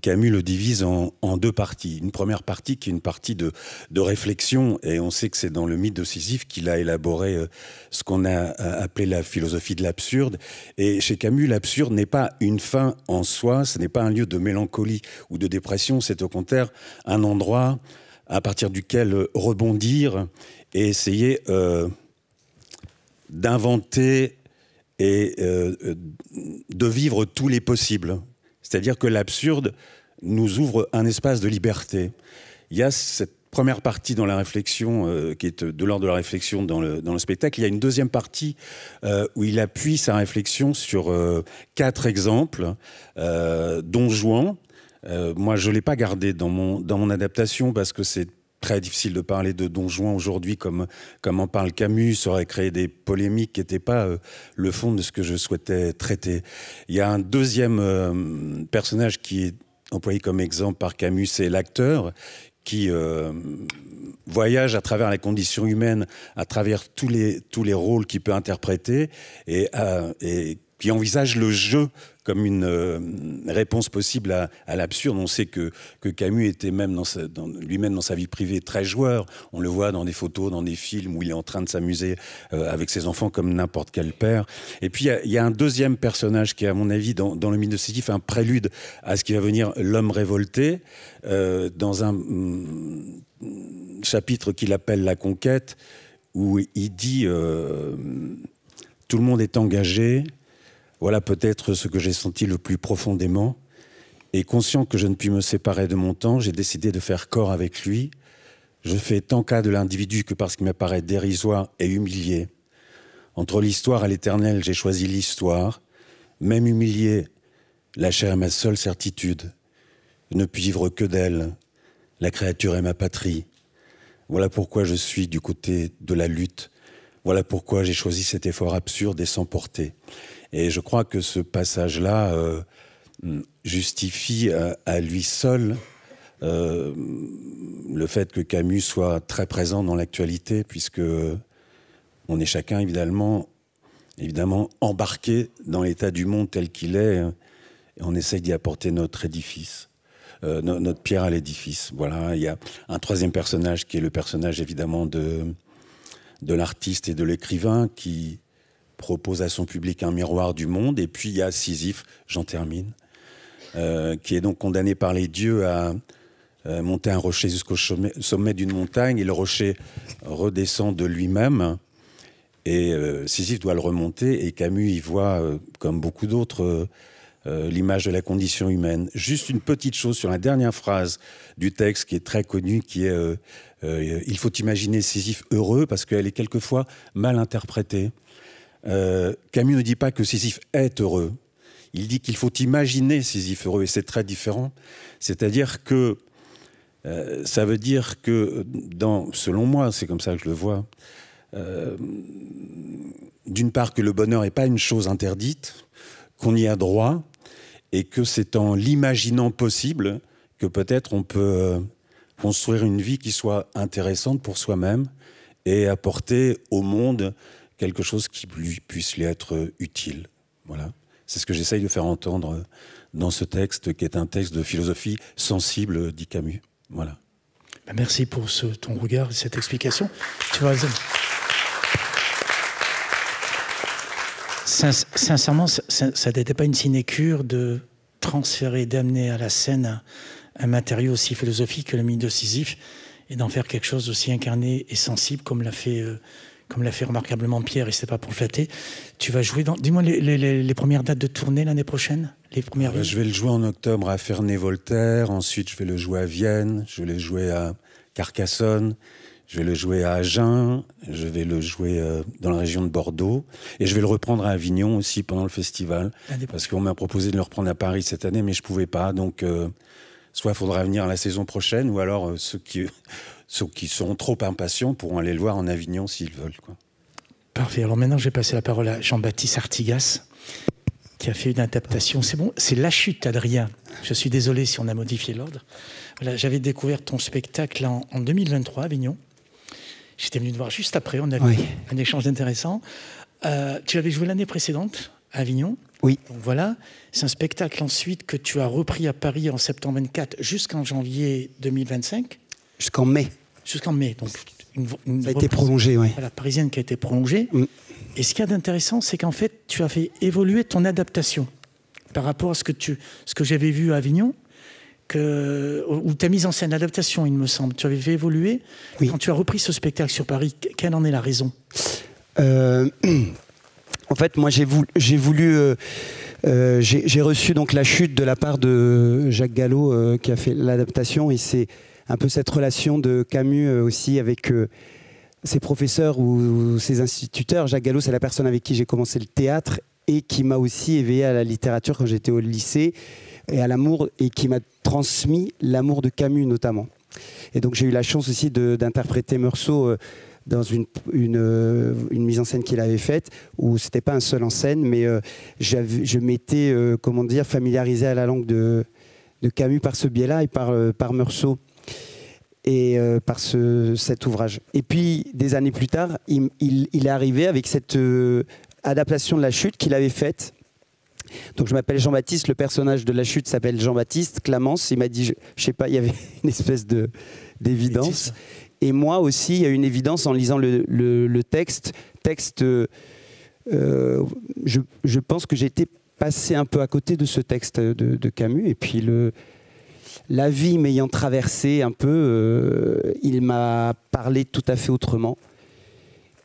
Camus le divise en 2 parties. Une première partie qui est une partie de réflexion, et on sait que c'est dans le mythe de Sisyphe qu'il a élaboré ce qu'on a appelé la philosophie de l'absurde. Et chez Camus, l'absurde n'est pas une fin en soi, ce n'est pas un lieu de mélancolie ou de dépression, c'est au contraire un endroit à partir duquel rebondir et essayer d'inventer et de vivre tous les possibles. C'est-à-dire que l'absurde nous ouvre un espace de liberté. Il y a cette première partie dans la réflexion, qui est de l'ordre de la réflexion dans le spectacle. Il y a une deuxième partie où il appuie sa réflexion sur 4 exemples, Don Juan. Moi, je ne l'ai pas gardé dans mon adaptation parce que c'est très difficile de parler de Don Juan aujourd'hui comme en parle Camus. Ça aurait créé des polémiques qui n'étaient pas le fond de ce que je souhaitais traiter. Il y a un deuxième personnage qui est employé comme exemple par Camus, c'est l'acteur qui voyage à travers les conditions humaines, à travers tous les rôles qu'il peut interpréter et qui envisage le jeu comme une réponse possible à l'absurde. On sait que Camus était même lui-même dans sa vie privée très joueur. On le voit dans des photos, dans des films où il est en train de s'amuser avec ses enfants comme n'importe quel père. Et puis il y a un deuxième personnage qui est, à mon avis, dans le mythe de Sisyphe, un prélude à ce qui va venir l'homme révolté, dans un chapitre qu'il appelle La Conquête, où il dit tout le monde est engagé. Voilà peut-être ce que j'ai senti le plus profondément. Et conscient que je ne puis me séparer de mon temps, j'ai décidé de faire corps avec lui. Je fais tant cas de l'individu que parce qu'il m'apparaît dérisoire et humilié. Entre l'histoire et l'éternel, j'ai choisi l'histoire. Même humilié, la chair est ma seule certitude. Je ne puis vivre que d'elle. La créature est ma patrie. Voilà pourquoi je suis du côté de la lutte. Voilà pourquoi j'ai choisi cet effort absurde et sans portée. Et je crois que ce passage-là justifie à lui seul le fait que Camus soit très présent dans l'actualité, puisque on est chacun évidemment embarqué dans l'état du monde tel qu'il est, et on essaye d'y apporter notre édifice, notre pierre à l'édifice. Voilà, il y a un troisième personnage qui est le personnage évidemment de l'artiste et de l'écrivain qui propose à son public un miroir du monde. Et puis il y a Sisyphe, j'en termine, qui est donc condamné par les dieux à monter un rocher jusqu'au sommet d'une montagne, et le rocher redescend de lui-même, et Sisyphe doit le remonter, et Camus y voit, comme beaucoup d'autres, l'image de la condition humaine. Juste une petite chose sur la dernière phrase du texte qui est très connue, qui est il faut imaginer Sisyphe heureux, parce qu'elle est quelquefois mal interprétée. Camus ne dit pas que Sisyphe est heureux. Il dit qu'il faut imaginer Sisyphe heureux, et c'est très différent. C'est-à-dire que ça veut dire que, selon moi, c'est comme ça que je le vois, d'une part que le bonheur n'est pas une chose interdite, qu'on y a droit, et que c'est en l'imaginant possible que peut-être on peut construire une vie qui soit intéressante pour soi-même et apporter au monde quelque chose qui lui puisse lui être utile. Voilà. C'est ce que j'essaye de faire entendre dans ce texte, qui est un texte de philosophie sensible, dit Camus. Voilà. Merci pour ton regard et cette explication. Tu vois, sincèrement, ça n'était pas une sinécure de transférer, d'amener à la scène un matériau aussi philosophique que le mythe de Sisyphe, et d'en faire quelque chose aussi incarné et sensible comme l'a fait remarquablement Pierre, et c'était pas pour le flatter. Tu vas jouer dans... Dis-moi les premières dates de tournée l'année prochaine, les premières. Je vais le jouer en octobre à Ferney-Voltaire, ensuite je vais le jouer à Vienne, je vais le jouer à Carcassonne, je vais le jouer à Agen, je vais le jouer dans la région de Bordeaux, et je vais le reprendre à Avignon aussi pendant le festival, parce qu'on m'a proposé de le reprendre à Paris cette année, mais je pouvais pas, donc soit il faudra venir la saison prochaine, ou alors ceux qui seront trop impatients pourront aller le voir en Avignon s'ils veulent, quoi. Parfait. Alors maintenant, je vais passer la parole à Jean-Baptiste Artigas, qui a fait une adaptation. C'est bon, c'est La Chute, Adrien. Je suis désolé si on a modifié l'ordre. Voilà, j'avais découvert ton spectacle en 2023 à Avignon. J'étais venu te voir juste après, on a eu un échange intéressant. Tu l'avais joué l'année précédente à Avignon. Oui. Donc voilà, c'est un spectacle ensuite que tu as repris à Paris en septembre 24 jusqu'en janvier 2025. Jusqu'en mai. Jusqu'en mai, donc ça a été prolongé, oui. Voilà, parisienne qui a été prolongée. Et ce qu'il y a d'intéressant, c'est qu'en fait, tu as fait évoluer ton adaptation par rapport à ce que j'avais vu à Avignon, où ta mise en scène, l'adaptation, il me semble, tu avais fait évoluer. Oui. Quand tu as repris ce spectacle sur Paris, quelle en est la raison ? En fait, moi, j'ai reçu donc La Chute de la part de Jacques Gallo qui a fait l'adaptation, et c'est un peu cette relation de Camus aussi avec ses professeurs ou ses instituteurs. Jacques Gallo, c'est la personne avec qui j'ai commencé le théâtre et qui m'a aussi éveillé à la littérature quand j'étais au lycée, et à l'amour, et qui m'a transmis l'amour de Camus notamment. Et donc j'ai eu la chance aussi d'interpréter Meursault dans une mise en scène qu'il avait faite, où c'était pas un seul en scène, mais je m'étais familiarisé à la langue de Camus par ce biais-là, et par Meursault, et par cet ouvrage. Et puis des années plus tard, il est arrivé avec cette adaptation de La Chute qu'il avait faite Donc je m'appelle Jean-Baptiste, le personnage de La Chute s'appelle Jean-Baptiste. Clamence, il m'a dit, je sais pas, il y avait une espèce d'évidence. Et moi aussi, il y a une évidence en lisant le texte. Je pense que j'ai été passé un peu à côté de ce texte de Camus. Et puis la vie m'ayant traversé un peu, il m'a parlé tout à fait autrement.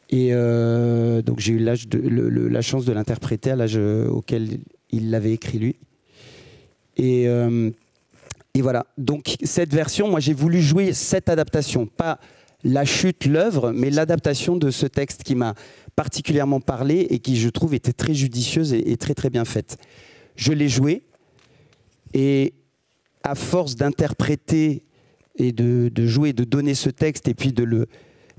Et donc j'ai eu la chance de l'interpréter à l'âge auquel il l'avait écrit lui. Et voilà. Donc cette version, moi j'ai voulu jouer cette adaptation, pas La Chute, l'œuvre, mais l'adaptation de ce texte qui m'a particulièrement parlé et qui, je trouve, était très judicieuse et très très bien faite. Je l'ai joué et à force d'interpréter et de jouer, de donner ce texte et puis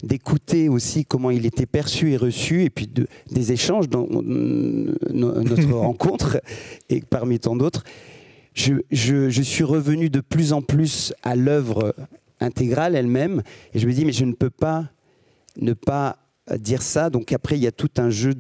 d'écouter aussi comment il était perçu et reçu, et puis des échanges dans notre rencontre, et parmi tant d'autres, je suis revenu de plus en plus à l'œuvre intégrale elle-même, et je me dis, mais je ne peux pas ne pas dire ça. Donc après, il y a tout un jeu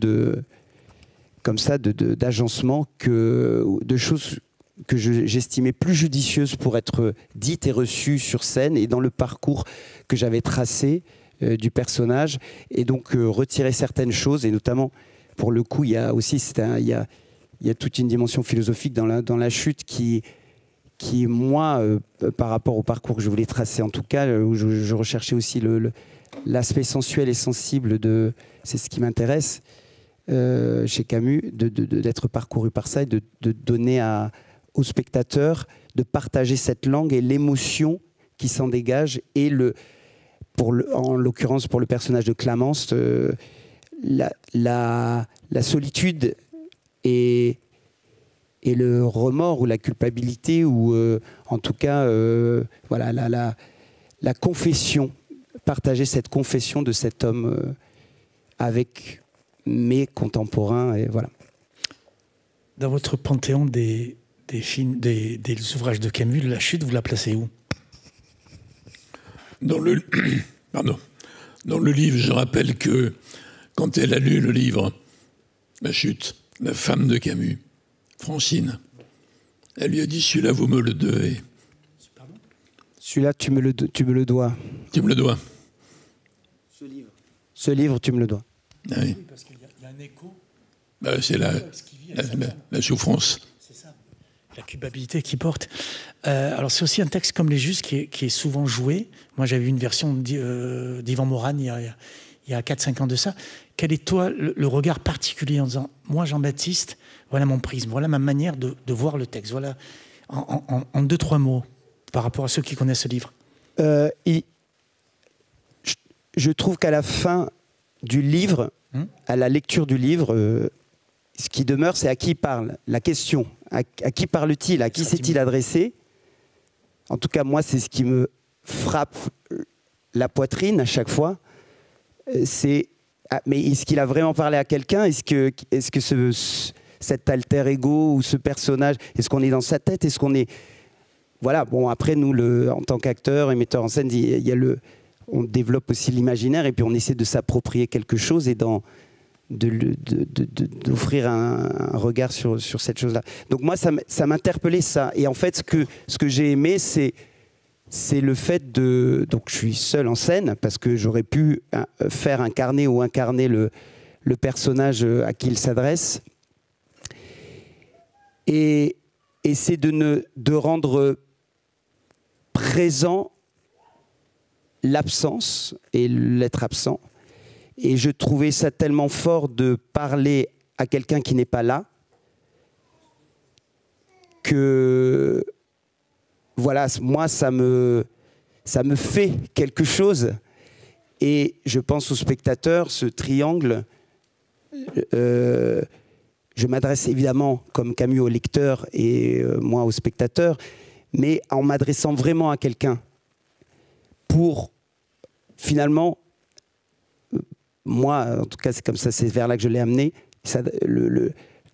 comme ça, d'agencement, de choses que j'estimais plus judicieuses pour être dites et reçues sur scène, et dans le parcours que j'avais tracé du personnage, et donc retirer certaines choses, et notamment, pour le coup, il y a aussi il y a toute une dimension philosophique dans la chute qui moi, par rapport au parcours que je voulais tracer, en tout cas, où je recherchais aussi l'aspect sensuel et sensible c'est ce qui m'intéresse chez Camus, d'être parcouru par ça, et de donner au spectateur de partager cette langue et l'émotion qui s'en dégage, et en l'occurrence pour le personnage de Clamence, la solitude et le remords ou la culpabilité, ou en tout cas voilà, la confession, partager cette confession de cet homme avec mes contemporains, et voilà. Dans votre panthéon des films, des ouvrages de Camus, La Chute, vous la placez où? Dans le livre, je rappelle que quand elle a lu le livre La Chute, la femme de Camus, Francine, elle lui a dit, celui-là, vous me le devez. Celui-là, tu me le dois. Tu me le dois. Ce livre, tu me le dois. Ah oui. Parce qu'il y a un écho. C'est la souffrance. C'est ça, la culpabilité qu'il porte. Alors c'est aussi un texte comme Les Justes qui est souvent joué. Moi j'avais vu une version d'Yvan Morane il y a 4-5 ans de ça. Quel est toi le regard particulier en disant, moi Jean-Baptiste, voilà mon prisme, voilà ma manière de voir le texte, voilà en 2-3 mots par rapport à ceux qui connaissent ce livre? Je trouve qu'à la fin du livre, à la lecture du livre, ce qui demeure, c'est à qui il parle, la question. À qui parle-t-il? À qui s'est-il adressé? En tout cas, moi, c'est ce qui me frappe la poitrine à chaque fois. Mais est-ce qu'il a vraiment parlé à quelqu'un? Est-ce que cet alter ego ou ce personnage, est-ce qu'on est dans sa tête? Est-ce qu'on est... Voilà, bon, après, nous, en tant qu'acteurs et metteurs en scène, on développe aussi l'imaginaire, et puis on essaie de s'approprier quelque chose et d'offrir un regard sur cette chose-là. Donc moi, ça m'interpellait ça. Et en fait, ce que j'ai aimé, c'est le fait donc je suis seul en scène, parce que j'aurais pu incarner le personnage à qui il s'adresse. Et c'est de rendre présent l'absence et l'être absent. Et je trouvais ça tellement fort de parler à quelqu'un qui n'est pas là, que voilà, moi ça me fait quelque chose. Et je pense aux spectateurs, ce triangle, je m'adresse évidemment comme Camus au lecteur et moi au spectateur, mais en m'adressant vraiment à quelqu'un, pour finalement, moi, en tout cas, c'est comme ça, c'est vers là que je l'ai amené,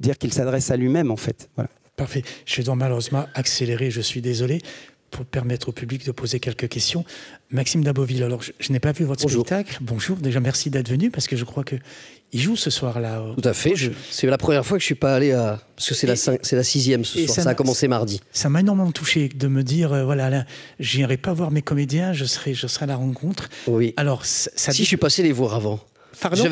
dire qu'il s'adresse à lui-même, en fait. Voilà. Parfait. Je dois malheureusement accélérer, je suis désolé. pour permettre au public de poser quelques questions. Maxime Daboville, alors je n'ai pas vu votre spectacle. Bonjour, déjà merci d'être venu parce que je crois qu'il joue ce soir-là. Tout à fait, c'est la première fois que je ne suis pas allé à... Parce que c'est la 6e ce soir, ça a commencé mardi. Ça m'a énormément touché de me dire, voilà, là, je n'irai pas voir mes comédiens, je serai à la rencontre. Oui. Alors, je suis passé les voir avant. Pardon ?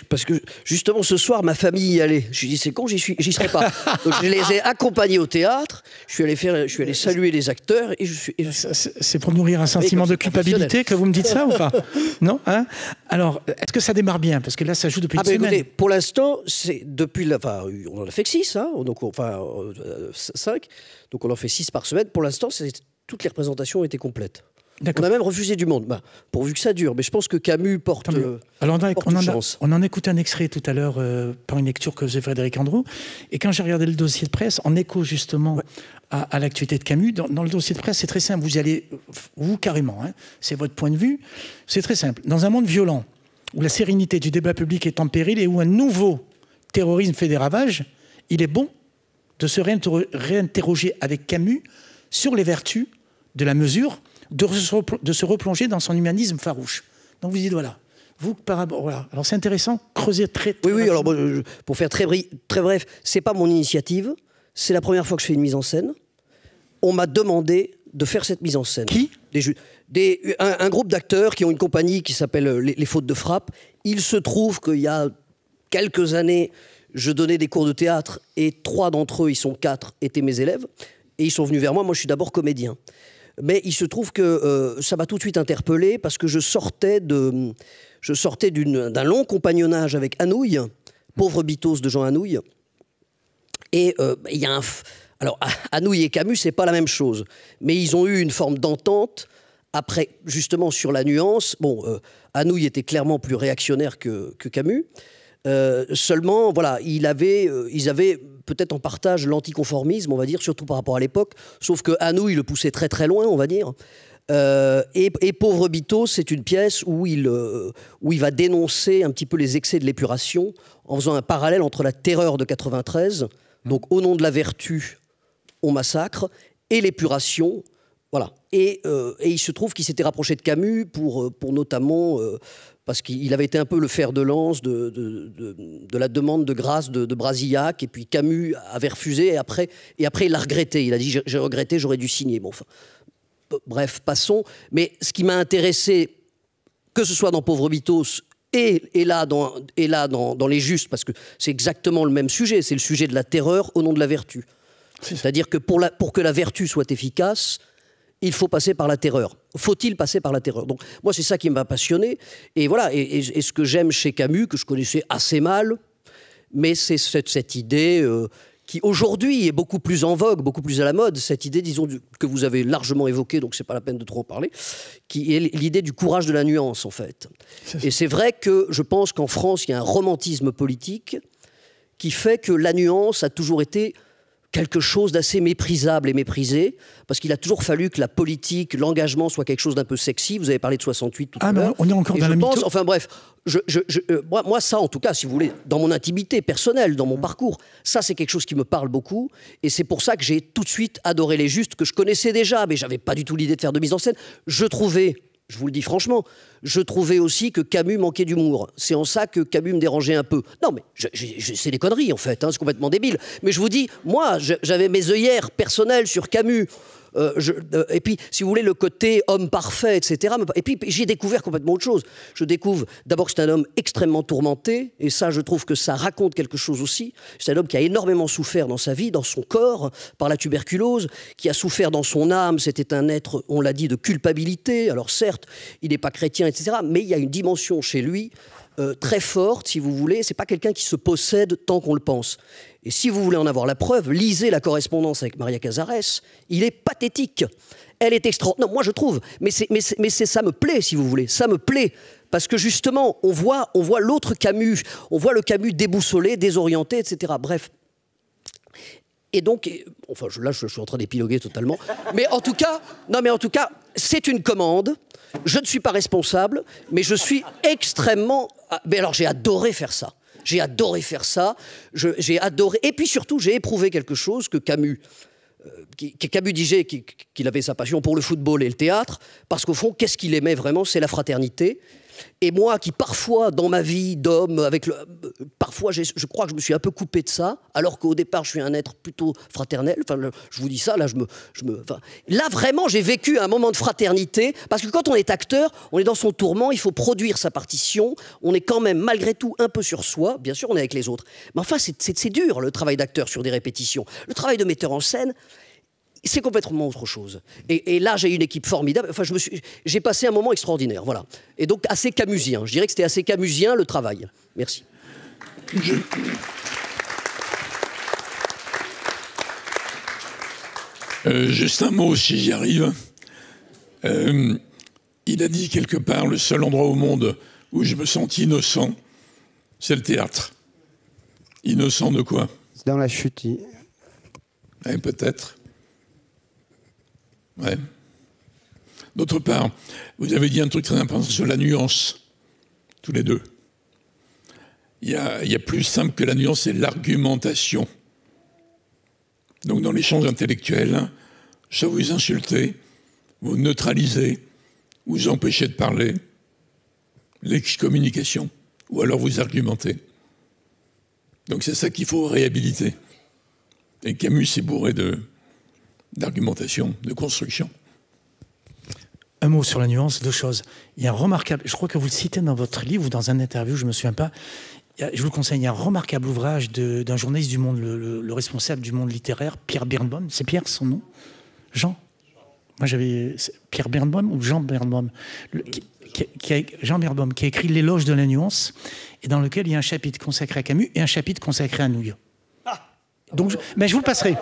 Parce que justement ce soir ma famille y allait. Je me suis dit c'est con, j'y serai pas. Donc je les ai accompagnés au théâtre. Je suis allé saluer les acteurs et c'est pour nourrir un sentiment de culpabilité que vous me dites ça ou pas? Non, hein? Alors est-ce que ça démarre bien parce que là ça joue depuis une semaine. Écoutez, pour l'instant c'est depuis on en a fait que 6 hein, donc 5. Donc on en fait 6 par semaine. Pour l'instant toutes les représentations ont été complètes. On a même refusé du monde, pourvu que ça dure. Mais je pense que Camus porte chance. On en écoute un extrait tout à l'heure par une lecture que faisait Frédéric Andrew. Et quand j'ai regardé le dossier de presse, en écho justement à l'actualité de Camus, dans le dossier de presse, c'est très simple. Vous y allez, vous carrément, hein, c'est votre point de vue. C'est très simple. Dans un monde violent, où la sérénité du débat public est en péril et où un nouveau terrorisme fait des ravages, il est bon de se réinterroger avec Camus sur les vertus de la mesure, de se replonger dans son humanisme farouche. Donc vous dites, voilà, voilà. Alors c'est intéressant, creuser très Oui, alors pour faire très bref, c'est pas mon initiative, c'est la première fois que je fais une mise en scène. On m'a demandé de faire cette mise en scène. Qui ? Un groupe d'acteurs qui ont une compagnie qui s'appelle les Fautes de Frappe. Il se trouve qu'il y a quelques années, je donnais des cours de théâtre et 3 d'entre eux, ils sont 4, étaient mes élèves. Et ils sont venus vers moi, je suis d'abord comédien. Mais il se trouve que ça m'a tout de suite interpellé parce que je sortais d'un long compagnonnage avec Anouilh, Pauvre Bitos de Jean Anouilh. Et il y a alors Anouilh et Camus, c'est pas la même chose, mais ils ont eu une forme d'entente après, justement sur la nuance. Anouilh était clairement plus réactionnaire que Camus. Seulement, voilà, ils avaient peut-être en partage l'anticonformisme, on va dire, surtout par rapport à l'époque, sauf que Anouilh le poussait très très loin, on va dire. Et Pauvre Bitos, c'est une pièce où il va dénoncer un petit peu les excès de l'épuration, en faisant un parallèle entre la terreur de 93, donc au nom de la vertu, on massacre, et l'épuration, voilà. Et il se trouve qu'il s'était rapproché de Camus pour notamment... parce qu'il avait été un peu le fer de lance de la demande de grâce de Brasillac, et puis Camus avait refusé, et après il l'a regretté. Il a dit « j'ai regretté, j'aurais dû signer ». Bon, enfin, bref, passons. Mais ce qui m'a intéressé, que ce soit dans Pauvre Bitos et là dans Les Justes, parce que c'est exactement le même sujet, c'est le sujet de la terreur au nom de la vertu. C'est-à-dire que pour que la vertu soit efficace, il faut passer par la terreur. Faut-il passer par la terreur? Donc moi, c'est ça qui m'a passionné. Et voilà, et ce que j'aime chez Camus, que je connaissais assez mal, mais c'est cette idée qui aujourd'hui est beaucoup plus en vogue, beaucoup plus à la mode, cette idée, disons, que vous avez largement évoquée, donc c'est pas la peine de trop en parler, qui est l'idée du courage de la nuance, en fait. Et c'est vrai que je pense qu'en France, il y a un romantisme politique qui fait que la nuance a toujours été quelque chose d'assez méprisable et méprisé, parce qu'il a toujours fallu que la politique, l'engagement soit quelque chose d'un peu sexy. Vous avez parlé de 68 tout à l'heure. On est encore dans la mytho. Enfin bref, moi ça en tout cas, si vous voulez, dans mon intimité personnelle, dans mon parcours, ça c'est quelque chose qui me parle beaucoup, et c'est pour ça que j'ai tout de suite adoré Les Justes, que je connaissais déjà, mais j'avais pas du tout l'idée de faire de mise en scène. Je trouvais, je vous le dis franchement, je trouvais aussi que Camus manquait d'humour. C'est en ça que Camus me dérangeait un peu. Non, mais c'est des conneries, en fait, hein, c'est complètement débile. Mais je vous dis, moi, j'avais mes œillères personnelles sur Camus. Et puis, si vous voulez, le côté homme parfait, etc. Et puis, j'ai découvert complètement autre chose. Je découvre d'abord que c'est un homme extrêmement tourmenté, et ça, je trouve que ça raconte quelque chose aussi. C'est un homme qui a énormément souffert dans sa vie, dans son corps, par la tuberculose, qui a souffert dans son âme. C'était un être, on l'a dit, de culpabilité. Alors certes, il n'est pas chrétien, etc. Mais il y a une dimension chez lui très forte, si vous voulez. C'est pas quelqu'un qui se possède tant qu'on le pense. Et si vous voulez en avoir la preuve, lisez la correspondance avec Maria Cazares. Il est pathétique. Elle est extraordinaire. Non, moi je trouve. Mais ça me plaît, si vous voulez. Ça me plaît. Parce que justement, on voit l'autre Camus. On voit le Camus déboussolé, désorienté, etc. Bref. Et donc, enfin là je suis en train d'épiloguer totalement. Mais en tout cas, c'est une commande. Je ne suis pas responsable, mais je suis extrêmement... Mais alors j'ai adoré faire ça. J'ai adoré faire ça, j'ai adoré... Et puis surtout, j'ai éprouvé quelque chose que Camus Camus disait qu'il avait sa passion pour le football et le théâtre, parce qu'au fond, qu'est-ce qu'il aimait vraiment? C'est la fraternité. Et moi, qui parfois, dans ma vie d'homme, parfois, je crois que je me suis un peu coupé de ça, alors qu'au départ, je suis un être plutôt fraternel. Enfin, je vous dis ça, là, là, vraiment, j'ai vécu un moment de fraternité, parce que quand on est acteur, on est dans son tourment, il faut produire sa partition, on est quand même, malgré tout, un peu sur soi. Bien sûr, on est avec les autres. Mais enfin, c'est dur, le travail d'acteur sur des répétitions. Le travail de metteur en scène, c'est complètement autre chose. Et là, j'ai une équipe formidable. Enfin, j'ai passé un moment extraordinaire, voilà. Et donc, assez camusien. Je dirais que c'était assez camusien, le travail. Merci. Juste un mot, si j'y arrive. Il a dit quelque part, le seul endroit au monde où je me sens innocent, c'est le théâtre. Innocent de quoi? C'est dans la chute. Peut-être. Ouais. D'autre part, vous avez dit un truc très important sur la nuance, tous les deux. Il y a plus simple que la nuance, c'est l'argumentation. Donc dans l'échange intellectuel, soit vous insultez, vous neutralisez, vous empêchez de parler, l'excommunication, ou alors vous argumentez. Donc c'est ça qu'il faut réhabiliter. Et Camus s'est bourré d'argumentation, de construction. Un mot sur la nuance, deux choses. Il y a un remarquable, je crois que vous le citez dans votre livre ou dans un interview, je ne me souviens pas, je vous le conseille, il y a un remarquable ouvrage d'un journaliste du Monde, le responsable du Monde littéraire, Pierre Birnbaum. C'est Pierre son nom? Jean? Moi j'avais... Pierre Birnbaum ou Jean Birnbaum? Jean Birnbaum, qui a écrit L'éloge de la nuance, et dans lequel il y a un chapitre consacré à Camus et un chapitre consacré à Nouillet. Donc, mais je vous le passerai.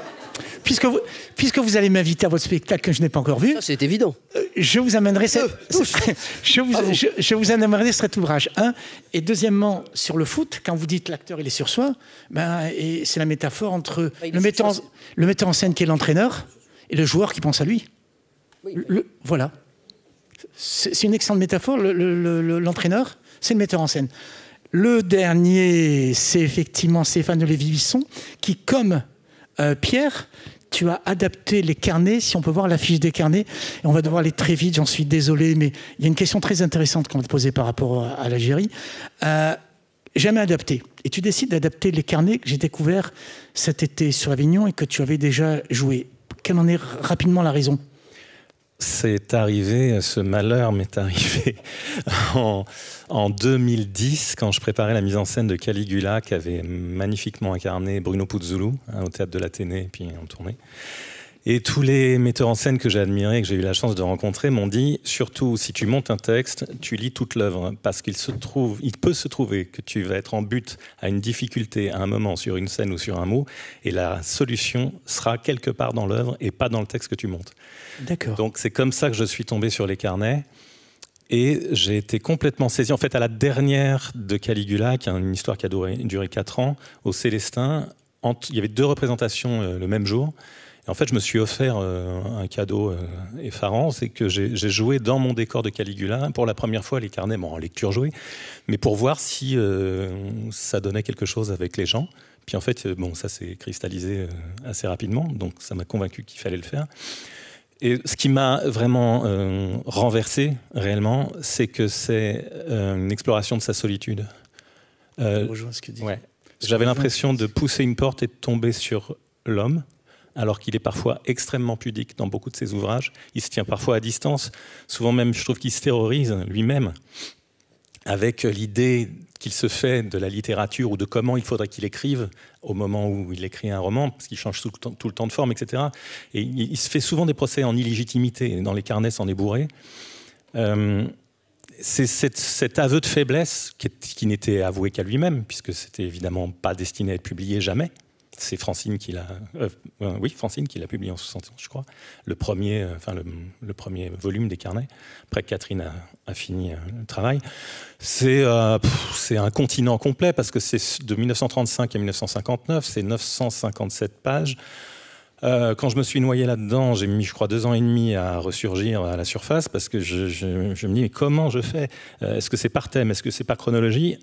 Puisque vous allez m'inviter à votre spectacle que je n'ai pas encore vu, ça c'est évident. Je vous amènerai je vous amènerai cet ouvrage. Et deuxièmement, sur le foot, quand vous dites l'acteur il est sur soi, et c'est la métaphore entre le metteur en scène qui est l'entraîneur et le joueur qui pense à lui. Oui. Voilà. C'est une excellente métaphore. L'entraîneur, c'est le metteur en scène. Le dernier, c'est effectivement Stéphane de Lévi-Bisson, qui, comme Pierre, tu as adapté les carnets, si on peut voir l'affiche des carnets, et on va devoir aller très vite, j'en suis désolé, mais il y a une question très intéressante qu'on va te poser par rapport à l'Algérie. Jamais adapté. Et tu décides d'adapter les carnets que j'ai découverts cet été sur Avignon et que tu avais déjà joué. Quelle en est rapidement la raison ? C'est arrivé, ce malheur m'est arrivé en 2010, quand je préparais la mise en scène de Caligula, qu'avait magnifiquement incarné Bruno Puzzulu, au Théâtre de l'Athénée, puis en tournée. Et tous les metteurs en scène que j'ai admirés, que j'ai eu la chance de rencontrer, m'ont dit, surtout si tu montes un texte, tu lis toute l'œuvre, parce il peut se trouver que tu vas être en butte à une difficulté à un moment sur une scène ou sur un mot, et la solution sera quelque part dans l'œuvre et pas dans le texte que tu montes. D'accord. Donc c'est comme ça que je suis tombé sur les carnets, et j'ai été complètement saisi. En fait, à la dernière de Caligula, qui est une histoire qui a duré 4 ans, au Célestin, il y avait 2 représentations le même jour. En fait, je me suis offert un cadeau effarant, c'est que j'ai joué dans mon décor de Caligula, pour la première fois, les carnets, en lecture jouée, mais pour voir si ça donnait quelque chose avec les gens. Puis en fait, ça s'est cristallisé assez rapidement, donc ça m'a convaincu qu'il fallait le faire. Et ce qui m'a vraiment renversé, réellement, c'est que c'est une exploration de sa solitude. Rejoins ce que dit. Ouais. J'avais l'impression de pousser une porte et de tomber sur l'homme, alors qu'il est parfois extrêmement pudique dans beaucoup de ses ouvrages. Il se tient parfois à distance. Souvent même, je trouve qu'il se terrorise lui-même avec l'idée qu'il se fait de la littérature ou de comment il faudrait qu'il écrive au moment où il écrit un roman, parce qu'il change tout le temps de forme, etc. Et il se fait souvent des procès en illégitimité. Dans les carnets, c'en est bourré. C'est cet aveu de faiblesse qui n'était avoué qu'à lui-même, puisque c'était évidemment pas destiné à être publié jamais. C'est Francine qui l'a, Francine qui l'a publié en 71, je crois, le premier volume des carnets. Après, Catherine a fini le travail. C'est un continent complet parce que c'est de 1935 à 1959, c'est 957 pages. Quand je me suis noyé là-dedans, j'ai mis, je crois, 2 ans et demi à ressurgir à la surface parce que je me dis, mais comment je fais ? Est-ce que c'est par thème ? Est-ce que c'est par chronologie ?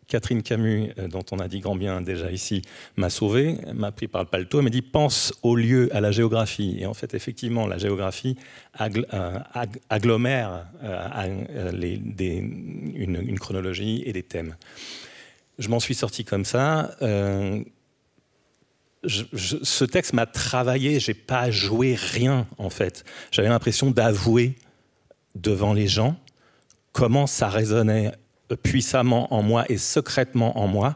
Catherine Camus, dont on a dit grand bien déjà ici, m'a sauvé, m'a pris par le paletot, elle m'a dit « pense au lieu, à la géographie ». Et en fait, effectivement, la géographie agglomère une chronologie et des thèmes. Je m'en suis sorti comme ça. Ce texte m'a travaillé, j'ai pas joué rien, en fait. J'avais l'impression d'avouer devant les gens comment ça résonnait puissamment en moi et secrètement en moi,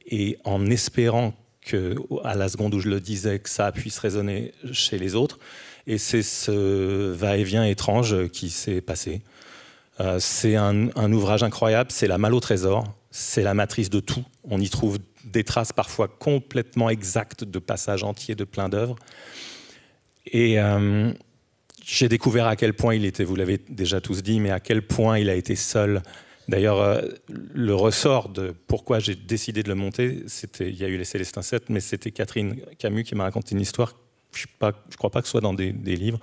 et en espérant que, à la seconde où je le disais, que ça puisse résonner chez les autres. Et c'est ce va-et-vient étrange qui s'est passé. C'est un ouvrage incroyable, c'est la malle au trésor, c'est la matrice de tout. On y trouve des traces parfois complètement exactes de passages entiers de plein d'œuvres. Et j'ai découvert à quel point il était, vous l'avez déjà tous dit, mais à quel point il a été seul. D'ailleurs, le ressort de pourquoi j'ai décidé de le monter, il y a eu les Célestins 7, mais c'était Catherine Camus qui m'a raconté une histoire, je ne crois pas que ce soit dans des livres.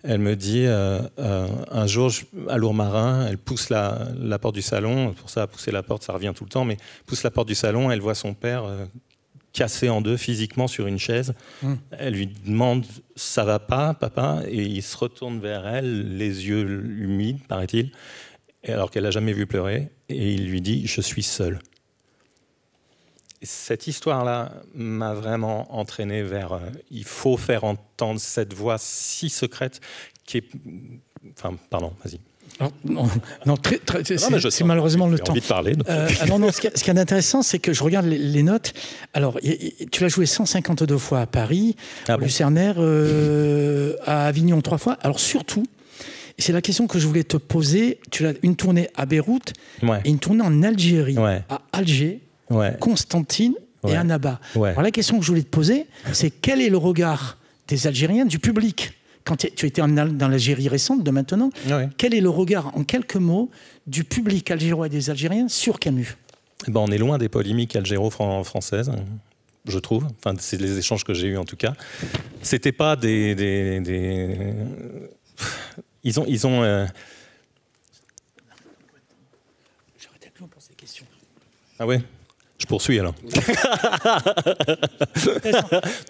Elle me dit, un jour, à Lourmarin, elle pousse la porte du salon, pour ça, pousser la porte, ça revient tout le temps, mais pousse la porte du salon, elle voit son père cassé en deux physiquement sur une chaise. Elle lui demande « ça va pas, papa ?» Et il se retourne vers elle, les yeux humides, paraît-il, alors qu'elle l'a jamais vu pleurer, et il lui dit « je suis seul ». Cette histoire-là m'a vraiment entraîné vers il faut faire entendre cette voix si secrète qui est... Enfin, pardon, vas-y. C'est malheureusement le temps. Envie de parler. Ce qui est intéressant, c'est que je regarde les notes. Alors, tu l'as joué 152 fois à Paris, à Lucernaire, à Avignon 3 fois. Alors surtout, c'est la question que je voulais te poser. Tu as une tournée à Beyrouth et une tournée en Algérie, à Alger, Constantine et Annaba. Alors la question que je voulais te poser, c'est quel est le regard des Algériens, du public ? Quand tu étais dans l'Algérie récente de maintenant, quel est le regard, en quelques mots, du public algérois et des Algériens sur Camus ? On est loin des polémiques algéro-françaises, je trouve. Enfin, c'est les échanges que j'ai eus en tout cas. C'était pas des... Ils ont J'aurais peut-être plus pour ces questions. Ah ouais ? Je poursuis alors.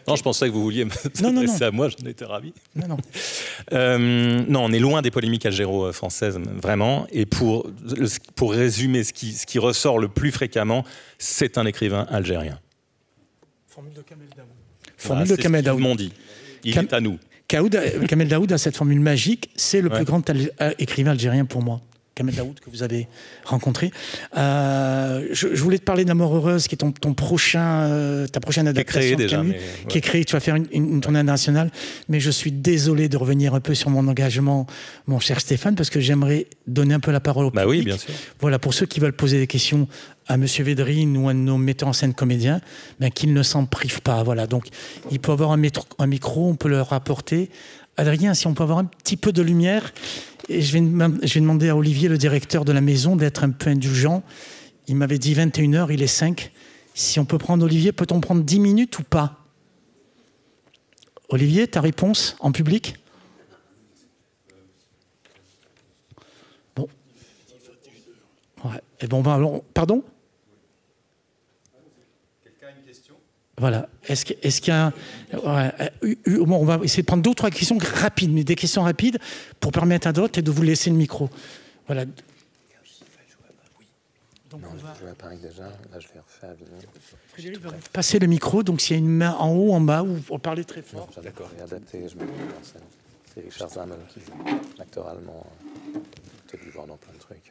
Non, je pensais que vous vouliez m'adresser à moi, j'en étais ravi. Non, on est loin des polémiques algéro-françaises, vraiment. Et pour résumer, ce qui ressort le plus fréquemment, c'est un écrivain algérien. Formule de Kamel Daoud. Formule de Kamel Daoud. M'ont dit. Il est à nous. Kamel Daoud a cette formule magique. C'est le plus grand écrivain algérien pour moi. Kamel Daoud, que vous avez rencontré. Je voulais te parler de La Mort heureuse, qui est ta prochaine adaptation de Camus, qui est créée. Tu vas faire une tournée internationale. Mais je suis désolé de revenir un peu sur mon engagement, mon cher Stéphane, parce que j'aimerais donner un peu la parole au public. Oui, bien sûr. Voilà, pour ceux qui veulent poser des questions à M. Védrine ou à nos metteurs en scène comédiens, qu'ils ne s'en privent pas. Voilà, donc il peut avoir un micro, on peut leur apporter. Adrien, si on peut avoir un petit peu de lumière. Et je vais demander à Olivier, le directeur de la maison, d'être un peu indulgent. Il m'avait dit 21h, il est 5. Si on peut prendre Olivier, peut-on prendre 10 minutes ou pas ? Olivier, ta réponse en public ? Bon. Ouais. Et bon, pardon ? Quelqu'un a une question ? Voilà. Est-ce qu'il y a on va essayer de prendre 2 ou 3 questions rapides, mais des questions rapides pour permettre à d'autres et de vous laisser le micro. Voilà. Donc je joue à Paris déjà, là je vais refaire Avignon. Frédéric va passer le micro, donc s'il y a une main en haut, en bas, ou pour parler très fort. D'accord, j'ai adapté, je me mets en scène. C'est Richard Zammel qui joue, l'acteur allemand. Tu as dû voir dans plein de trucs.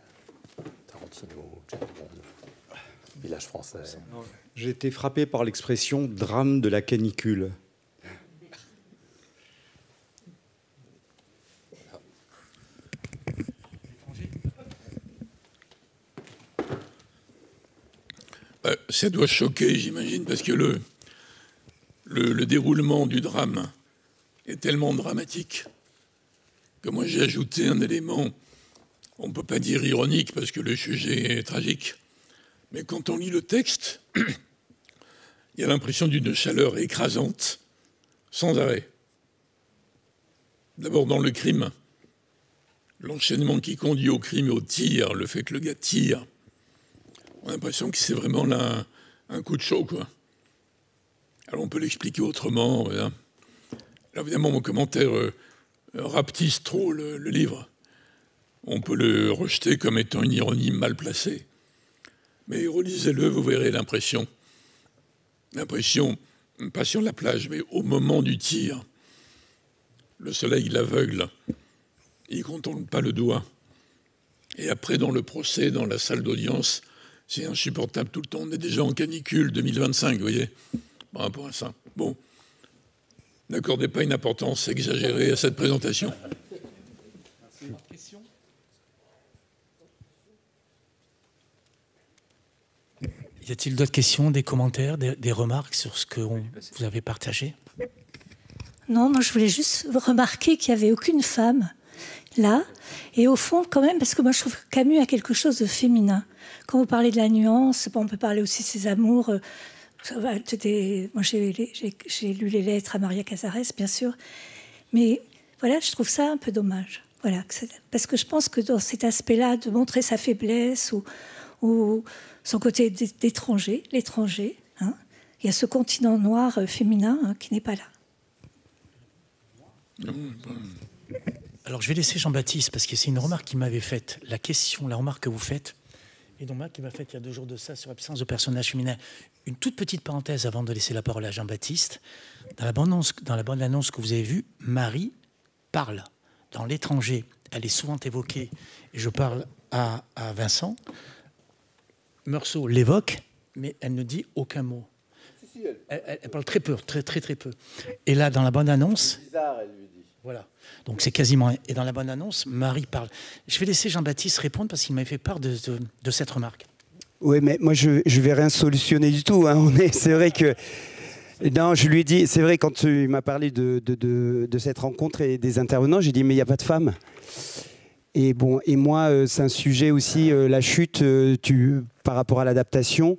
Tarantino, James Bond, Village français. J'ai été frappé par l'expression « drame de la canicule ». Ça doit choquer, j'imagine, parce que le déroulement du drame est tellement dramatique que moi j'ai ajouté un élément, on ne peut pas dire ironique parce que le sujet est tragique, mais quand on lit le texte, il y a l'impression d'une chaleur écrasante, sans arrêt. D'abord dans le crime, l'enchaînement qui conduit au crime et au tir, le fait que le gars tire, On a l'impression que c'est vraiment là un coup de chaud, quoi. Alors on peut l'expliquer autrement. Voilà. Alors évidemment, mon commentaire rapetisse trop le livre. On peut le rejeter comme étant une ironie mal placée. Mais relisez-le, vous verrez l'impression. L'impression, pas sur la plage, mais au moment du tir. Le soleil l'aveugle. Il ne contourne pas le doigt. Et après, dans le procès, dans la salle d'audience, c'est insupportable tout le temps. On est déjà en canicule 2025, vous voyez, par rapport à ça. Bon, n'accordez pas une importance exagérée à cette présentation. Question ? Y a-t-il d'autres questions, des commentaires, des remarques sur ce que vous avez partagé ? Non, moi je voulais juste remarquer qu'il n'y avait aucune femme là. Et au fond, quand même, parce que moi je trouve que Camus a quelque chose de féminin. Quand vous parlez de la nuance, bon, on peut parler aussi de ses amours. Moi j'ai lu les lettres à Maria Casares, bien sûr. Mais voilà, je trouve ça un peu dommage. Voilà, parce que je pense que dans cet aspect-là, de montrer sa faiblesse ou son côté d'étranger, l'étranger, hein, il y a ce continent noir féminin qui n'est pas là. Alors je vais laisser Jean-Baptiste, parce que c'est une remarque qu'il m'avait faite. La remarque que vous faites, et donc qui m'a faite il y a 2 jours de ça, sur l'absence de personnages féminins. Une toute petite parenthèse avant de laisser la parole à Jean-Baptiste. Dans la bande-annonce que vous avez vue, Marie parle. Dans L'étranger, elle est souvent évoquée, et je parle à Vincent. Meursault l'évoque, mais elle ne dit aucun mot. Elle parle très peu, très peu. Et là, dans la bande-annonce... C'est bizarre, elle lui dit. Voilà. Donc c'est quasiment... Et dans la bande-annonce, Marie parle. Je vais laisser Jean-Baptiste répondre parce qu'il m'avait fait part de cette remarque. Oui, mais moi, je ne vais rien solutionner du tout. Hein. C'est vrai que... Non, je lui ai dit... C'est vrai, quand il m'a parlé de cette rencontre et des intervenants, j'ai dit, mais il n'y a pas de femmes. Et bon, et moi, c'est un sujet aussi, la chute, par rapport à l'adaptation,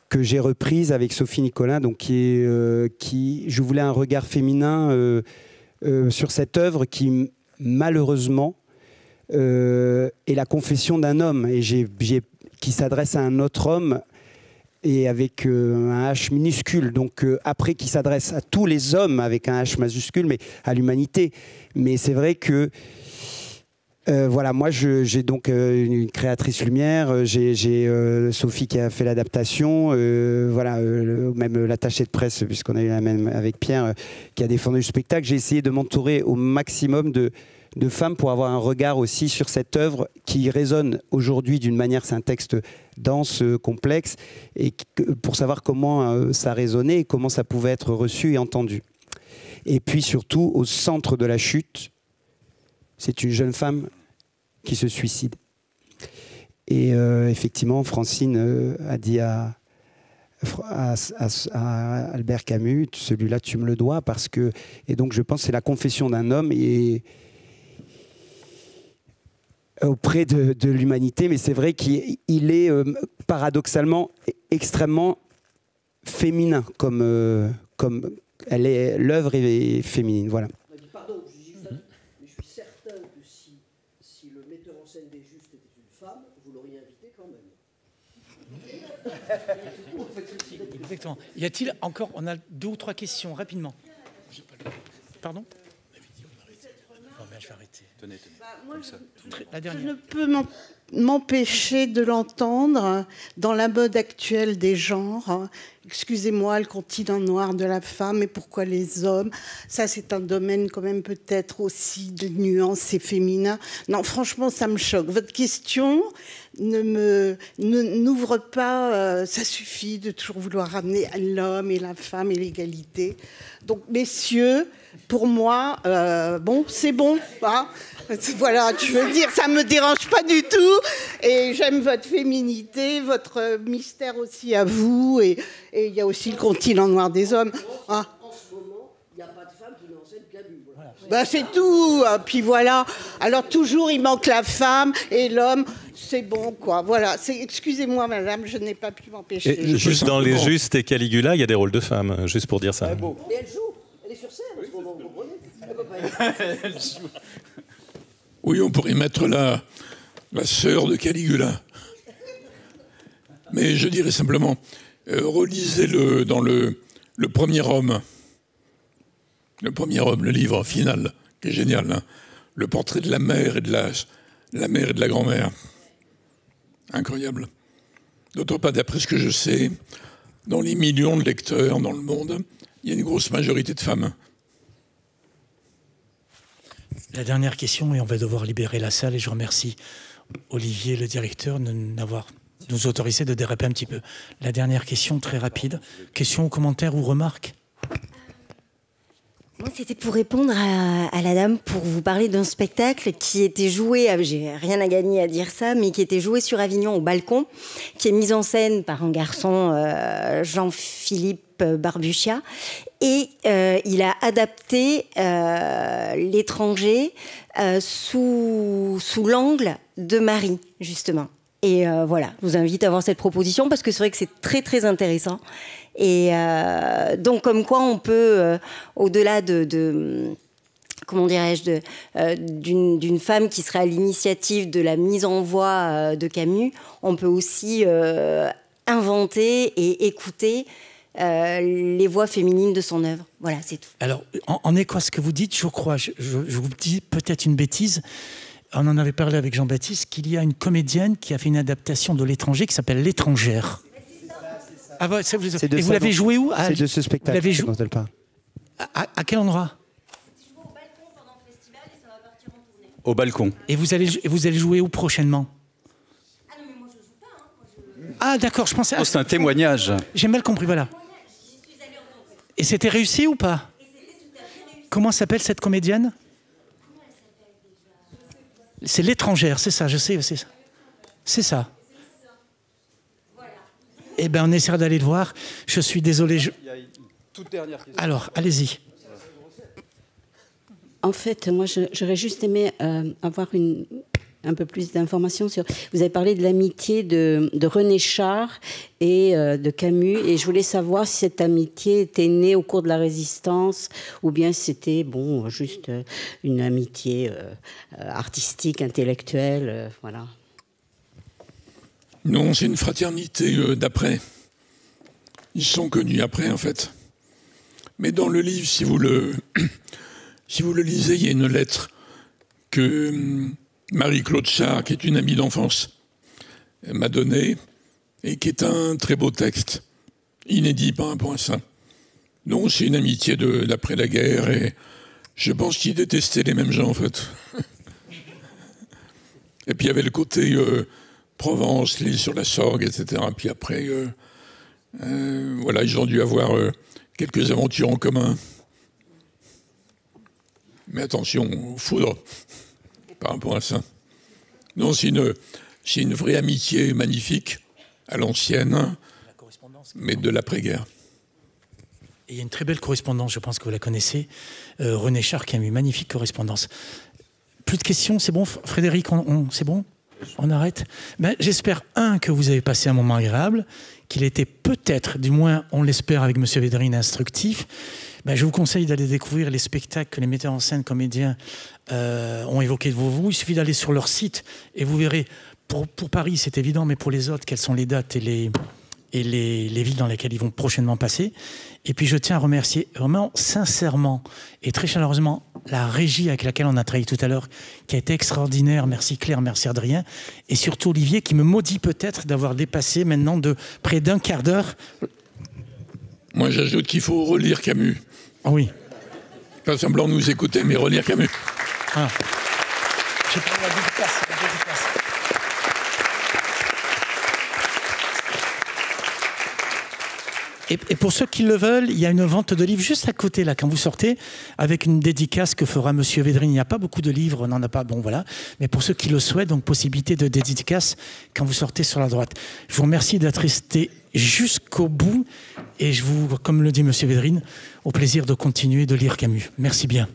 que j'ai reprise avec Sophie Nicolin, donc je voulais un regard féminin sur cette œuvre qui, malheureusement, est la confession d'un homme, et qui s'adresse à un autre homme, et avec un H minuscule, donc après qui s'adresse à tous les hommes avec un H majuscule, mais à l'humanité. Mais c'est vrai que voilà, moi j'ai donc une créatrice lumière, j'ai Sophie qui a fait l'adaptation, voilà, même l'attaché de presse, puisqu'on a eu la même avec Pierre, qui a défendu le spectacle. J'ai essayé de m'entourer au maximum de femmes pour avoir un regard aussi sur cette œuvre qui résonne aujourd'hui d'une manière, c'est un texte dense, complexe, et pour savoir comment ça résonnait et comment ça pouvait être reçu et entendu. Et puis surtout, au centre de la chute, c'est une jeune femme qui se suicide. Et effectivement, Francine a dit à Albert Camus, celui-là, tu me le dois, parce que... Et donc, je pense que c'est la confession d'un homme et auprès de l'humanité, mais c'est vrai qu'il est paradoxalement extrêmement féminin, comme l'œuvre est féminine. Voilà. Pardon, mais je suis certain que si le metteur en scène des Justes était une femme, vous l'auriez invité quand même. Exactement. Y a-t-il encore... On a 2 ou 3 questions, rapidement. Pardon ? Je vais arrêter. Tenez. Comme ça. La dernière. Je ne peux m'empêcher de l'entendre dans la mode actuelle des genres. Excusez-moi, le continent noir de la femme, et pourquoi les hommes? Ça, c'est un domaine quand même peut-être aussi de nuances et féminin. Non, franchement, ça me choque. Votre question n'ouvre pas... ça suffit de toujours vouloir ramener l'homme et la femme et l'égalité. Donc, messieurs, pour moi, bon, c'est bon. Hein, voilà, je veux dire, ça ne me dérange pas du tout. Et j'aime votre féminité, votre mystère aussi à vous. Et il y a aussi le continent noir des hommes. Hein. En ce moment, il n'y a pas de femme qui n'enseigne Camus. Voilà. Ben, c'est tout. Puis voilà. Alors toujours, il manque la femme et l'homme. C'est bon, quoi. Voilà. Excusez-moi, madame, je n'ai pas pu m'empêcher. Juste dans Les Justes et Caligula, il y a des rôles de femmes, juste pour dire ça. Bon. Et elle joue. Elle est sur scène en ce moment, vous comprenez? Elle peut pas être... Oui, on pourrait mettre la sœur de Caligula. Mais je dirais simplement, relisez-le dans le premier homme. Le premier homme, le livre final, qui est génial. Hein. Le portrait de la mère et de la mère et de la grand-mère. Incroyable. D'autant pas, d'après ce que je sais, dans les millions de lecteurs dans le monde, il y a une grosse majorité de femmes. La dernière question, et on va devoir libérer la salle, et je remercie Olivier, le directeur, de nous autoriser de déraper un petit peu. La dernière question, très rapide. Question, commentaire ou remarque? Moi, c'était pour répondre à la dame, pour vous parler d'un spectacle qui était joué, j'ai rien à gagner à dire ça, mais qui était joué sur Avignon au Balcon, qui est mis en scène par un garçon, Jean-Philippe Barbuchia, et il a adapté L'étranger sous l'angle de Marie, justement. Et voilà, je vous invite à voir cette proposition, parce que c'est vrai que c'est très, très intéressant. Et donc, comme quoi on peut, au-delà comment dirais-je, d'une femme qui serait à l'initiative de la mise en voix de Camus, on peut aussi inventer et écouter les voix féminines de son œuvre. Voilà, c'est tout. Alors, en écho à ce que vous dites, je crois, je vous dis peut-être une bêtise, on en avait parlé avec Jean-Baptiste, qu'il y a une comédienne qui a fait une adaptation de L'étranger qui s'appelle L'étrangère. Ah, et vous l'avez joué où? C'est de ce spectacle dont elle parle. À quel endroit? Au Balcon. Et vous allez jouer où prochainement? Ah d'accord, je pensais... c'est un témoignage. J'ai mal compris, voilà. Et c'était réussi ou pas? Comment s'appelle cette comédienne? C'est L'étrangère, c'est ça, je sais, c'est ça. C'est ça. Eh bien, on essaiera d'aller le voir. Je suis désolé. Il y a une toute dernière question. Alors, allez-y. En fait, moi, j'aurais juste aimé avoir un peu plus d'informations sur... Vous avez parlé de l'amitié de René Char et de Camus, et je voulais savoir si cette amitié était née au cours de la Résistance, ou bien c'était, bon, juste une amitié artistique, intellectuelle, voilà. Non, c'est une fraternité d'après. Ils sont connus après, en fait. Mais dans le livre, si vous le lisez, il y a une lettre que Marie-Claude Char, qui est une amie d'enfance, m'a donnée, et qui est un très beau texte, inédit par rapport à ça. Non, c'est une amitié d'après la guerre, et je pense qu'ils détestaient les mêmes gens, en fait. Et puis il y avait le côté... Provence, l'île sur la Sorgue, etc. Puis après, voilà, ils ont dû avoir quelques aventures en commun. Mais attention, aux foudres par rapport à ça. Non, c'est une vraie amitié magnifique, à l'ancienne, mais de l'après-guerre. Et il y a une très belle correspondance, je pense que vous la connaissez. René Char qui a eu une magnifique correspondance. Plus de questions, c'est bon Frédéric, c'est bon? On arrête. J'espère, que vous avez passé un moment agréable, qu'il était peut-être, du moins on l'espère avec M. Védrine, instructif. Je vous conseille d'aller découvrir les spectacles que les metteurs en scène, comédiens ont évoqués devant vous. Il suffit d'aller sur leur site et vous verrez, pour Paris c'est évident, mais pour les autres, quelles sont les dates et les villes dans lesquelles ils vont prochainement passer. Et puis je tiens à remercier vraiment sincèrement et très chaleureusement la régie avec laquelle on a travaillé tout à l'heure, qui a été extraordinaire. Merci Claire, merci Adrien. Et surtout Olivier, qui me maudit peut-être d'avoir dépassé maintenant de près d'un quart d'heure. Moi j'ajoute qu'il faut relire Camus. Oui. Pas semblant de nous écouter, mais relire Camus. Ah. J'ai pris la dédicace. Et pour ceux qui le veulent, il y a une vente de livres juste à côté, là, quand vous sortez, avec une dédicace que fera Monsieur Védrine. Il n'y a pas beaucoup de livres, on n'en a pas, bon voilà. Mais pour ceux qui le souhaitent, donc possibilité de dédicace quand vous sortez sur la droite. Je vous remercie d'être resté jusqu'au bout. Et je vous, comme le dit Monsieur Védrine, au plaisir de continuer de lire Camus. Merci bien.